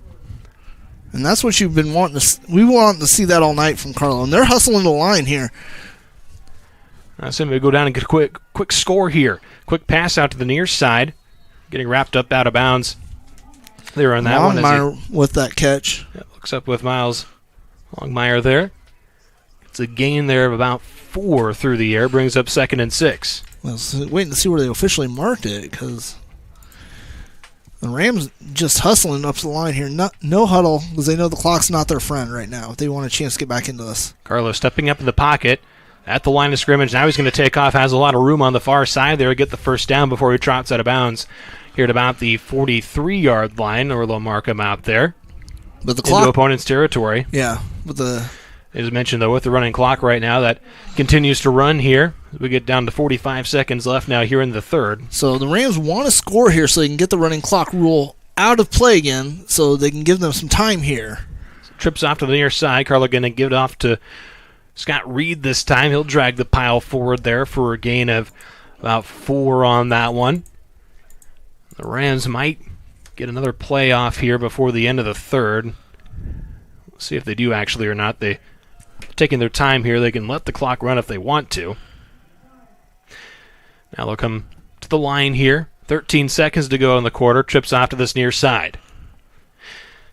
And that's what you've been wanting to. We want to see that all night from Carlo, and they're hustling the line here. 2 minutes to go. 2 minutes to go here in the third. 4 receivers out wide. Carlo here in the gun. Quick pass near side. There is Iceman here on this near side. And he'll be met here at about the 28-yard line. So he fought for some nice extra yardage there on this near sideline. Yeah, he made an amazing catch there. Kept on his feet here and fought up to make it a 2nd and 1, it looks like they're marking it officially. 2nd and 1, clock continues to run down to 1:45 here in the third. 4 receivers out wide. So we go down and get a quick score here. Quick pass out to the near side. Getting wrapped up out of bounds there on that one. Longmire with that catch. Looks up with Miles Longmire there. It's a gain there of about 4 through the air. Brings up 2nd and 6. Well, waiting to see where they officially marked it, because the Rams just hustling up the line here. No huddle, because they know the clock's not their friend right now. They want a chance to get back into this. Carlos stepping up in the pocket at the line of scrimmage. Now he's going to take off. Has a lot of room on the far side there. Get the first down before he trots out of bounds here at about the 43-yard line, or they'll mark him out there. But the clock, into opponent's territory. Yeah, but as mentioned, though, with the running clock right now, that continues to run here. We get down to 45 seconds left now here in the third. So the Rams want to score here so they can get the running clock rule out of play again, so they can give them some time here. Trips off to the near side. Carlo going to give it off to Scott Reed this time. He'll drag the pile forward there for a gain of about 4 on that one. The Rams might get another play off here before the end of the third. We'll see if they do actually or not. They're taking their time here. They can let the clock run if they want to. Now they'll come to the line here. 13 seconds to go in the quarter. Trips off to this near side.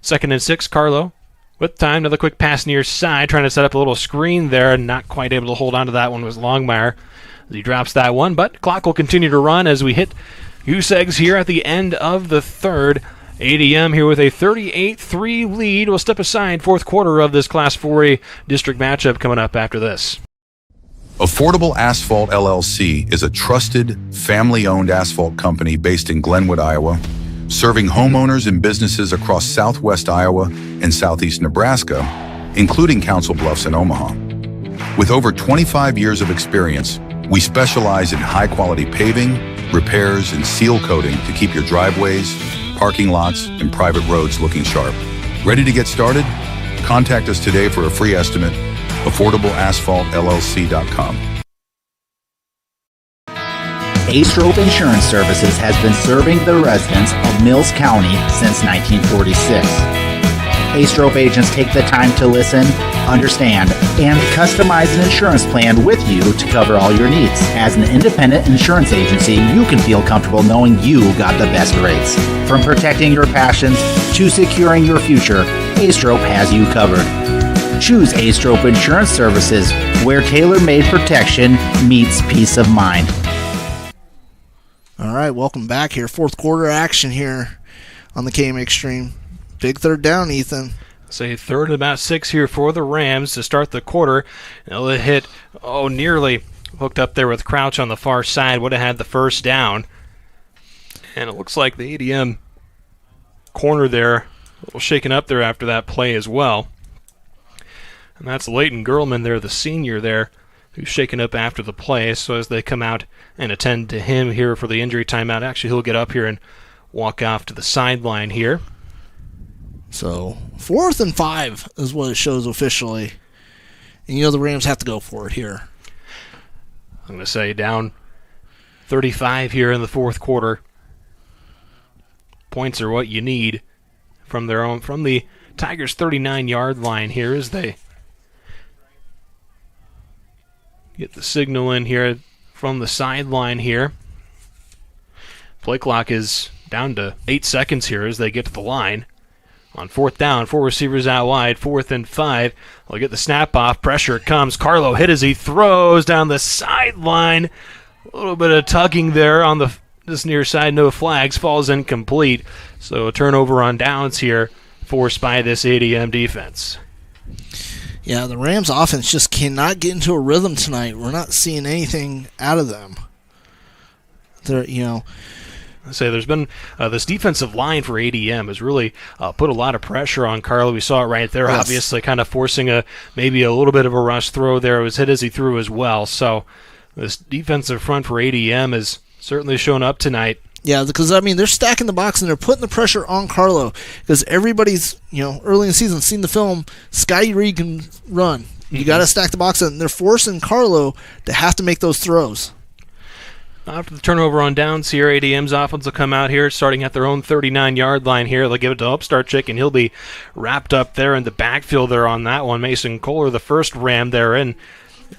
2nd and 6, Carlo. With time, another quick pass near side, trying to set up a little screen there, and not quite able to hold on to that one was Longmire. He drops that one, but clock will continue to run as we hit goose eggs here at the end of the third. ADM here with a 38-3 lead. We'll step aside. Fourth quarter of this Class 4A district matchup coming up after this. Affordable Asphalt LLC is a trusted, family-owned asphalt company based in Glenwood, Iowa, serving homeowners and businesses across southwest Iowa and southeast Nebraska, including Council Bluffs and Omaha. With over 25 years of experience, we specialize in high-quality paving, repairs, and seal coating to keep your driveways, parking lots, and private roads looking sharp. Ready to get started? Contact us today for a free estimate. AffordableAsphaltLLC.com. A-Stroke Insurance Services has been serving the residents of Mills County since 1946. A-Stroke agents take the time to listen, understand, and customize an insurance plan with you to cover all your needs. As an independent insurance agency, you can feel comfortable knowing you got the best rates. From protecting your passions to securing your future, A-Stroke has you covered. Choose A-Stroke Insurance Services, where tailor-made protection meets peace of mind. All right, welcome back here. Fourth quarter action here on the KMX stream. Big third down, Ethan. Say 3rd and about 6 here for the Rams to start the quarter. They'll hit, nearly hooked up there with Crouch on the far side. Would have had the first down. And it looks like the ADM corner there, a little shaken up there after that play as well. And that's Leighton Gerlman there, the senior there, who's shaken up after the play. So as they come out and attend to him here for the injury timeout, actually he'll get up here and walk off to the sideline here. So 4th and 5 is what it shows officially. And the Rams have to go for it here. I'm going to say down 35 here in the fourth quarter. Points are what you need from the Tigers' 39-yard line here as they get the signal in here from the sideline here. Play clock is down to 8 seconds here as they get to the line. On 4th down, 4 receivers out wide, 4th and 5. They'll get the snap off. Pressure comes. Carlo hit as he throws down the sideline. A little bit of tugging there on this near side. No flags. Falls incomplete. So a turnover on downs here forced by this ADM defense. Yeah, the Rams offense just cannot get into a rhythm tonight. We're not seeing anything out of them. I say there's been this defensive line for ADM has really put a lot of pressure on Carlo. We saw it right there, yes. Obviously kind of forcing maybe a little bit of a rush throw there. It was hit as he threw as well. So this defensive front for ADM has certainly shown up tonight. Yeah, because, they're stacking the box and they're putting the pressure on Carlo because everybody's, early in the season seen the film, Scotty Reed can run. You got to stack the box and they're forcing Carlo to have to make those throws. After the turnover on downs here, ADM's offense will come out here, starting at their own 39-yard line here. They'll give it to Upstart Chick, and he'll be wrapped up there in the backfield there on that one. Mason Kohler, the first Ram there in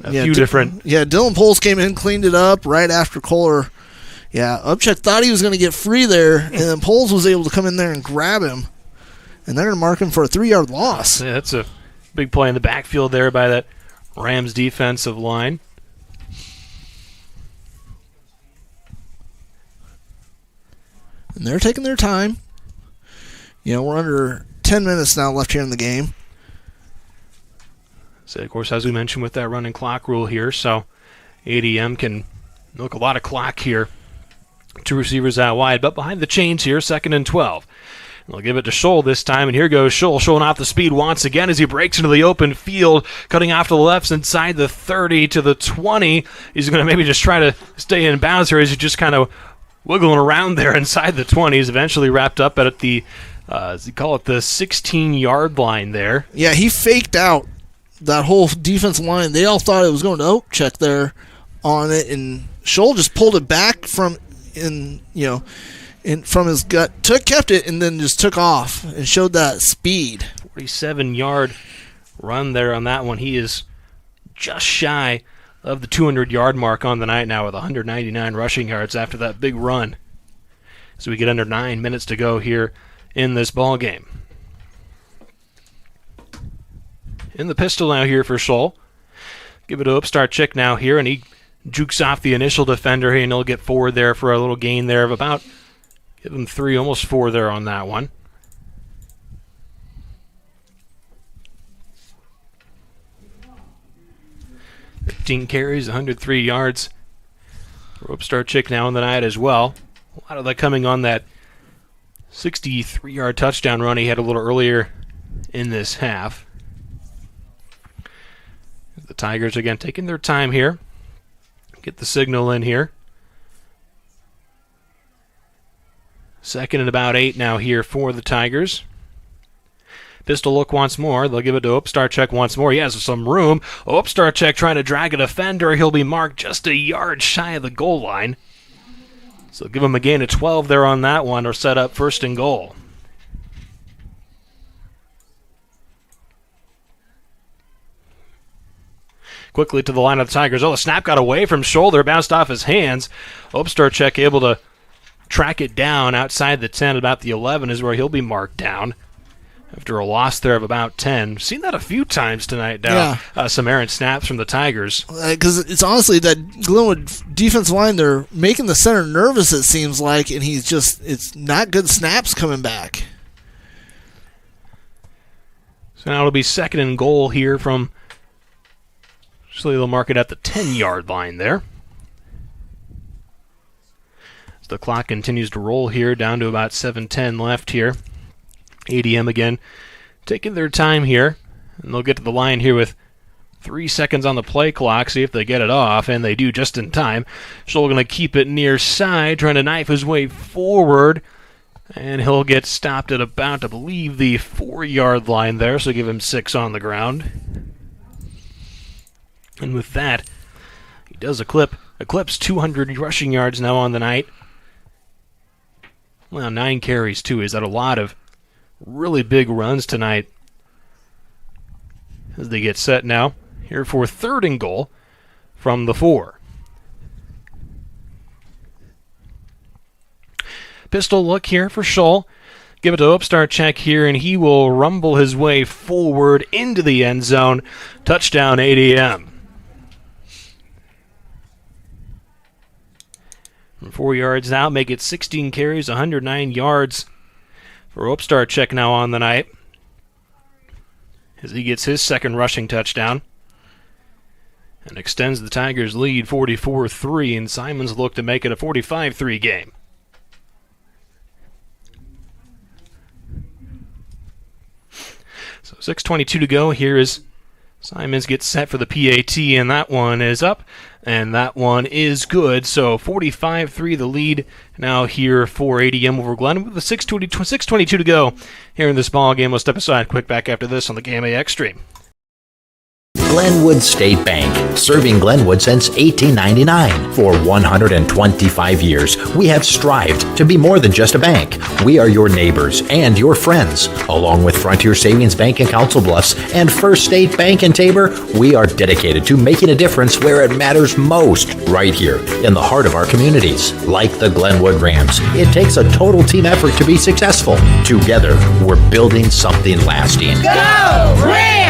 a few different. Yeah, Dylan Poles came in, cleaned it up right after Kohler. Yeah, Upchuk thought he was going to get free there, and then Poles was able to come in there and grab him. And they're going to mark him for a 3-yard loss. Yeah, that's a big play in the backfield there by that Rams defensive line. And they're taking their time. We're under 10 minutes now left here in the game. So, of course, as we mentioned with that running clock rule here, so ADM can milk a lot of clock here. 2 receivers out wide, but behind the chains here, 2nd and 12. They'll give it to Scholl this time, and here goes Scholl showing off the speed once again as he breaks into the open field, cutting off to the left inside the 30 to the 20. He's going to maybe just try to stay in bounds here as he's just kind of wiggling around there inside the 20. He's eventually wrapped up at the, as you call it, the 16-yard line there. Yeah, he faked out that whole defensive line. They all thought it was going to Oakcheck there on it, and Scholl just pulled it back from from his gut, kept it, and then just took off and showed that speed. 47-yard run there on that one. He is just shy of the 200-yard mark on the night now with 199 rushing yards after that big run. So we get under 9 minutes to go here in this ball game. In the pistol now here for Scholl. Give it to Upstart Chick now here, and he jukes off the initial defender here, and he'll get forward there for a little gain there of about, give him 3, almost 4 there on that one. $15 carries, 103 yards. For Upstart Chick now in the night as well. A lot of that coming on that 63-yard touchdown run he had a little earlier in this half. The Tigers again taking their time here. Get the signal in here. 2nd and about 8 now here for the Tigers. Pistol look once more. They'll give it to Upstart Check once more. He has some room. Upstart Check trying to drag a defender. He'll be marked just a yard shy of the goal line. So give him a gain of 12 there on that one, or set up 1st and goal. Quickly to the line of the Tigers. Oh, the snap got away from shoulder, bounced off his hands. Obstarchek able to track it down outside the 10, about the 11 is where he'll be marked down after a loss there of about 10. Seen that a few times tonight now. Yeah. Some errant snaps from the Tigers. Because it's honestly that Glenwood defensive line, they're making the center nervous, it seems like, and it's not good snaps coming back. So now it'll be 2nd and goal here from, actually they'll mark it at the 10-yard line there. As the clock continues to roll here, down to about 7:10 left here. ADM again taking their time here, and they'll get to the line here with 3 seconds on the play clock, see if they get it off, and they do just in time. Scholl going to keep it near side, trying to knife his way forward, and he'll get stopped at about, I believe, the 4-yard line there, so give him 6 on the ground. And with that, he does eclipse 200 rushing yards now on the night. Well, 9 carries, too. He's had a lot of really big runs tonight as they get set now here for 3rd and goal from the 4. Pistol look here for Scholl. Give it to Upstart Check here, and he will rumble his way forward into the end zone. Touchdown ADM. From 4 yards out, make it 16 carries, 109 yards for Upstart Check now on the night, as he gets his 2nd rushing touchdown and extends the Tigers' lead 44-3, and Simons look to make it a 45-3 game. So 6:22 to go. Here is Simons gets set for the PAT, and that one is up, and that one is good. So 45-3 the lead now here for ADM over Glenwood with 6:22 to go here in this ball game. We'll step aside quick, back after this on the Game AX stream. Glenwood State Bank, serving Glenwood since 1899. For 125 years, we have strived to be more than just a bank. We are your neighbors and your friends. Along with Frontier Savings Bank in Council Bluffs and First State Bank in Tabor, we are dedicated to making a difference where it matters most, right here in the heart of our communities. Like the Glenwood Rams, it takes a total team effort to be successful. Together, we're building something lasting. Go Rams!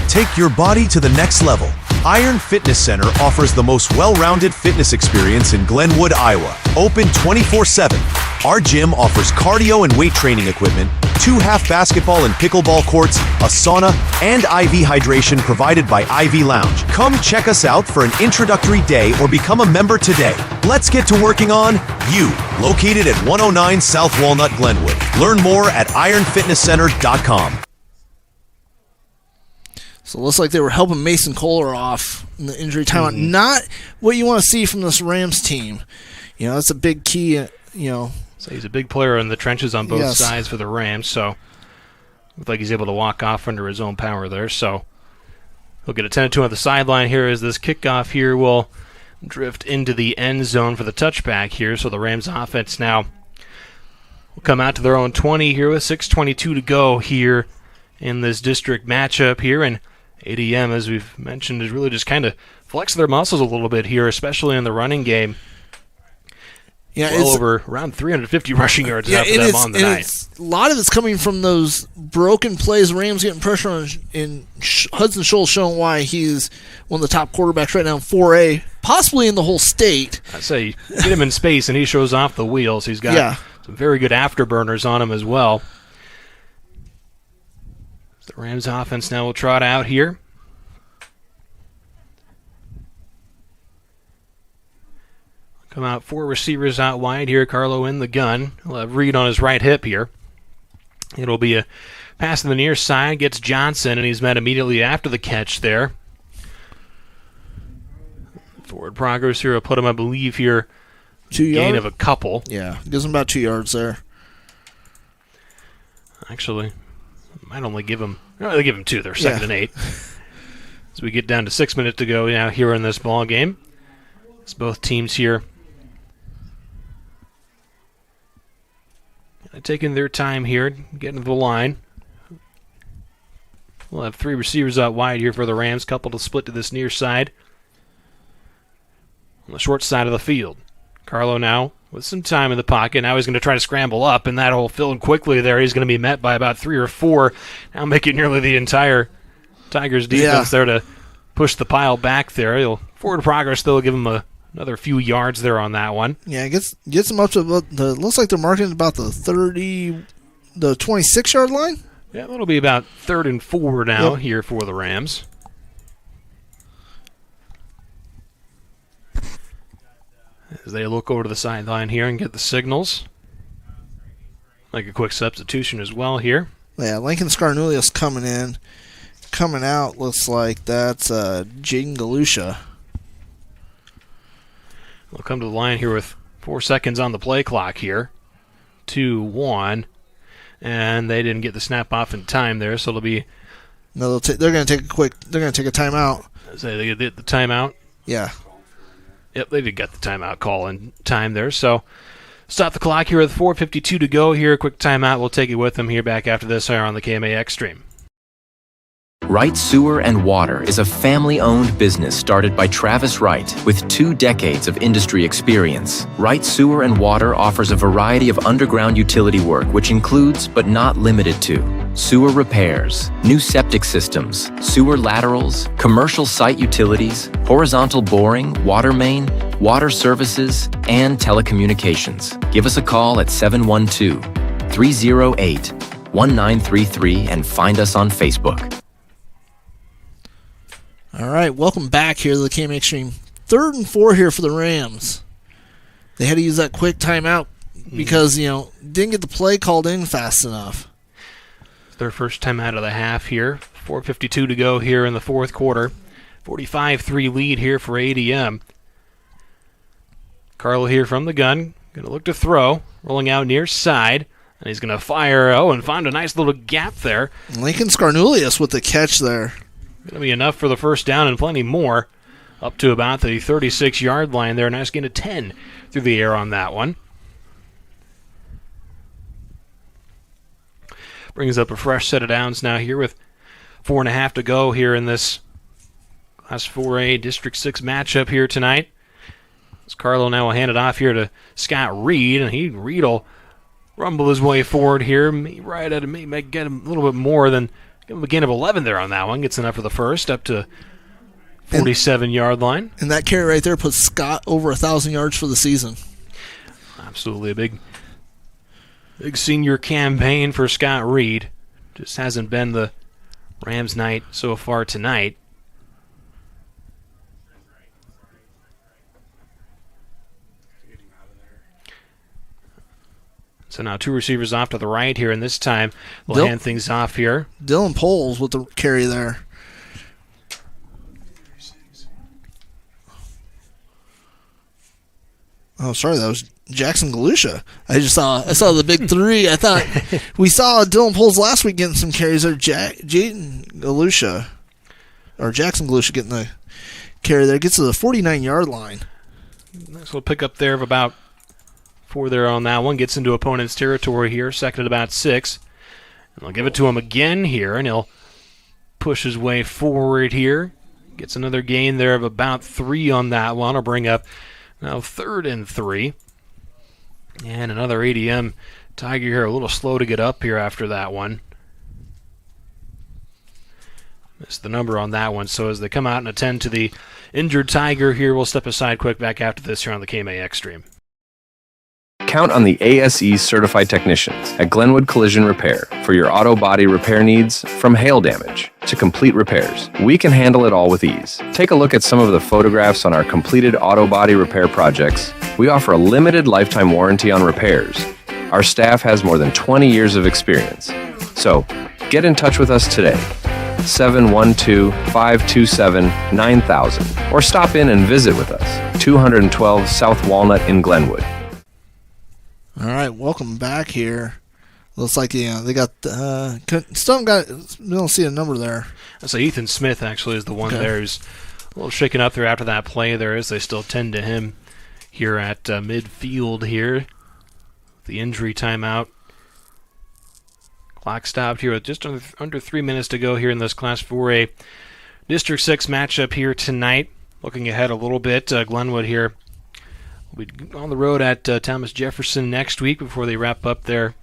Take your body to the next level. Iron Fitness Center offers the most well-rounded fitness experience in Glenwood, Iowa. Open 24/7. Our gym offers cardio and weight training equipment, 2 half basketball and pickleball courts, a sauna, and IV hydration provided by IV Lounge. Come check us out for an introductory day or become a member today. Let's get to working on you. Located at 109 South Walnut, Glenwood. Learn more at ironfitnesscenter.com. So it looks like they were helping Mason Kohler off in the injury timeout. Not what you want to see from this Rams team. You know, that's a big key, So he's a big player in the trenches on both sides for the Rams, so looks like he's able to walk off under his own power there. So he'll get a 10-2 on the sideline here as this kickoff here will drift into the end zone for the touchback here. So the Rams offense now will come out to their own 20 here with 6:22 to go here in this district matchup here. And ADM, as we've mentioned, is really just kind of flex their muscles a little bit here, especially in the running game. Yeah, well over around 350 rushing yards now for them on the night. A lot of it's coming from those broken plays. Rams getting pressure on, Hudson Scholl showing why he's one of the top quarterbacks right now in 4A, possibly in the whole state. I say get him in space and he shows off the wheels. He's got some very good afterburners on him as well. The Rams offense now will trot out here. Come out 4 receivers out wide here. Carlo in the gun. He'll have Reed on his right hip here. It'll be a pass to the near side. Gets Johnson, and he's met immediately after the catch there. Forward progress here will put him, I believe, here. 2 yards? Gain of a couple. Yeah, gives him about 2 yards there. Actually, might only give him. No, they give him 2. They're 2nd and 8. As we get down to 6 minutes to go now here in this ball game. As both teams here taking their time here, getting to the line. We'll have 3 receivers out wide here for the Rams. Couple to split to this near side. On the short side of the field. Carlo now with some time in the pocket. Now he's going to try to scramble up, and that'll fill in quickly there. He's going to be met by about 3 or 4. Now making nearly the entire Tigers defense there to push the pile back there. He'll forward progress, though, give him another few yards there on that one. Yeah, gets them up to about looks like they're marking about the 26-yard line. Yeah, it'll be about 3rd and 4 now here for the Rams. As they look over to the sideline here and get the signals. Like a quick substitution as well here. Yeah, Lincoln Scarnulius coming in. Coming out looks like that's Jaden Galusha. We'll come to the line here with 4 seconds on the play clock here. 2-1. And they didn't get the snap off in time there, so it'll be... No, they're going to take a timeout. Say they get the timeout? Yeah. Yep, they did get the timeout call in time there. So stop the clock here with 4:52 to go here. Quick timeout. We'll take it with them here back after this here on the KMAX stream. Wright Sewer and Water is a family-owned business started by Travis Wright with 2 decades of industry experience. Wright Sewer and Water offers a variety of underground utility work which includes, but not limited to, sewer repairs, new septic systems, sewer laterals, commercial site utilities, horizontal boring, water main, water services, and telecommunications. Give us a call at 712-308-1933 and find us on Facebook. All right, welcome back here to the KMAX stream. 3rd and 4 here for the Rams. They had to use that quick timeout because, didn't get the play called in fast enough. It's their first time out of the half here. 4:52 to go here in the 4th quarter. 45-3 lead here for ADM. Carlo here from the gun. Going to look to throw. Rolling out near side. And he's going to fire. And found a nice little gap there. Lincoln Scarnulius with the catch there. Going to be enough for the first down and plenty more. Up to about the 36-yard line there. Nice gain of 10 through the air on that one. Brings up a fresh set of downs now here with 4.5 to go here in this Class 4A District 6 matchup here tonight. As Carlo now will hand it off here to Scott Reed, and Reed will rumble his way forward here. Right at him, may get him a little bit more than give him a gain of 11 there on that one. Gets enough for the first, up to 47-yard line. And that carry right there puts Scott over 1,000 yards for the season. Absolutely a big senior campaign for Scott Reed. Just hasn't been the Rams' night so far tonight. So now two receivers off to the right here, and this time we'll hand things off here. Dylan Poles with the carry there. Oh, sorry, that was Jackson Galusha. I saw the big three. I thought we saw Dylan Poles last week getting some carries there. Jaden Galusha, or Jackson Galusha getting the carry there. Gets to the 49-yard line. Nice little pickup there of about 4 there on that one. Gets into opponent's territory here. Second at about 6. And they'll give it to him again here, and he'll push his way forward here. Gets another gain there of about 3 on that one. Will bring up now 3rd and 3. And another ADM Tiger here, a little slow to get up here after that one. Missed the number on that one. So as they come out and attend to the injured Tiger here, we'll step aside quick back after this here on the KMAX stream. Count on the ASE certified technicians at Glenwood Collision Repair for your auto body repair needs, from hail damage to complete repairs. We can handle it all with ease. Take a look at some of the photographs on our completed auto body repair projects. We offer a limited lifetime warranty on repairs. Our staff has more than 20 years of experience. So, get in touch with us today. 712-527-9000 or stop in and visit with us. 212 South Walnut in Glenwood. All right, welcome back here. Looks like they got still don't see a number there. So Ethan Smith actually is the one there who's a little shaken up there after that play there, as they still tend to him here at midfield here. The injury timeout. Clock stopped here with just under 3 minutes to go here in this Class 4A District 6 matchup here tonight. Looking ahead a little bit, Glenwood here will be on the road at Thomas Jefferson next week before they wrap up their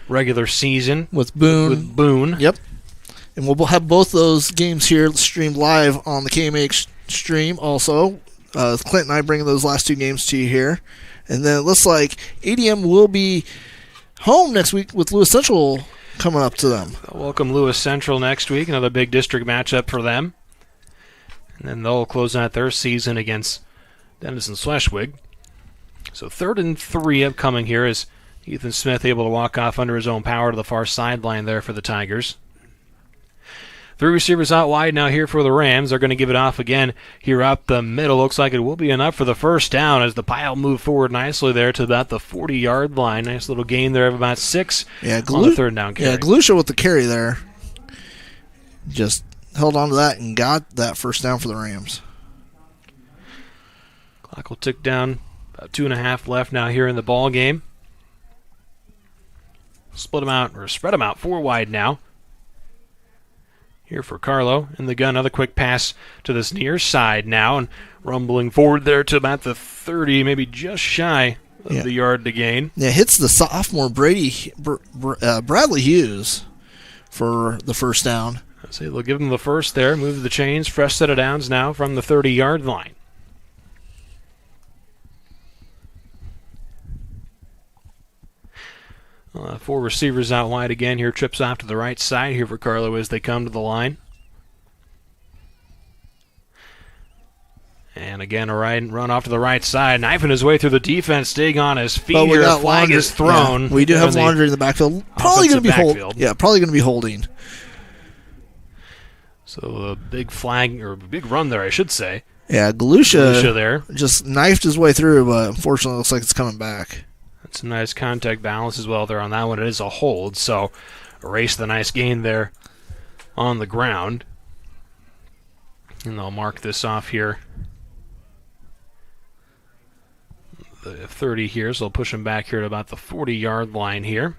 regular season with Boone. Yep. And we'll have both those games here streamed live on the KMH stream also. Clint and I bringing those last 2 games to you here. And then it looks like ADM will be home next week with Lewis Central coming up to them. Welcome Lewis Central next week, another big district matchup for them. And then they'll close out their season against Denison Schleswig. So 3rd and 3 upcoming here is Ethan Smith able to walk off under his own power to the far sideline there for the Tigers. 3 receivers out wide now here for the Rams. They're going to give it off again here up the middle. Looks like it will be enough for the first down as the pile move forward nicely there to about the 40-yard line. Nice little gain there of about 6 on the 3rd down carry. Yeah, Galusha with the carry there. Just held on to that and got that first down for the Rams. Clock will tick down. About 2.5 left now here in the ball game. Spread them out 4 wide now. Here for Carlo in the gun. Another quick pass to this near side now, and rumbling forward there to about the 30, maybe just shy of the yard to gain. Yeah, hits the sophomore Bradley Hughes for the first down. So they'll give him the first there. Move the chains. Fresh set of downs now from the 30-yard line. Four receivers out wide again here. Trips off to the right side here for Carlo as they come to the line. And again, a run off to the right side. Knifing his way through the defense, staying on his feet here. A flag is thrown. Yeah, we do have Laundry in the backfield. Probably going to be holding. Yeah, probably going to be holding. So a big flag, or a big run there, I should say. Yeah, Galusha there just knifed his way through, but unfortunately it looks like it's coming back. That's a nice contact balance as well there on that one. It is a hold, so erase the nice gain there on the ground. And they'll mark this off here. The 30 here, so they'll push him back here to about the 40-yard line here.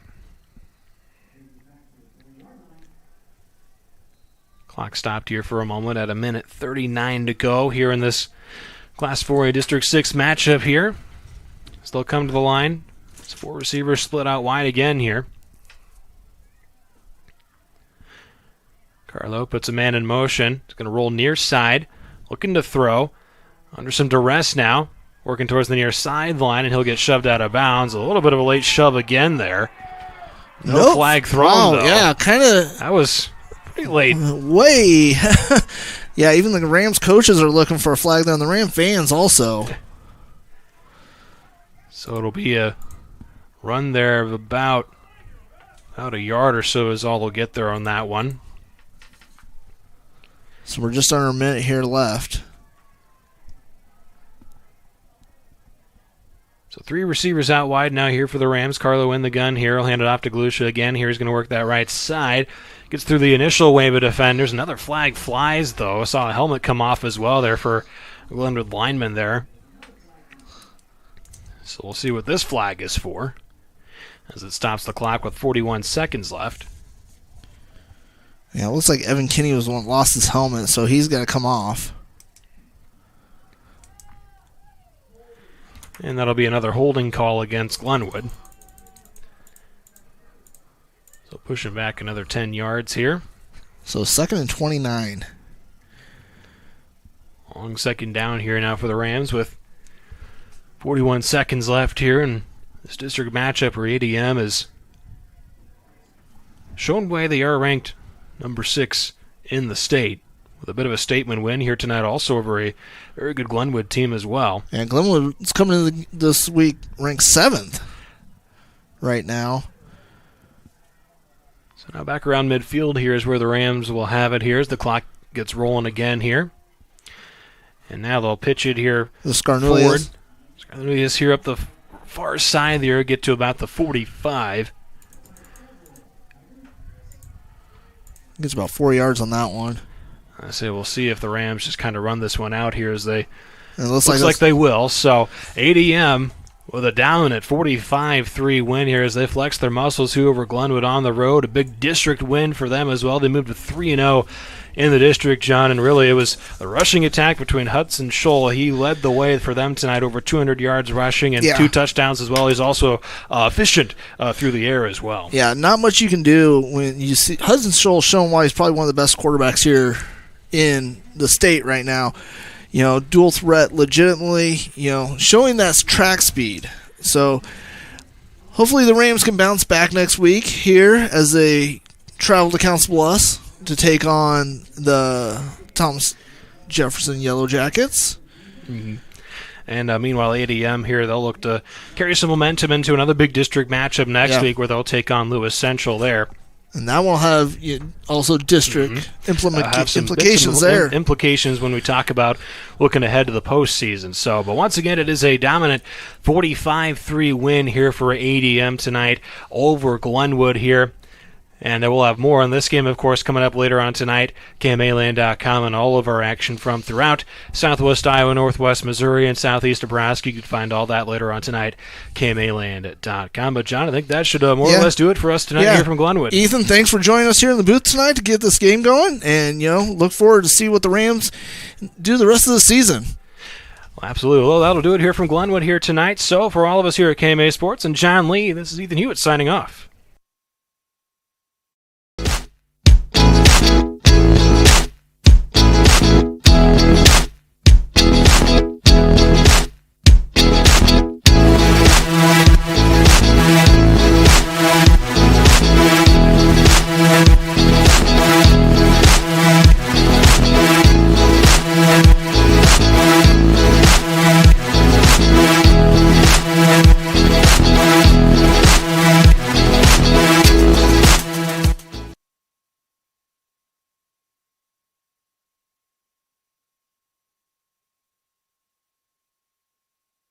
Clock stopped here for a moment at 1:39 to go here in this Class 4A District 6 matchup here. Still come to the line. It's 4 receivers split out wide again here. Carlo puts a man in motion. He's going to roll near side, looking to throw. Under some duress now, working towards the near sideline, and he'll get shoved out of bounds. A little bit of a late shove again there. No flag thrown, though. Yeah, kind of. That was pretty late. Way. Yeah, even the Rams coaches are looking for a flag there, and the Ram fans also. So it'll be a run there of about a yard or so is all they'll get there on that one. So we're just under a minute here left. So 3 receivers out wide now here for the Rams. Carlo in the gun here. He'll hand it off to Galusha again. Here he's going to work that right side. Gets through the initial wave of defenders. Another flag flies, though. I saw a helmet come off as well there for a Glenwood lineman there. So we'll see what this flag is for, as it stops the clock with 41 seconds left. Yeah, it looks like Evan Kinney was the one that lost his helmet, so he's got to come off. And that'll be another holding call against Glenwood. So pushing back another 10 yards here. So 2nd and 29. Long second down here now for the Rams with 41 seconds left here in this district matchup where ADM is shown why they are ranked number 6 in the state, with a bit of a statement win here tonight also over a very good Glenwood team as well. And Glenwood's coming in this week ranked 7th right now. So now back around midfield here is where the Rams will have it here as the clock gets rolling again here. And now they'll pitch it here forward. Scarnelius here up the far side there, get to about the 45. Gets about 4 yards on that one. I say we'll see if the Rams just kind of run this one out here as they it looks like they will. So ADM with a dominant 45-3 win here as they flex their muscles here over Glenwood on the road. A big district win for them as well. They moved to 3-0 in the district, John, and really it was the rushing attack between Hudson Scholl. He led the way for them tonight, over 200 yards rushing and 2 touchdowns as well. He's also efficient through the air as well. Yeah, not much you can do when you see Hudson Scholl showing why he's probably one of the best quarterbacks here in the state right now. You know, dual threat legitimately, showing that track speed. So hopefully the Rams can bounce back next week here as they travel to Council Bluffs to take on the Thomas Jefferson Yellow Jackets. Mm-hmm. And meanwhile, ADM here, they'll look to carry some momentum into another big district matchup next week where they'll take on Lewis Central there. And that will have also district implications there. Implications when we talk about looking ahead to the postseason. So, but once again, it is a dominant 45-3 win here for ADM tonight over Glenwood here. And we'll have more on this game, of course, coming up later on tonight. KMAland.com and all of our action from throughout Southwest Iowa, Northwest Missouri, and Southeast Nebraska. You can find all that later on tonight, KMAland.com. But, John, I think that should more or less do it for us tonight here from Glenwood. Ethan, thanks for joining us here in the booth tonight to get this game going. And, look forward to see what the Rams do the rest of the season. Well, absolutely. Well, that'll do it here from Glenwood here tonight. So, for all of us here at KMA Sports and John Lee, this is Ethan Hewitt signing off.